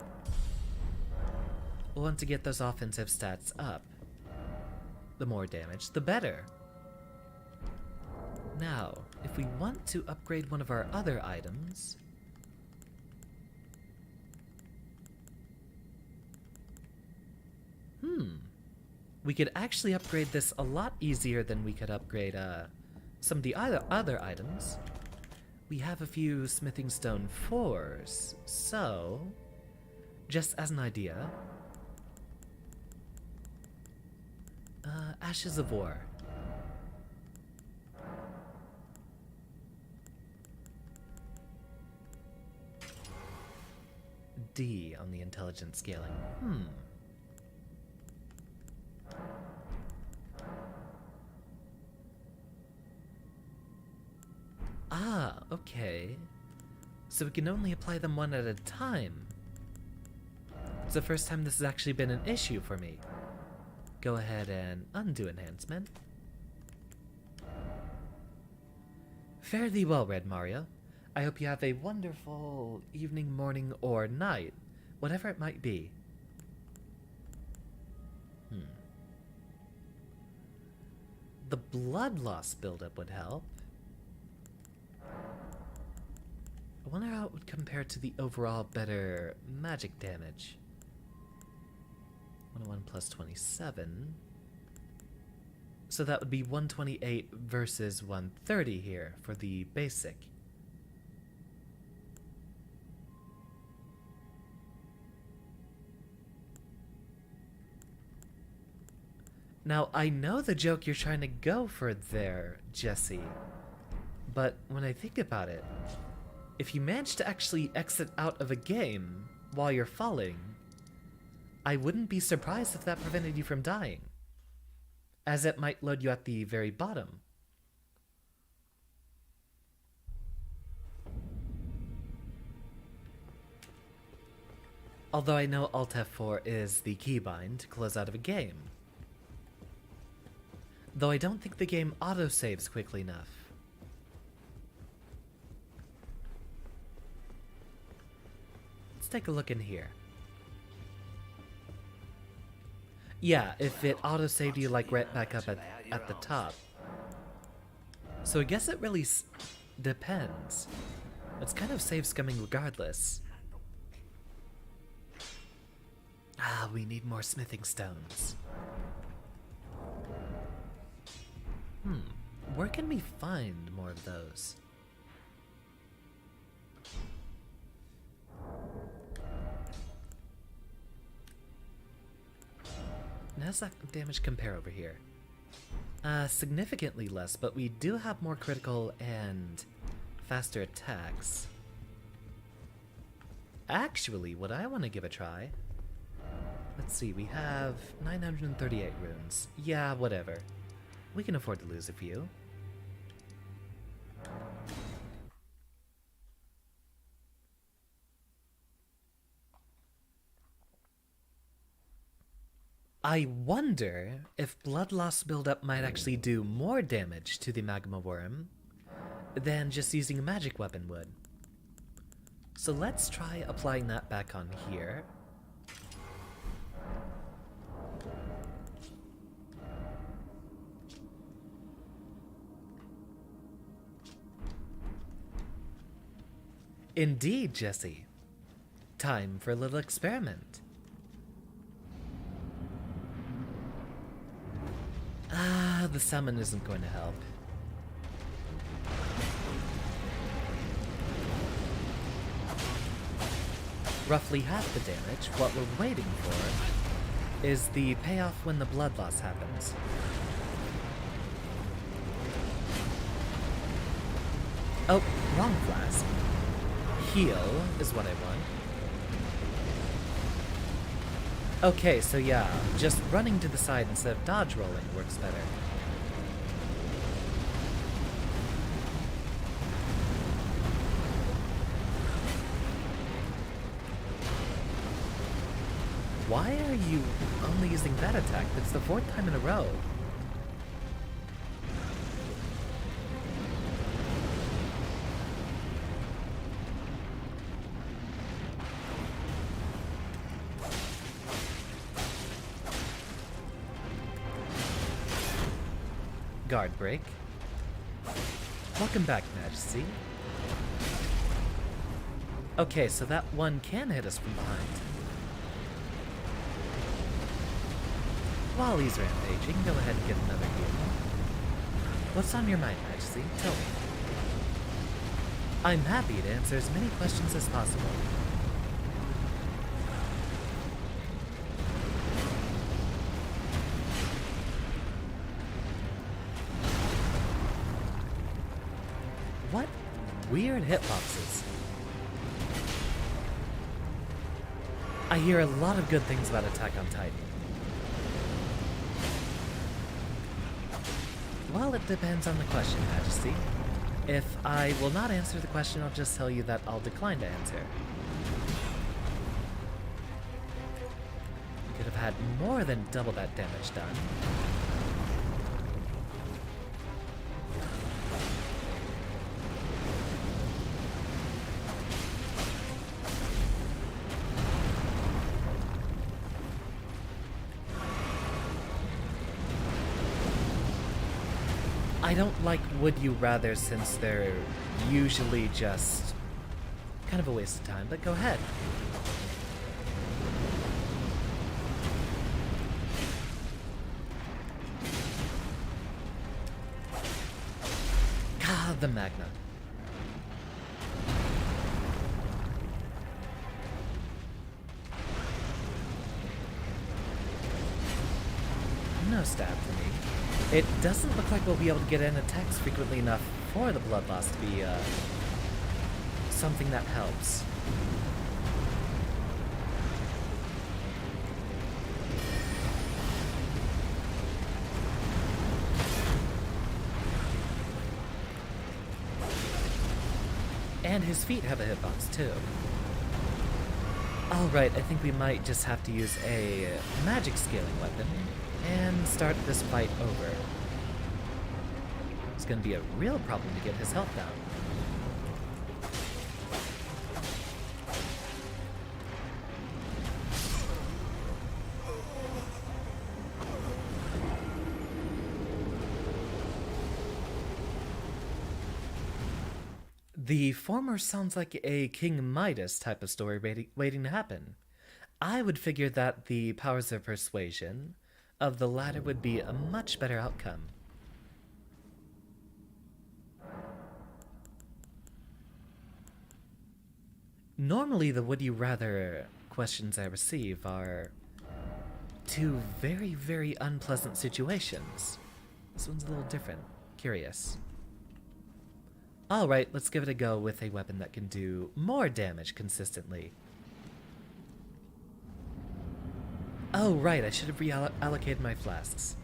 We'll want to get those offensive stats up. The more damage, the better. Now, if we want to upgrade one of our other items... We could actually upgrade this a lot easier than we could upgrade some of the other items. We have a few smithing stone 4s, so just as an idea, Ashes of War. D on the intelligence scaling. Ah, okay. So we can only apply them one at a time. It's the first time this has actually been an issue for me. Go ahead and undo enhancement. Fare thee well, Red Mario. I hope you have a wonderful evening, morning, or night, whatever it might be. The blood loss buildup would help. I wonder how it would compare to the overall better magic damage. 101 plus 27. So that would be 128 versus 130 here for the basic. Now, I know the joke you're trying to go for there, Jesse, but when I think about it, if you manage to actually exit out of a game while you're falling, I wouldn't be surprised if that prevented you from dying, as it might load you at the very bottom. Although I know Alt F4 is the keybind to close out of a game. Though I don't think the game autosaves quickly enough. Let's take a look in here. Yeah, if it autosaved you like right back up at the top. So I guess it really depends. It's kind of save scumming regardless. Ah, we need more smithing stones. Where can we find more of those? And how's that damage compare over here? Significantly less, but we do have more critical and faster attacks. Actually, what I want to give a try Let's see, we have 938 runes. Yeah, whatever. We can afford to lose a few. I wonder if blood loss buildup might actually do more damage to the magma worm than just using a magic weapon would. So let's try applying that back on here. Indeed, Jesse. Time for a little experiment. The summon isn't going to help. Roughly half the damage, what we're waiting for, is the payoff when the blood loss happens. Oh, wrong flask. Heal is what I want. Okay, so yeah, just running to the side instead of dodge rolling works better. Why are you only using that attack? That's the 4th time in a row. Guard break. Welcome back, Majesty. Okay, so that one can hit us from behind. While he's rampaging, go ahead and get another heal. What's on your mind, Majesty? Tell me. I'm happy to answer as many questions as possible. What weird hitboxes. I hear a lot of good things about Attack on Titan. Well, it depends on the question, Majesty. If I will not answer the question, I'll just tell you that I'll decline to answer. Could have had more than double that damage done. I don't like would you rather since they're usually just kind of a waste of time, but go ahead. God, the Magna. No stab for me. It doesn't look like we'll be able to get in attacks frequently enough for the blood loss to be something that helps. And his feet have a hitbox too. Alright, I think we might just have to use a magic scaling weapon and start this fight over. It's gonna be a real problem to get his health down. The former sounds like a King Midas type of story waiting to happen. I would figure that the powers of persuasion of the latter would be a much better outcome. Normally, the would you rather questions I receive are two very, very unpleasant situations. This one's a little different. Curious. Alright, let's give it a go with a weapon that can do more damage consistently. Oh, right, I should have reallocated my flasks.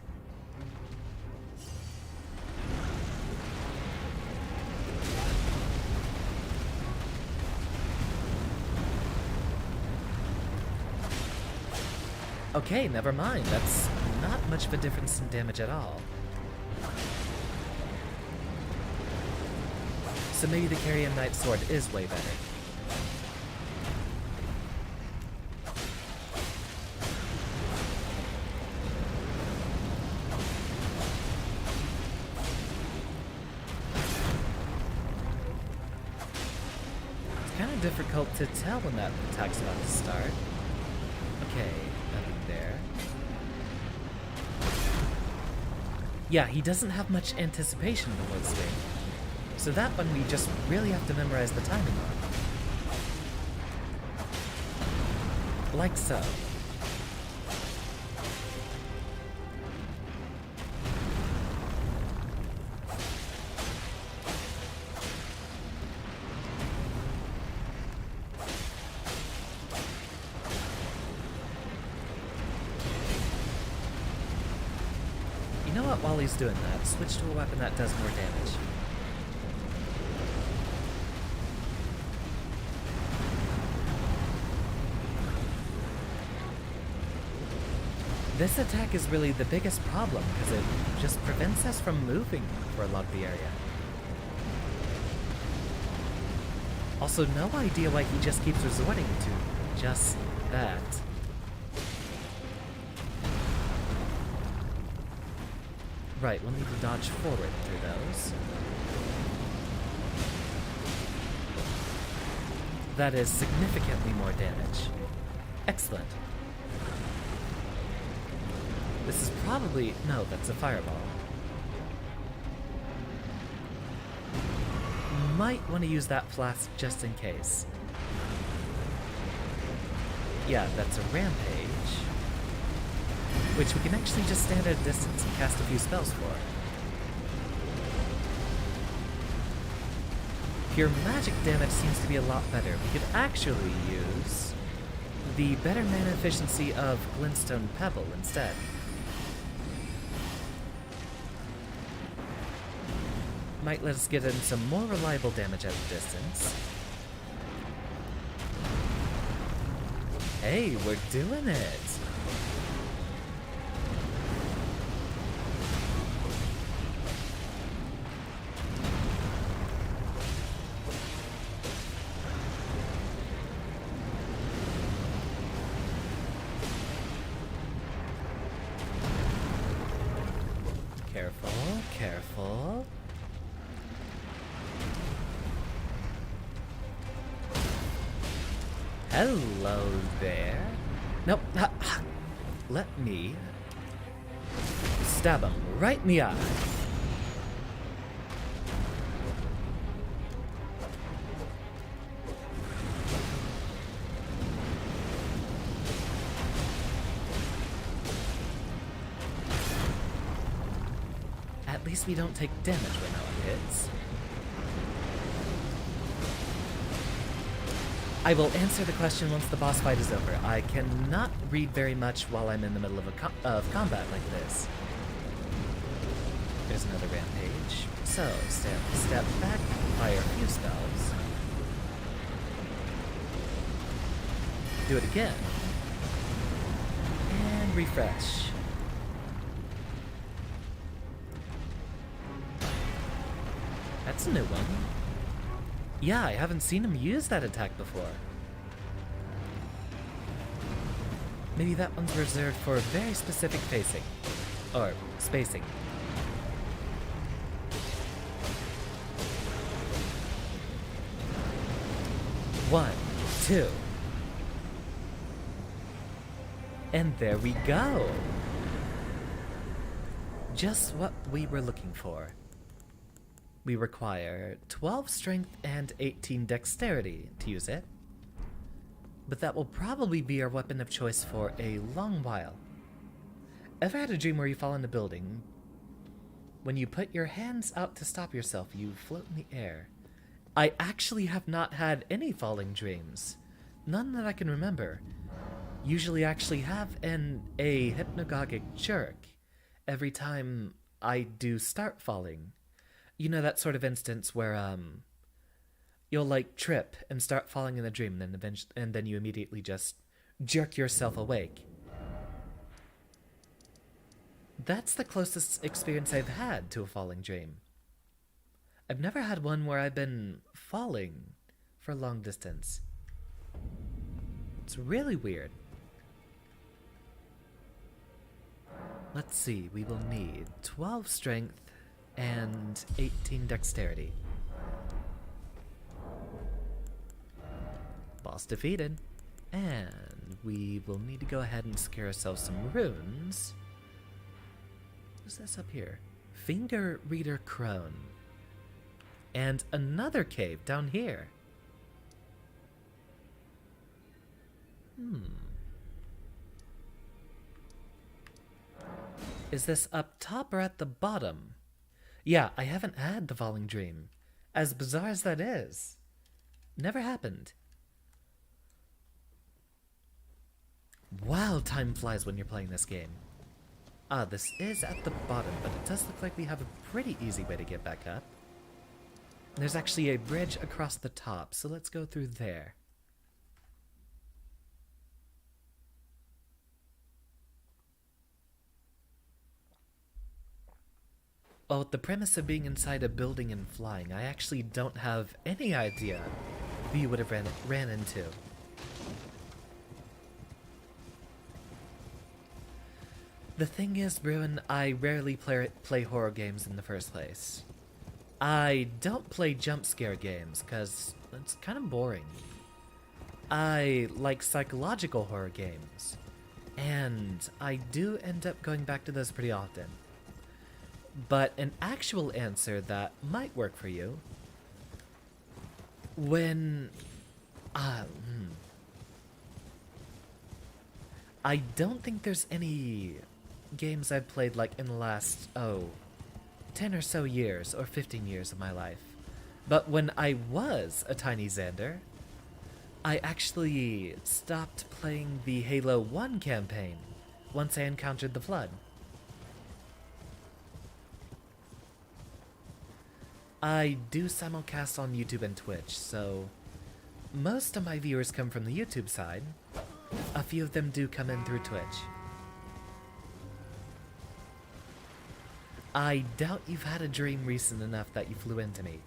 Okay, never mind. That's not much of a difference in damage at all. So maybe the Carrion Knight Sword is way better. It's kind of difficult to tell when that attack's about to start. Okay, nothing there. Yeah, he doesn't have much anticipation before the swing. So that one we just really have to memorize the timing on. Like so. You know what, while he's doing that, switch to a weapon that does more damage. This attack is really the biggest problem, because it just prevents us from moving for a lot of the area. Also, no idea why he just keeps resorting to just that. Right, we'll need to dodge forward through those. That is significantly more damage. Excellent. This is probably... no, that's a fireball. Might want to use that flask just in case. Yeah, that's a rampage. Which we can actually just stand at a distance and cast a few spells for. Pure magic damage seems to be a lot better. We could actually use the better mana efficiency of Glintstone Pebble instead. Might let us get in some more reliable damage at a distance. Hey, we're doing it! Careful, careful. Hello there. Nope. Let me stab him right in the eye. At least we don't take damage when that one hits. I will answer the question once the boss fight is over. I cannot read very much while I'm in the middle of combat like this. There's another rampage. So, step back, fire a few spells. Do it again. And refresh. That's a new one. Yeah, I haven't seen him use that attack before. Maybe that one's reserved for very specific facing. Or spacing. One, two. And there we go. Just what we were looking for. We require 12 strength and 18 dexterity to use it. But that will probably be our weapon of choice for a long while. Ever had a dream where you fall in a building? When you put your hands out to stop yourself, you float in the air. I actually have not had any falling dreams. None that I can remember. usually actually have a hypnagogic jerk every time I do start falling. You know, that sort of instance where you'll like trip and start falling in a dream, and then you immediately just jerk yourself awake. That's the closest experience I've had to a falling dream. I've never had one where I've been falling for a long distance. It's really weird. Let's see, we will need 12 strength and 18 dexterity. Boss defeated. And we will need to go ahead and secure ourselves some runes. What's this up here? Finger Reader Crone. And another cave down here. Is this up top or at the bottom? Yeah, I haven't had the falling dream. As bizarre as that is. Never happened. Wow, time flies when you're playing this game. Ah, this is at the bottom, but it does look like we have a pretty easy way to get back up. There's actually a bridge across the top, so let's go through there. Oh, the premise of being inside a building and flying, I actually don't have any idea who you would have ran into. The thing is, Bruin, I rarely play horror games in the first place. I don't play jump scare games, because it's kind of boring. I like psychological horror games, and I do end up going back to those pretty often. But an actual answer that might work for you, when... I don't think there's any games I've played like in the last, 10 or so years, or 15 years of my life. But when I was a tiny Xander, I actually stopped playing the Halo 1 campaign once I encountered the Flood. I do simulcast on YouTube and Twitch, so most of my viewers come from the YouTube side. A few of them do come in through Twitch. I doubt you've had a dream recent enough that you flew into me.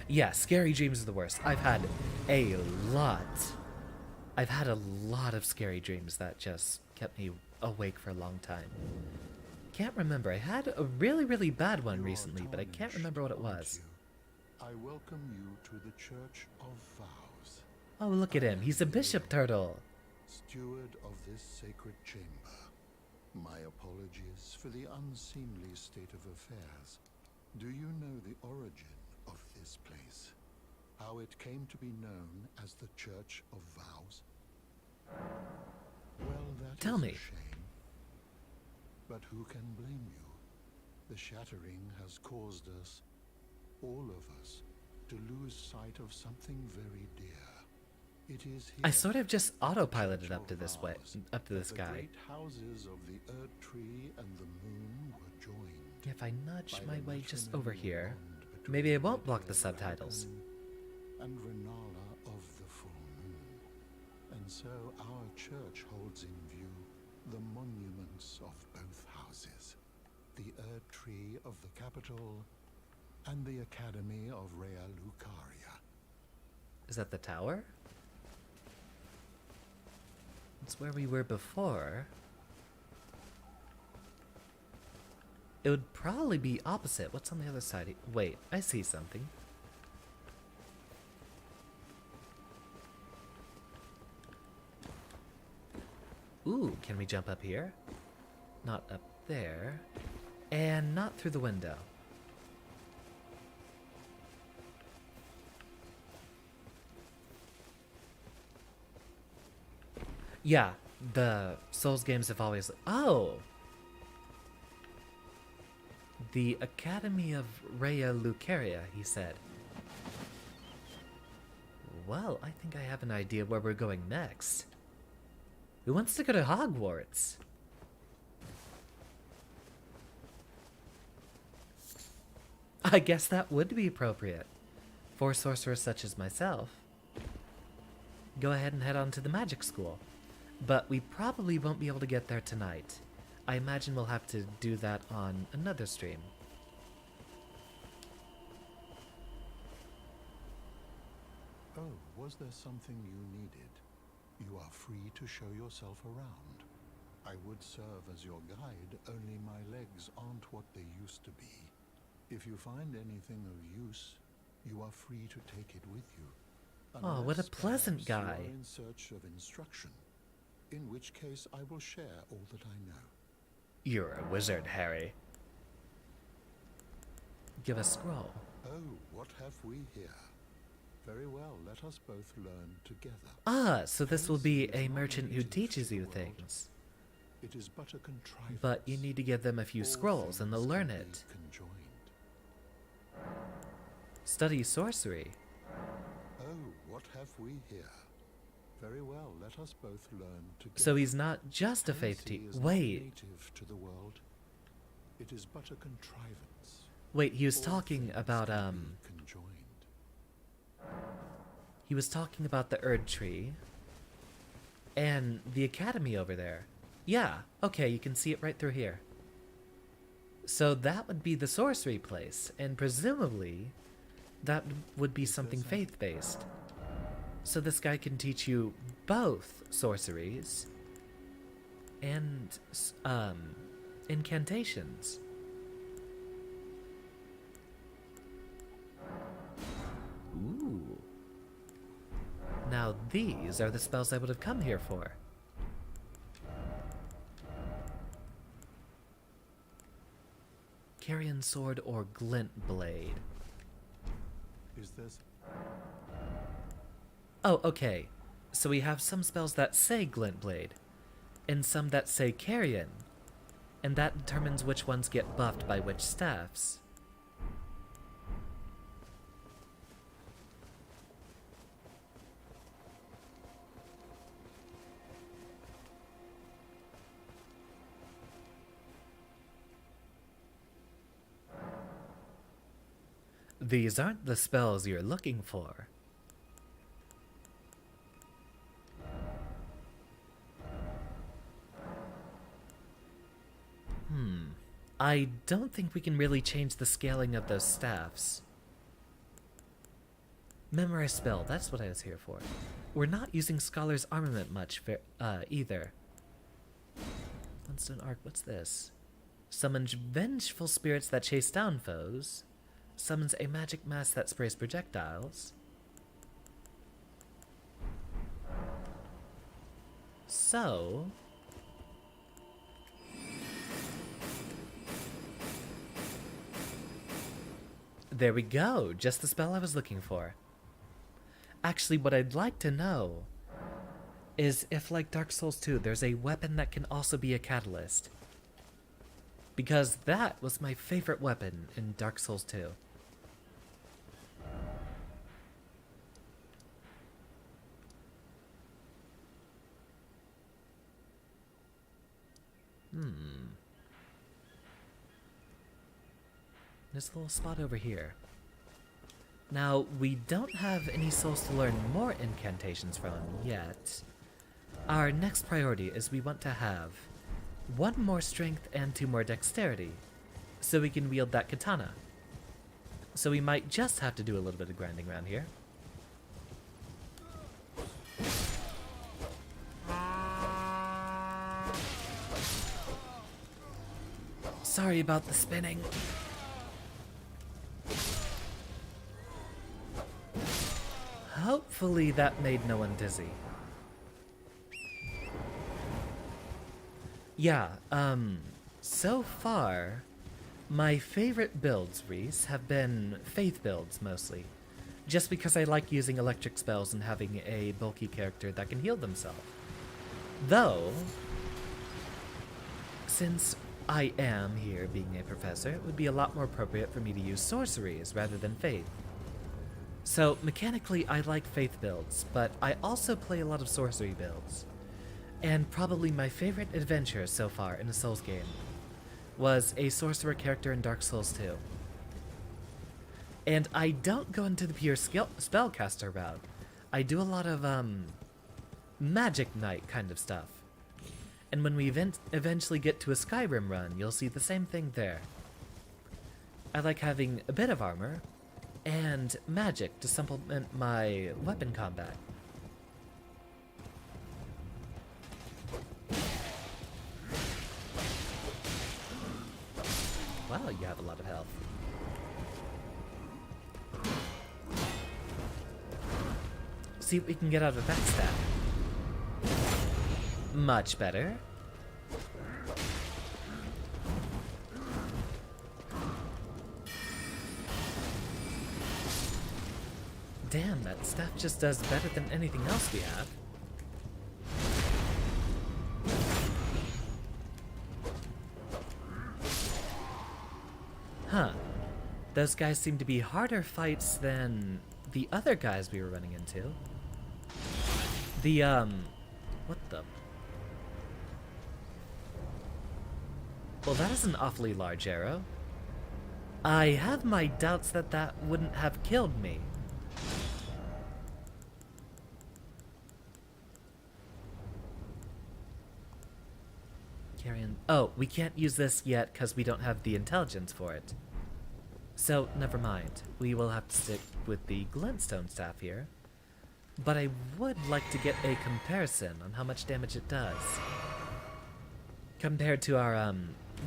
Yeah, scary dreams are the worst. I've had a lot of scary dreams that just kept me awake for a long time. Can't remember. I had a really, really bad one recently, but I can't remember what it was. I welcome you to the Church of Vows. Oh, look at him. He's a bishop turtle. Steward of this sacred chamber. My apologies for the unseemly state of affairs. Do you know the origin of this place? How it came to be known as the Church of Vows? Well, Tell me. a shame. But who can blame you? The shattering has caused us, all of us, to lose sight of something very dear. It is here, I sort of just autopiloted up to this way, up to this the guy. great houses of the Earth Tree and the Moon were joined. If I nudge by my the way just matrimonial over here, bond between maybe I won't block the Raven subtitles. and Renala of the Full Moon. And so our church holds in view the monuments of both houses, the Earth Tree of the capital and the Academy of Rea Lucaria. Is that the tower? It's where we were before. It would probably be opposite. What's on the other side? Wait, I see something. Ooh, can we jump up here? Not up there. And not through the window. Yeah, the Souls games have always... Oh! The Academy of Rea Lucaria, he said. well, I think I have an idea where we're going next. Who wants to go to Hogwarts? I guess that would be appropriate for sorcerers such as myself. Go ahead and head on to the magic school. But we probably won't be able to get there tonight. I imagine we'll have to do that on another stream. Oh, was there something you needed? You are free to show yourself around. I would serve as your guide, only my legs aren't what they used to be. If you find anything of use, you are free to take it with you. Oh, what a Unless pleasant perhaps guy. You are in search of instruction, in which case I will share all that I know. You're a wizard, Harry. Give a scroll. Oh, what have we here? Very well, let us both learn together. Ah, so this will be Fancy is a not merchant who native teaches to you the world. things. It is but a contrivance. But you need to give them a few All scrolls and they'll things learn can be it. conjoined. Study sorcery. Oh, what have we here? Very well, let us both learn together. So he's not just a faith Fancy teacher. is not Wait, native to the world. It is but a contrivance. wait, he was All talking things about, can be conjoined. he was talking about the Erd Tree and the academy over there. Yeah, okay, you can see it right through here. So that would be the sorcery place, and presumably that would be something faith-based. So this guy can teach you both sorceries and incantations. Ooh. Now these are the spells I would have come here for. Carrion Sword or Glint Blade. Is this? Oh, okay. So we have some spells that say Glint Blade, and some that say Carrion, and that determines which ones get buffed by which staffs. These aren't the spells you're looking for. I don't think we can really change the scaling of those staffs. Memorize spell, that's what I was here for. We're not using Scholar's Armament much either. Sunstone Arc, what's this? Summons vengeful spirits that chase down foes. Summons a magic mass that sprays projectiles. So... there we go, just the spell I was looking for. Actually, what I'd like to know is if, like Dark Souls 2, there's a weapon that can also be a catalyst. Because that was my favorite weapon in Dark Souls 2. There's a little spot over here. Now, we don't have any souls to learn more incantations from yet. Our next priority is we want to have 1 more strength and 2 more dexterity, so we can wield that katana. So we might just have to do a little bit of grinding around here. Sorry about the spinning. Hopefully that made no one dizzy. Yeah, so far, my favorite builds, Reese, have been faith builds mostly. Just because I like using electric spells and having a bulky character that can heal themselves. Though, since I am here being a professor, it would be a lot more appropriate for me to use sorceries rather than faith. So, mechanically, I like faith builds, but I also play a lot of sorcery builds. And probably my favorite adventure so far in a Souls game was a sorcerer character in Dark Souls 2. And I don't go into the pure spellcaster route. I do a lot of, Magic Knight kind of stuff. And when we eventually get to a Skyrim run, you'll see the same thing there. I like having a bit of armor and magic to supplement my weapon combat. Wow, you have a lot of health. See what we can get out of that stat. Much better. Damn, that staff just does better than anything else we have. Huh. Those guys seem to be harder fights than the other guys we were running into. What the? Well, that is an awfully large arrow. I have my doubts that that wouldn't have killed me. Carrion. Oh, we can't use this yet because we don't have the intelligence for it. So, never mind. We will have to stick with the glintstone staff here. But I would like to get a comparison on how much damage it does. Compared to our,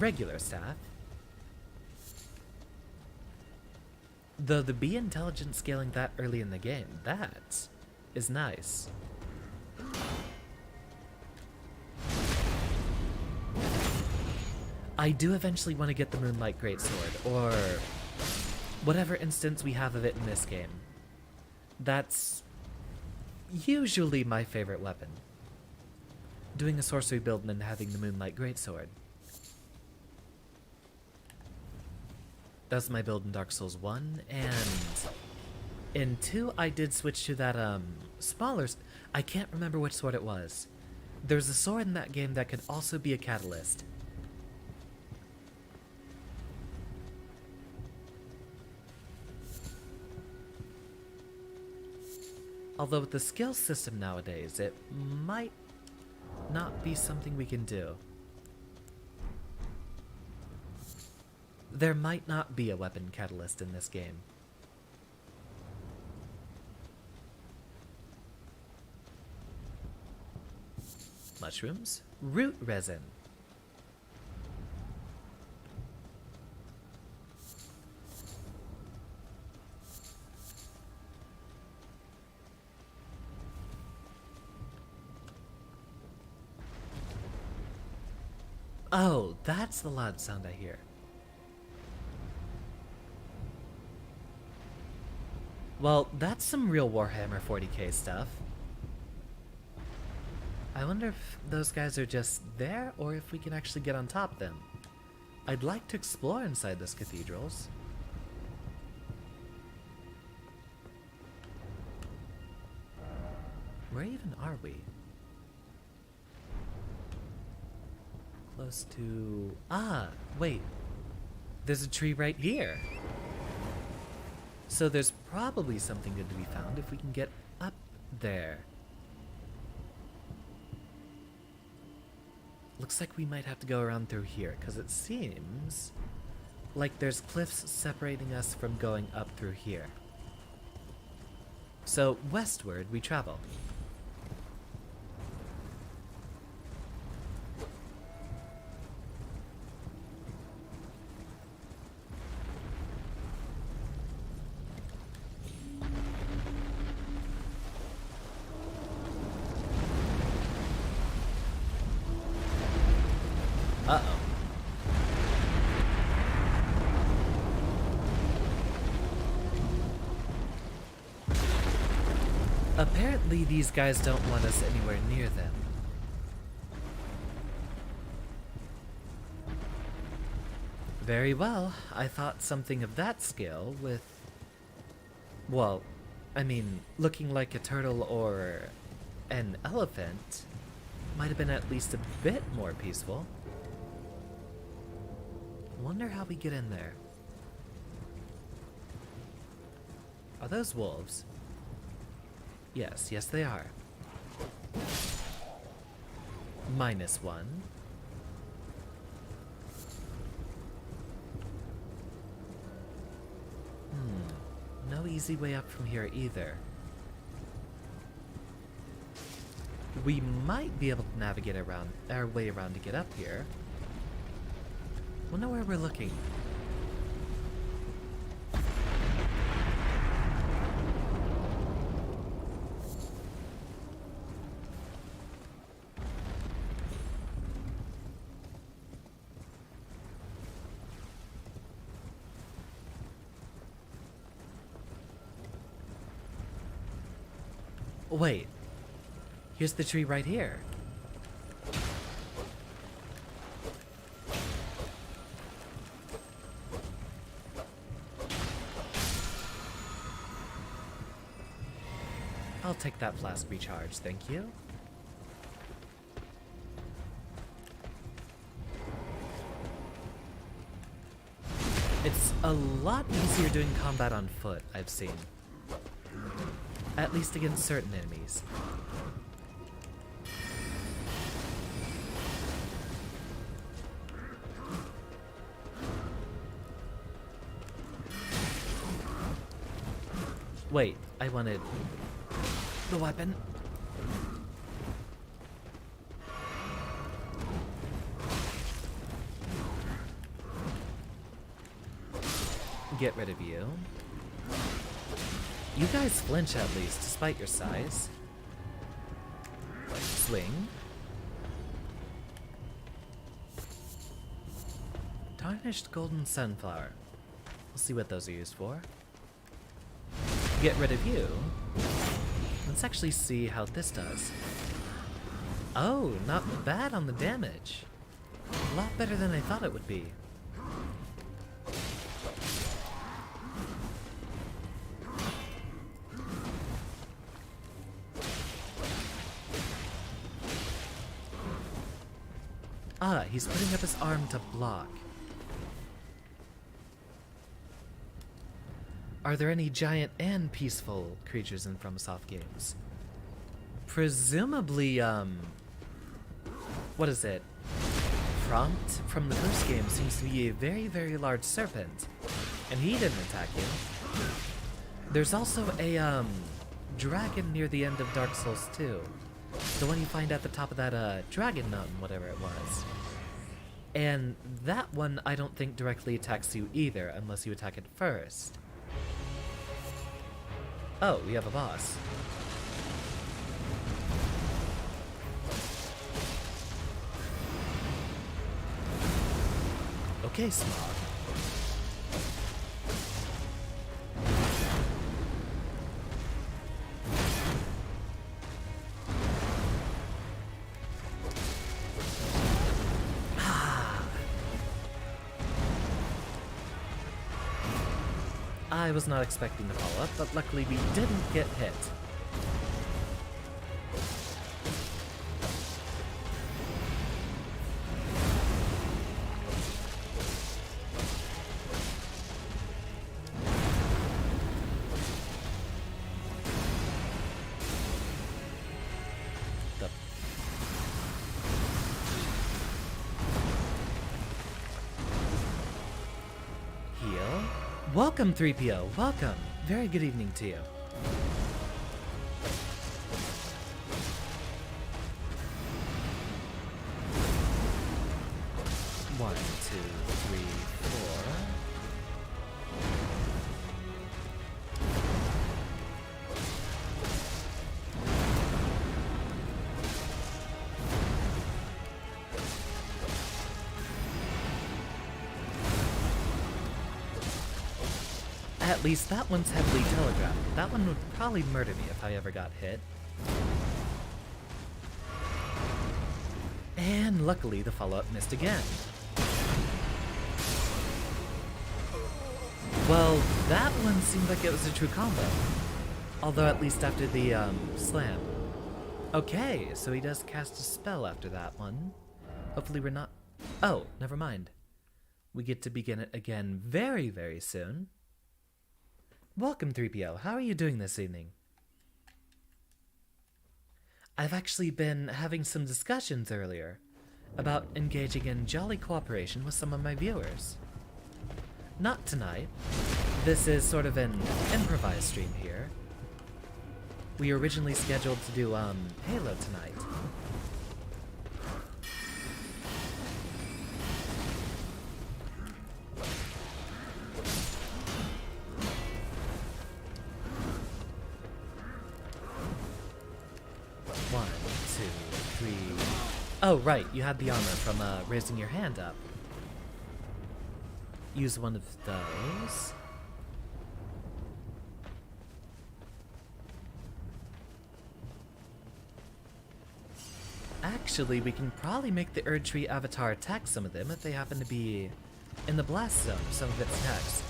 regular staff. Though the bee intelligence scaling that early in the game, that is nice. I do eventually want to get the Moonlight Greatsword, or whatever instance we have of it in this game. That's usually my favorite weapon. Doing a sorcery build and then having the Moonlight Greatsword. That was my build in Dark Souls 1, and in 2 I did switch to that, smaller... I can't remember which sword it was. There's a sword in that game that could also be a catalyst. Although with the skill system nowadays, it might not be something we can do. There might not be a weapon catalyst in this game. Mushrooms? Root resin. Oh, that's the loud sound I hear. Well, that's some real Warhammer 40k stuff. I wonder if those guys are just there, or if we can actually get on top of them. I'd like to explore inside those cathedrals. Where even are we? Close to... Ah, wait. There's a tree right here. So there's probably something good to be found if we can get up there. Looks like we might have to go around through here, because it seems like there's cliffs separating us from going up through here. So westward we travel. Uh-oh. Apparently these guys don't want us anywhere near them. Very well. I thought something of that scale with... Well, I mean, looking like a turtle or an elephant might have been at least a bit more peaceful. Wonder how we get in there. Are those wolves? Yes, yes they are. -1. No easy way up from here either. We might be able to navigate around our way around to get up here. Wonder where we're looking. Wait, here's the tree right here. I'll take that flask recharge, thank you. It's a lot easier doing combat on foot, I've seen. At least against certain enemies. Wait, I wanted the weapon. Get rid of you. You guys flinch at least, despite your size. Swing. Tarnished golden sunflower. We'll see what those are used for. Get rid of you. Let's actually see how this does. Oh, not bad on the damage. A lot better than I thought it would be. Ah, he's putting up his arm to block. Are there any giant and peaceful creatures in FromSoft games? Presumably, what is it? Prompt from the first game seems to be a very, very large serpent, and he didn't attack you. There's also a, dragon near the end of Dark Souls 2. The one you find at the top of that, dragon mountain, whatever it was. And that one I don't think directly attacks you either, unless you attack it first. Oh, we have a boss. Okay, Smog. I was not expecting to follow up, but luckily we didn't get hit. Welcome, 3PO. Welcome. Very good evening to you. One, two, three, four. At least that one's heavily telegraphed. That one would probably murder me if I ever got hit. And luckily the follow-up missed again. Well, that one seemed like it was a true combo. Although at least after the slam. Okay, so he does cast a spell after that one. Hopefully we're not... Oh, never mind. We get to begin it again very, very soon. Welcome, 3PO. How are you doing this evening? I've actually been having some discussions earlier about engaging in jolly cooperation with some of my viewers. Not tonight. This is sort of an improvised stream here. We were originally scheduled to do Halo tonight. One, two, three. Oh, right, you had the armor from raising your hand up. Use one of those. Actually, we can probably make the Erd Tree avatar attack some of them if they happen to be in the blast zone, some of its attacks.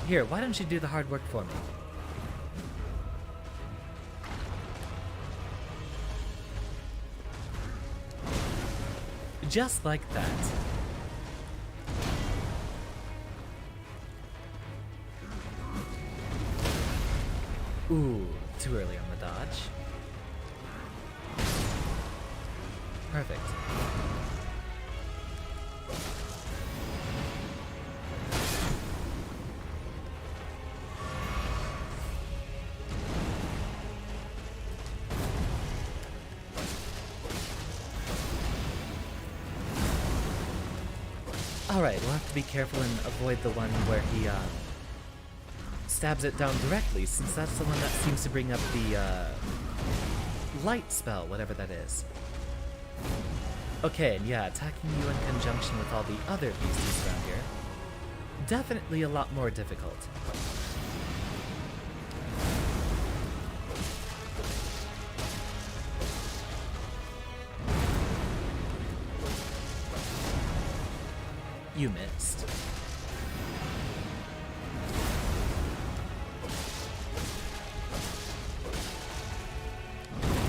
Here, why don't you do the hard work for me? Just like that. Ooh, too early on the dodge. Perfect. Alright, we'll have to be careful and avoid the one where he, stabs it down directly, since that's the one that seems to bring up the, light spell, whatever that is. Okay, and yeah, attacking you in conjunction with all the other beasties around here. Definitely a lot more difficult. You missed.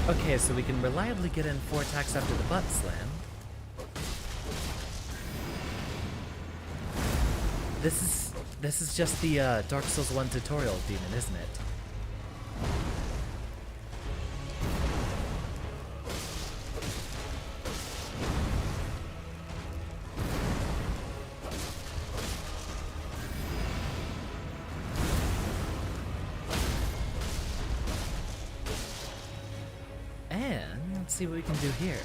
Okay, so we can reliably get in 4 attacks after the butt slam. This is just the Dark Souls 1 tutorial demon, isn't it? See what we can do here.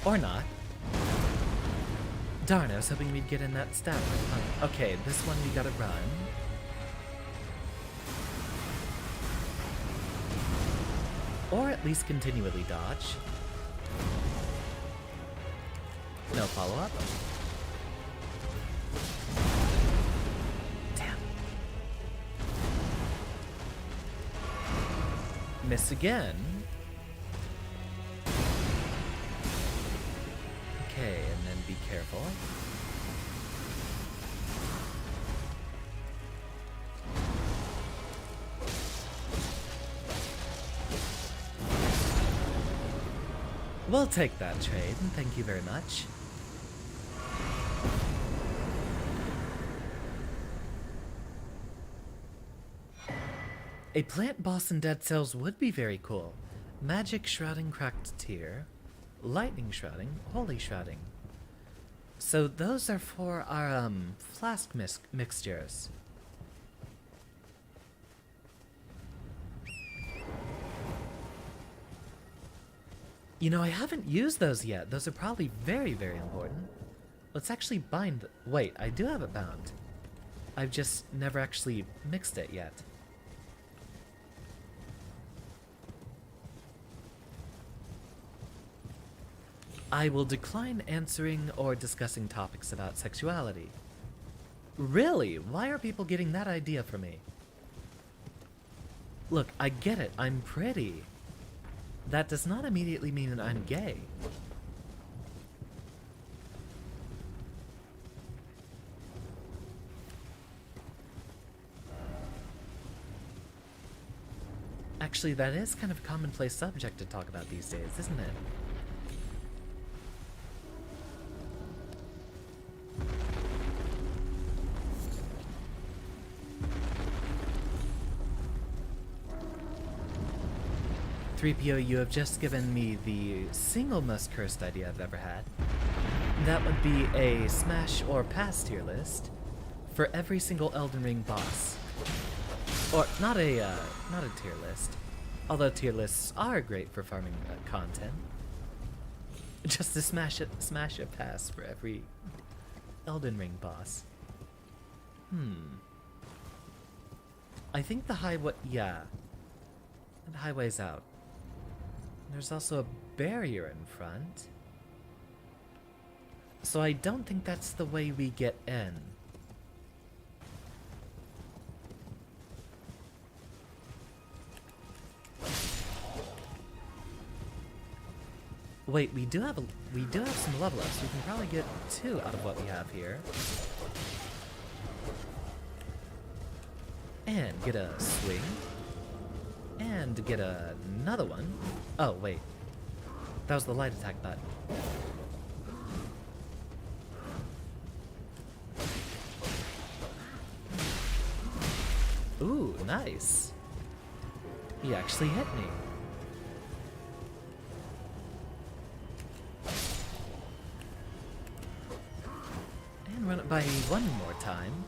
Or not. Darn, I was hoping we'd get in that stab. Okay, this one we gotta run. Or at least continually dodge. No follow-up. Damn. Miss again. Okay, and then be careful. We'll take that trade, and thank you very much. A plant boss in Dead Cells would be very cool. Magic Shrouding Cracked Tear. Lightning Shrouding, Holy Shrouding. So those are for our flask mixtures. You know, I haven't used those yet. Those are probably very, very important. Let's actually bind... Wait, I do have it bound. I've just never actually mixed it yet. I will decline answering or discussing topics about sexuality. Really? Why are people getting that idea from me? Look, I get it. I'm pretty. That does not immediately mean that I'm gay. Actually, that is kind of a commonplace subject to talk about these days, isn't it? "3PO, you have just given me the single most cursed idea I've ever had. That would be a smash or pass tier list for every single Elden Ring boss. Or not a tier list, although tier lists are great for farming content. Just to smash a pass for every Elden Ring boss. I think the highway, yeah, the highway's out. There's also a barrier in front, so I don't think that's the way we get in. Wait, we do have some level ups. We can probably get 2 out of what we have here. And get a swing. And get another one. Oh, wait. That was the light attack button. Ooh, nice. He actually hit me. And run it by one more time.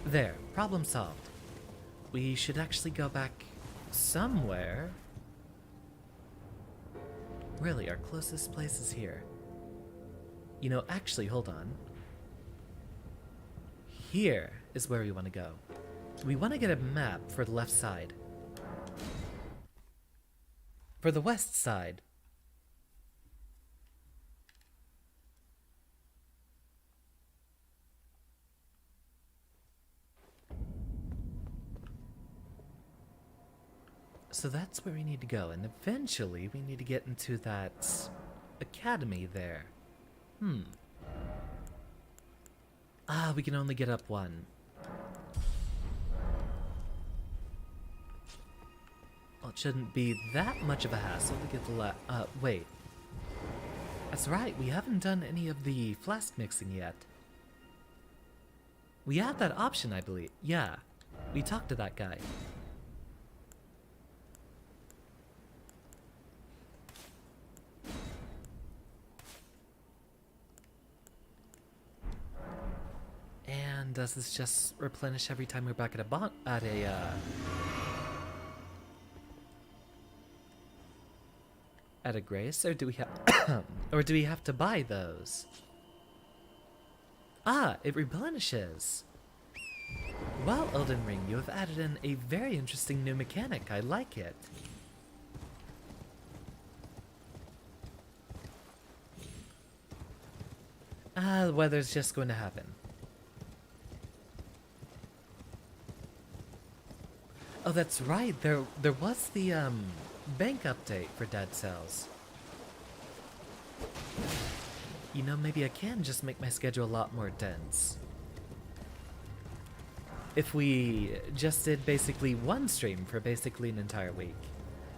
There, problem solved. We should actually go back somewhere. Really, our closest place is here. You know, actually, hold on. Here is where we want to go. We want to get a map for the left side. For the west side. So that's where we need to go, and eventually we need to get into that academy there. Ah, we can only get up one. Well, it shouldn't be that much of a hassle to get the wait. That's right, we haven't done any of the flask mixing yet. We have that option, I believe. Yeah, we talked to that guy. And does this just replenish every time we're back at a grace, or do we have or do we have to buy those? Ah, it replenishes. Well, Elden Ring, you have added in a very interesting new mechanic. I like it. Ah, the weather's just going to happen. Oh, that's right. There was the bank update for Dead Cells. You know, maybe I can just make my schedule a lot more dense. If we just did basically one stream for basically an entire week,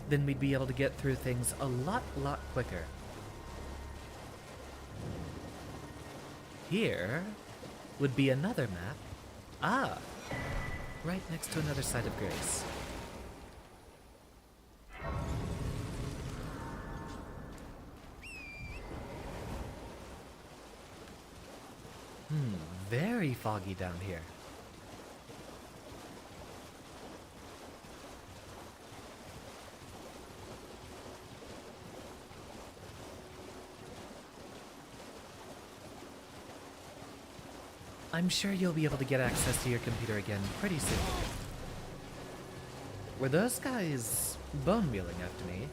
then we'd be able to get through things a lot quicker. Here would be another map. Ah, right next to another site of grace. Very foggy down here. I'm sure you'll be able to get access to your computer again pretty soon. Were those guys bone mealing after me?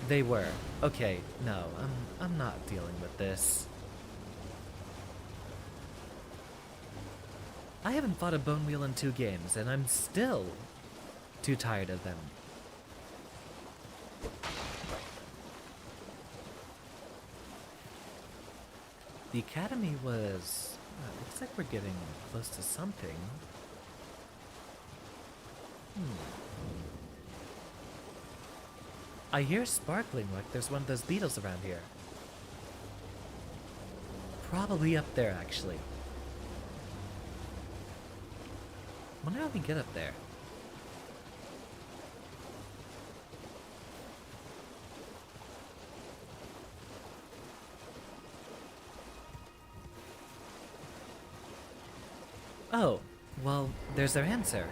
They were. Okay, no, I'm not dealing with this. I haven't fought a bone wheel in 2 games, and I'm still too tired of them. The academy was... looks like we're getting close to something. I hear sparkling like there's one of those beetles around here. Probably up there, actually. Wonder how we get up there. Oh, well, there's their answer.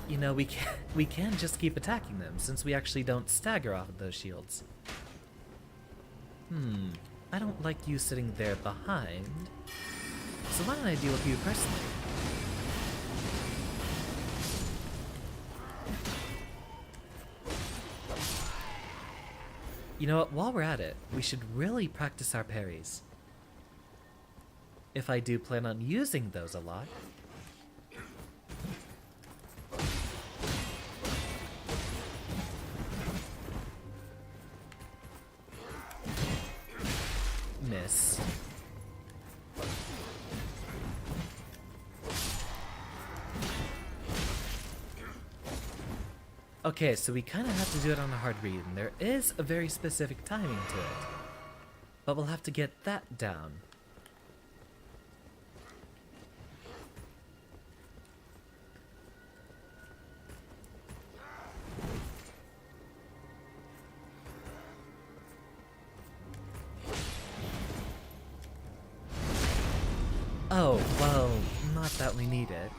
You know, we can just keep attacking them, since we actually don't stagger off of those shields. I don't like you sitting there behind, so why don't I deal with you personally? You know what, while we're at it, we should really practice our parries. If I do plan on using those a lot. Miss. Okay, so we kind of have to do it on a hard read, and there is a very specific timing to it. But we'll have to get that down. Oh, well, not that we need it.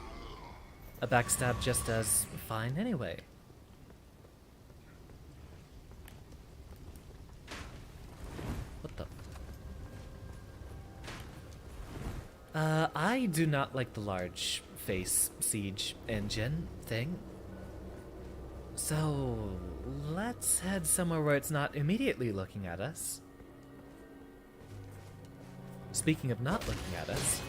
A backstab just does fine anyway. What the? I do not like the large face siege engine thing. So, let's head somewhere where it's not immediately looking at us. Speaking of not looking at us,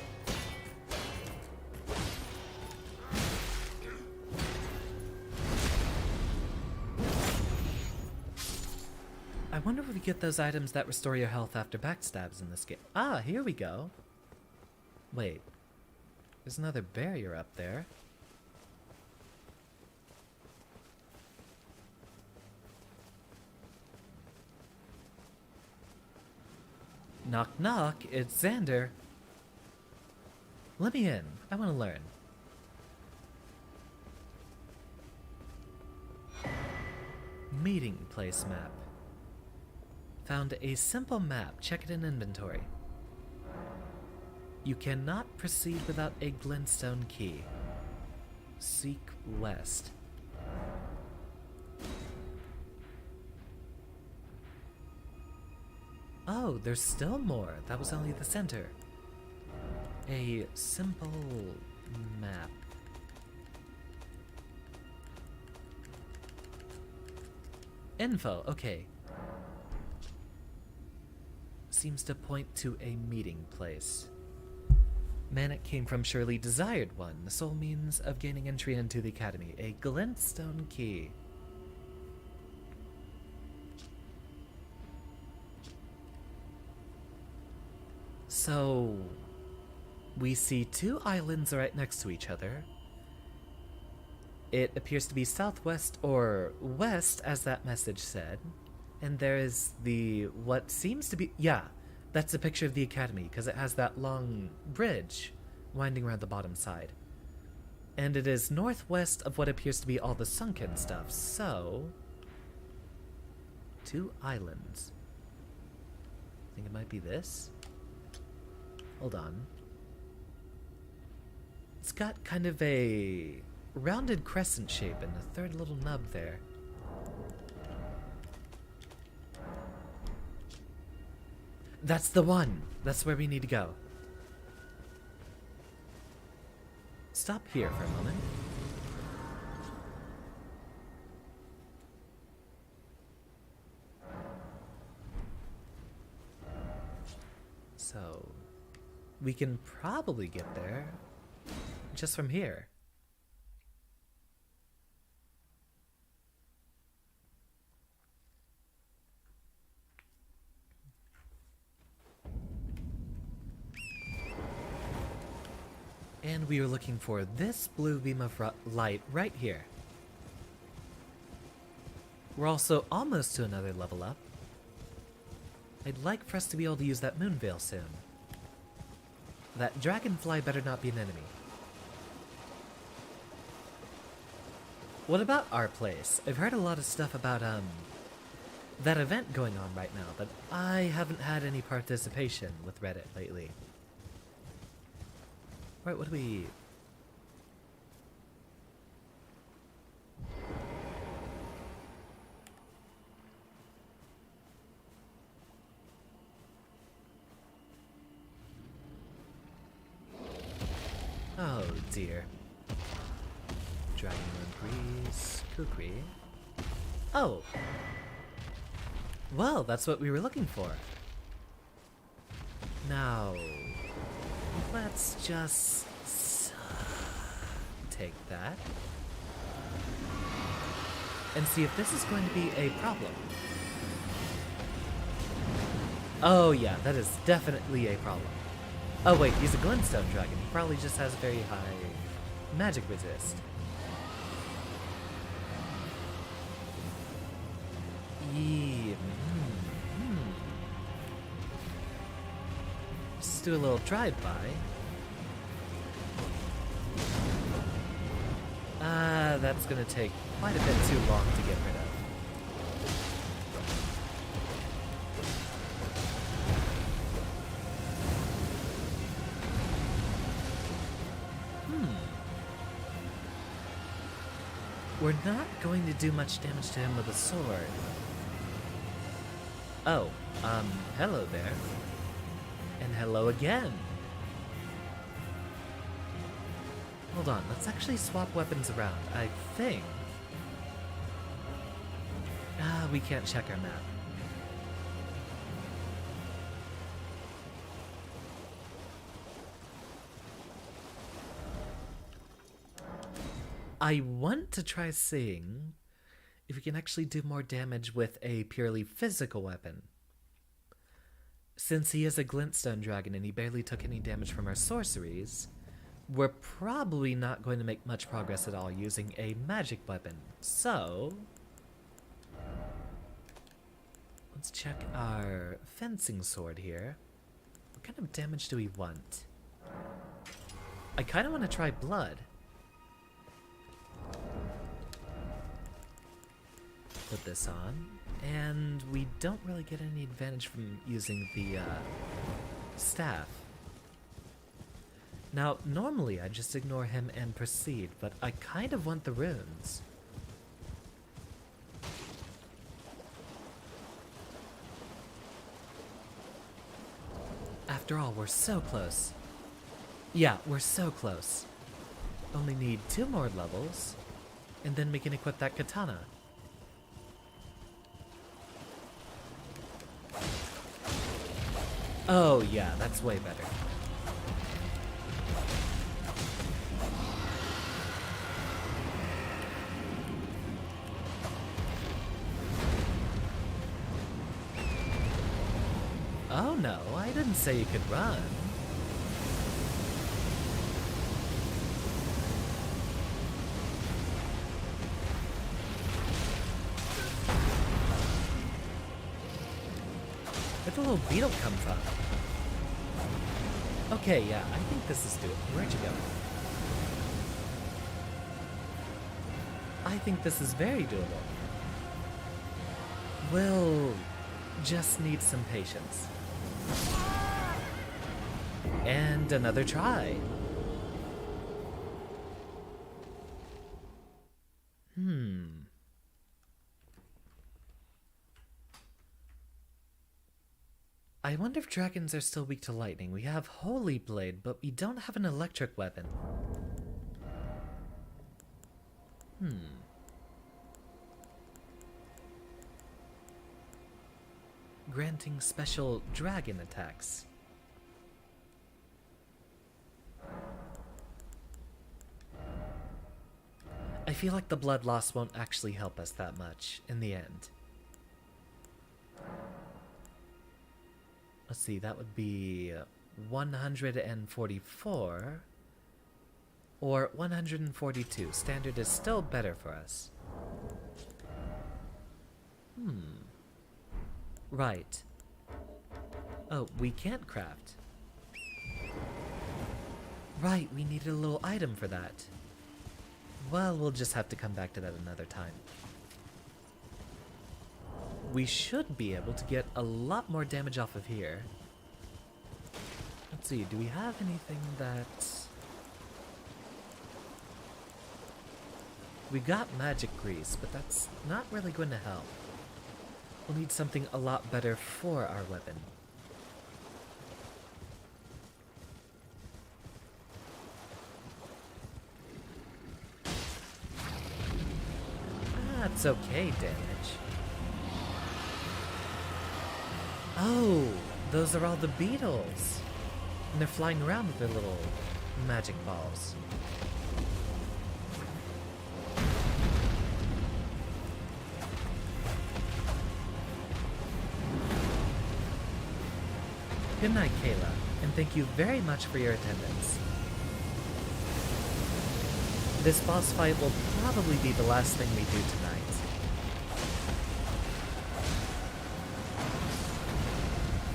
I wonder if we get those items that restore your health after backstabs in this game. Ah, here we go. Wait, there's another barrier up there. Knock knock, it's Xander. Let me in, I want to learn. Meeting place map. Found a simple map, check it in inventory. You cannot proceed without a glintstone key. Seek west. Oh, there's still more. That was only the center. A simple map. Info, okay. Seems to point to a meeting place. Manic came from surely desired one, the sole means of gaining entry into the academy. A glintstone key. So, we see two islands right next to each other. It appears to be southwest or west, as that message said. And there is the, what seems to be, yeah, that's a picture of the academy, because it has that long bridge winding around the bottom side. And it is northwest of what appears to be all the sunken stuff, so... two islands. I think it might be this? Hold on. It's got kind of a rounded crescent shape and a third little nub there. That's the one! That's where we need to go. Stop here for a moment. So, we can probably get there just from here. And we are looking for this blue beam of light right here. We're also almost to another level up. I'd like for us to be able to use that moon veil soon. That dragonfly better not be an enemy. What about our place? I've heard a lot of stuff about, that event going on right now, but I haven't had any participation with Reddit lately. Right, what do we... Oh dear. Dragon Moon Breeze, Kukri. Oh! Well, that's what we were looking for. Now, let's just take that and see if this is going to be a problem. Oh yeah, that is definitely a problem. Oh wait, he's a glintstone dragon. He probably just has very high magic resist. Just do a little drive-by. That's gonna take quite a bit too long to get rid of. We're not going to do much damage to him with a sword. Oh, hello there. And hello again. Hold on, let's actually swap weapons around, I think. We can't check our map. I want to try seeing if we can actually do more damage with a purely physical weapon. Since he is a glintstone dragon and he barely took any damage from our sorceries, we're probably not going to make much progress at all using a magic weapon. So, let's check our fencing sword here. What kind of damage do we want? I kind of want to try blood. Put this on, and we don't really get any advantage from using the staff. Now, normally I just ignore him and proceed, but I kind of want the runes. After all, we're so close. Yeah, we're so close. Only need 2 more levels, and then we can equip that katana. Oh yeah, that's way better. Oh no, I didn't say you could run. Where'd the little beetle come from? Okay, yeah, I think this is doable. Where'd you go? I think this is very doable. We'll just need some patience. And another try. I wonder if dragons are still weak to lightning. We have Holy Blade, but we don't have an electric weapon. Granting special dragon attacks. I feel like the blood loss won't actually help us that much in the end. Let's see, that would be 144. or 142. Standard is still better for us. Right. Oh, we can't craft. Right, we needed a little item for that. Well, we'll just have to come back to that another time. We should be able to get a lot more damage off of here. Let's see, do we have anything that... We got magic grease, but that's not really going to help. We'll need something a lot better for our weapon. That's okay damage. Oh, those are all the beetles. And they're flying around with their little magic balls. Good night, Kayla, and thank you very much for your attendance. This boss fight will probably be the last thing we do tonight.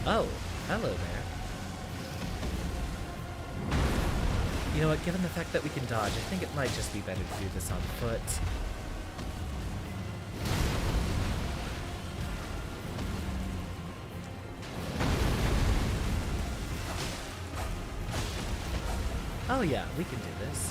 Oh, hello there. You know what, given the fact that we can dodge, I think it might just be better to do this on foot. Oh yeah, we can do this.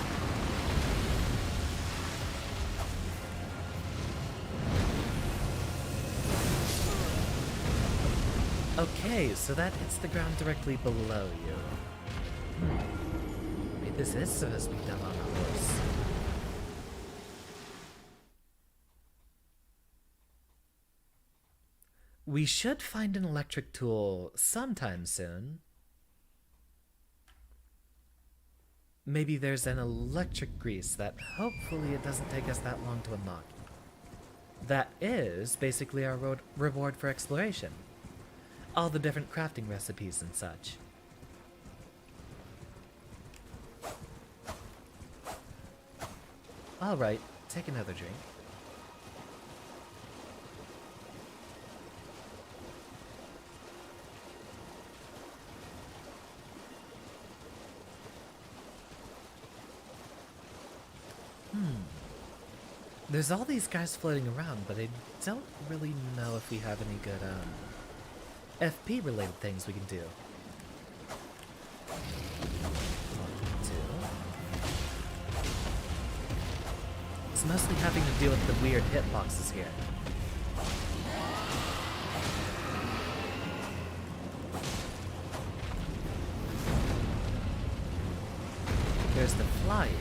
Okay, so that hits the ground directly below you. Maybe this is supposed to be done on a horse. We should find an electric tool sometime soon. Maybe there's an electric grease that hopefully it doesn't take us that long to unlock. That is basically our reward for exploration. All the different crafting recipes and such. Alright, take another drink. There's all these guys floating around, but I don't really know if we have any good, FP related things we can do. 1, 2. It's mostly having to deal with the weird hitboxes here. There's the flying.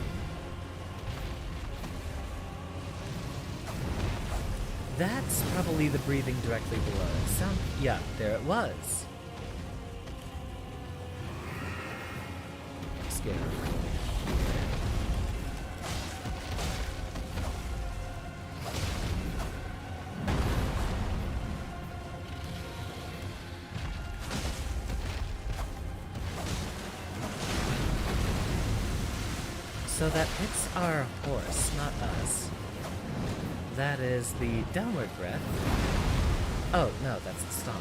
That's probably the breathing directly below it. Yeah, there it was. Scared. So that hits our horse, not us. That is the downward breath. Oh, no, that's the stomp.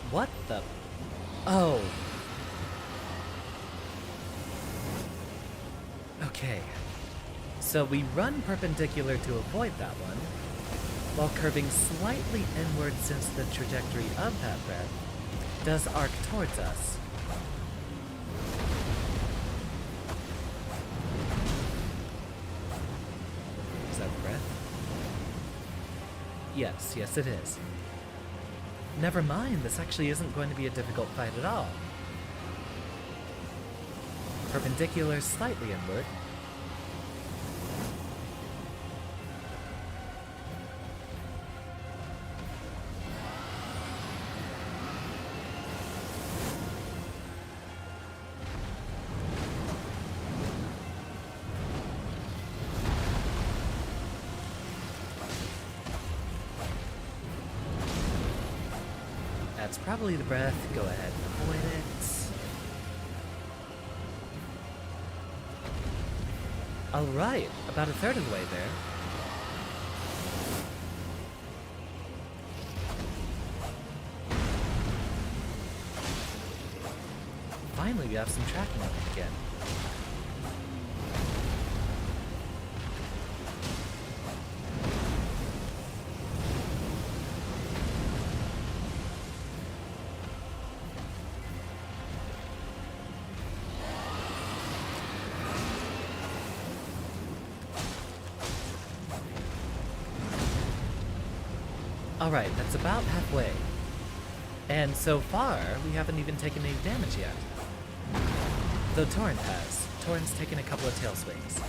What the? Oh. Okay. So we run perpendicular to avoid that one, while curving slightly inward since the trajectory of that breath does arc towards us. Is that breath? Yes, yes it is. Never mind, this actually isn't going to be a difficult fight at all. Perpendicular, slightly inward. That's probably the breath. Go ahead and avoid it. Alright, about a third of the way there. Finally, we have some tracking on it again. Alright, that's about halfway. And so far, we haven't even taken any damage yet. Though Torrent has. Torrent's taken a couple of tail swings.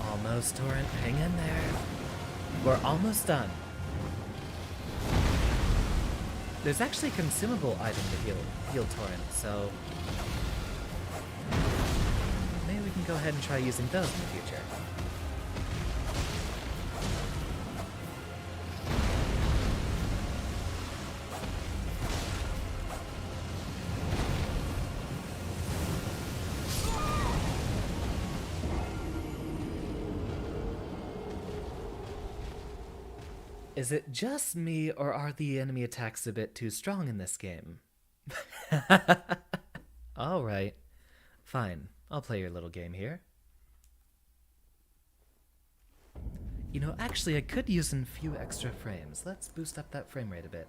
Almost, Torrent. Hang in there. We're almost done. There's actually a consumable item to heal Torrent, so maybe we can go ahead and try using those in the future. Is it just me, or are the enemy attacks a bit too strong in this game? Alright. Fine. I'll play your little game here. You know, actually, I could use a few extra frames. Let's boost up that frame rate a bit.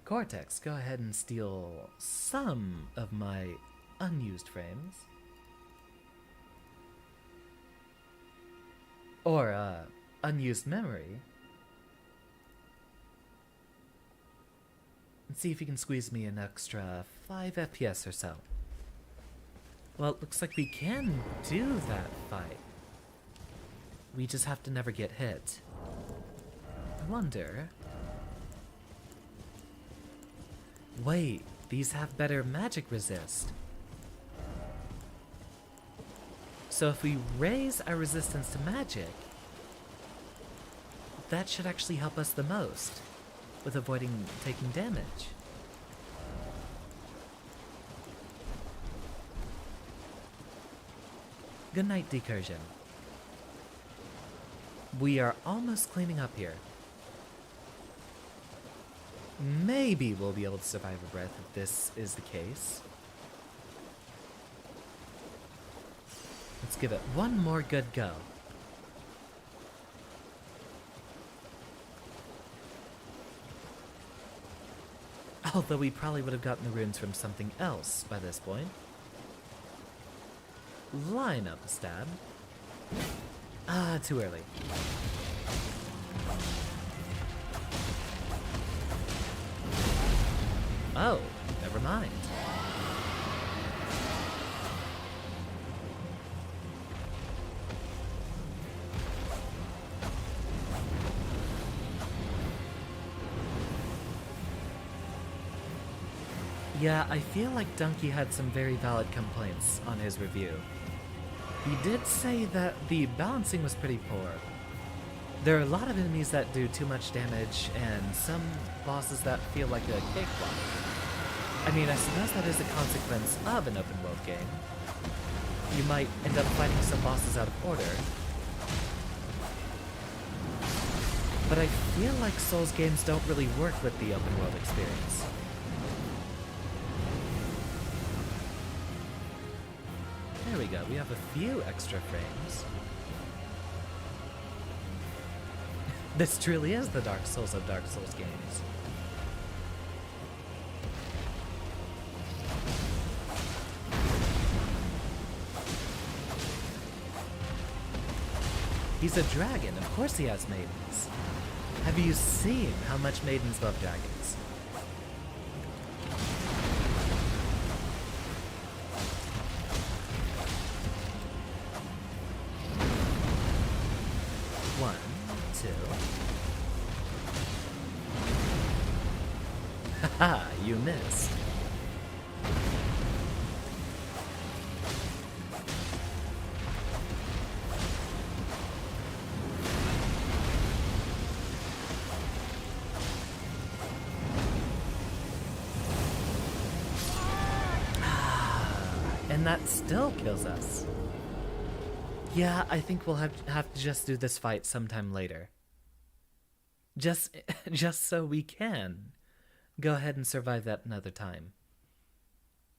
Cortex, go ahead and steal some of my unused frames. Or, unused memory. And see if you can squeeze me an extra 5 FPS or so. Well, it looks like we can do that fight. We just have to never get hit. I wonder... Wait, these have better magic resist. So if we raise our resistance to magic, that should actually help us the most with avoiding taking damage. Good night, Decursion. We are almost cleaning up here. Maybe we'll be able to survive a breath if this is the case. Let's give it one more good go. Although we probably would have gotten the runes from something else by this point. Line up a stab. Ah, too early. Oh, never mind. Yeah, I feel like Donkey had some very valid complaints on his review. He did say that the balancing was pretty poor. There are a lot of enemies that do too much damage, and some bosses that feel like a cakewalk. I mean, I suppose that is a consequence of an open world game. You might end up fighting some bosses out of order. But I feel like Souls games don't really work with the open world experience. There we go, we have a few extra frames. This truly is the Dark Souls of Dark Souls games. He's a dragon, of course he has maidens. Have you seen how much maidens love dragons? you missed. And that still kills us. Yeah, I think we'll have to just do this fight sometime later. Just so we can go ahead and survive that another time.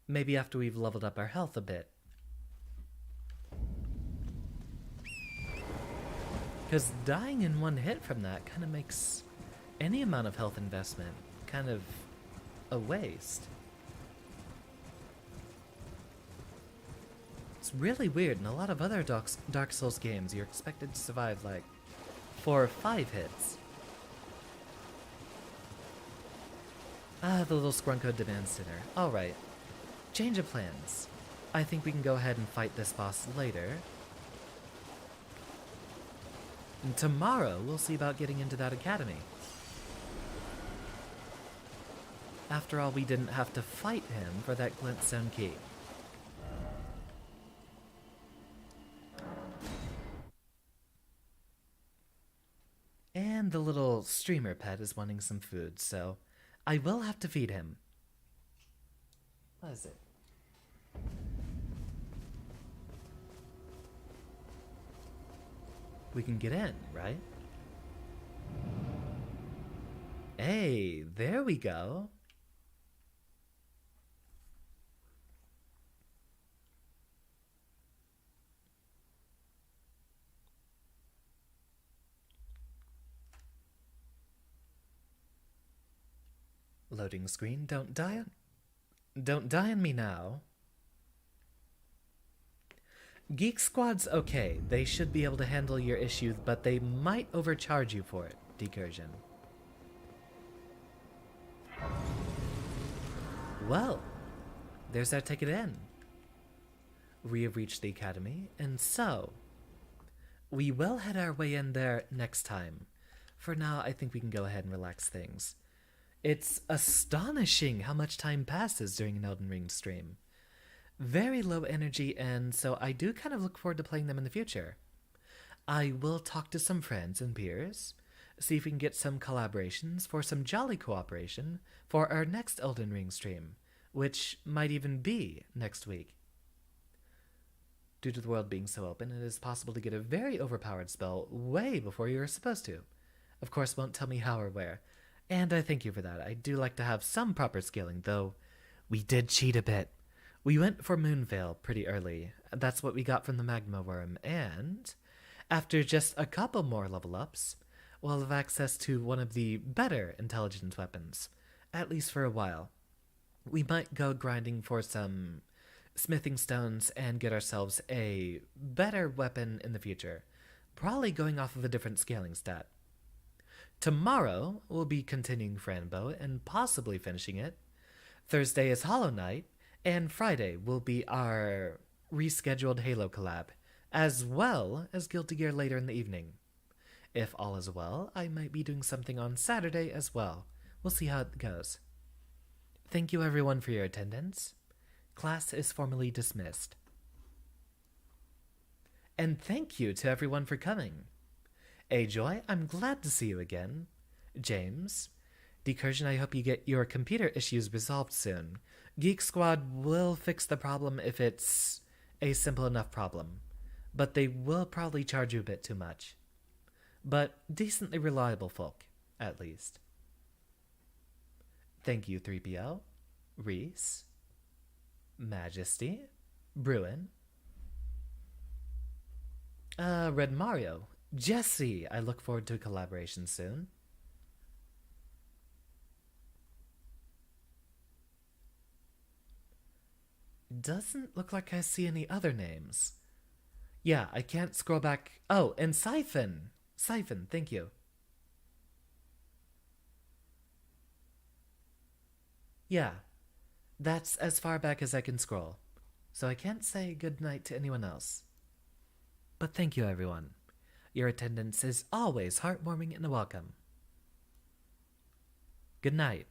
Maybe after we've leveled up our health a bit. Because dying in one hit from that kind of makes any amount of health investment kind of a waste. It's really weird. In a lot of other Dark Souls games, you're expected to survive like 4 or 5 hits. Ah, the little Scrunko demands dinner. Alright. Change of plans. I think we can go ahead and fight this boss later. And tomorrow, we'll see about getting into that academy. After all, we didn't have to fight him for that glintstone key. And the little streamer pet is wanting some food, so I will have to feed him. What is it? We can get in, right? Hey, there we go. Loading screen, don't die on me now. Geek Squad's okay. They should be able to handle your issues, but they might overcharge you for it, Decursion. Well, there's our ticket in. We have reached the academy, and so we will head our way in there next time. For now, I think we can go ahead and relax things. It's astonishing how much time passes during an Elden Ring stream. Very low energy, and so I do kind of look forward to playing them in the future. I will talk to some friends and peers, see if we can get some collaborations for some jolly cooperation for our next Elden Ring stream, which might even be next week. Due to the world being so open, it is possible to get a very overpowered spell way before you are supposed to. Of course, won't tell me how or where. And I thank you for that. I do like to have some proper scaling, though we did cheat a bit. We went for Moonveil pretty early. That's what we got from the Magma Worm, and after just a couple more level ups, we'll have access to one of the better intelligence weapons, at least for a while. We might go grinding for some smithing stones and get ourselves a better weapon in the future, probably going off of a different scaling stat. Tomorrow, we'll be continuing Franbow and possibly finishing it. Thursday is Hollow Knight, and Friday will be our rescheduled Halo collab, as well as Guilty Gear later in the evening. If all is well, I might be doing something on Saturday as well. We'll see how it goes. Thank you everyone for your attendance. Class is formally dismissed. And thank you to everyone for coming. Joy, I'm glad to see you again. James, Decursion, I hope you get your computer issues resolved soon. Geek Squad will fix the problem if it's a simple enough problem, but they will probably charge you a bit too much. But decently reliable folk, at least. Thank you, 3PO, Reese, Majesty, Bruin, Red Mario, Jesse, I look forward to a collaboration soon. Doesn't look like I see any other names. Yeah, I can't scroll back. Oh, and Siphon. Siphon, thank you. Yeah, that's as far back as I can scroll. So I can't say goodnight to anyone else. But thank you, everyone. Your attendance is always heartwarming and welcome. Good night.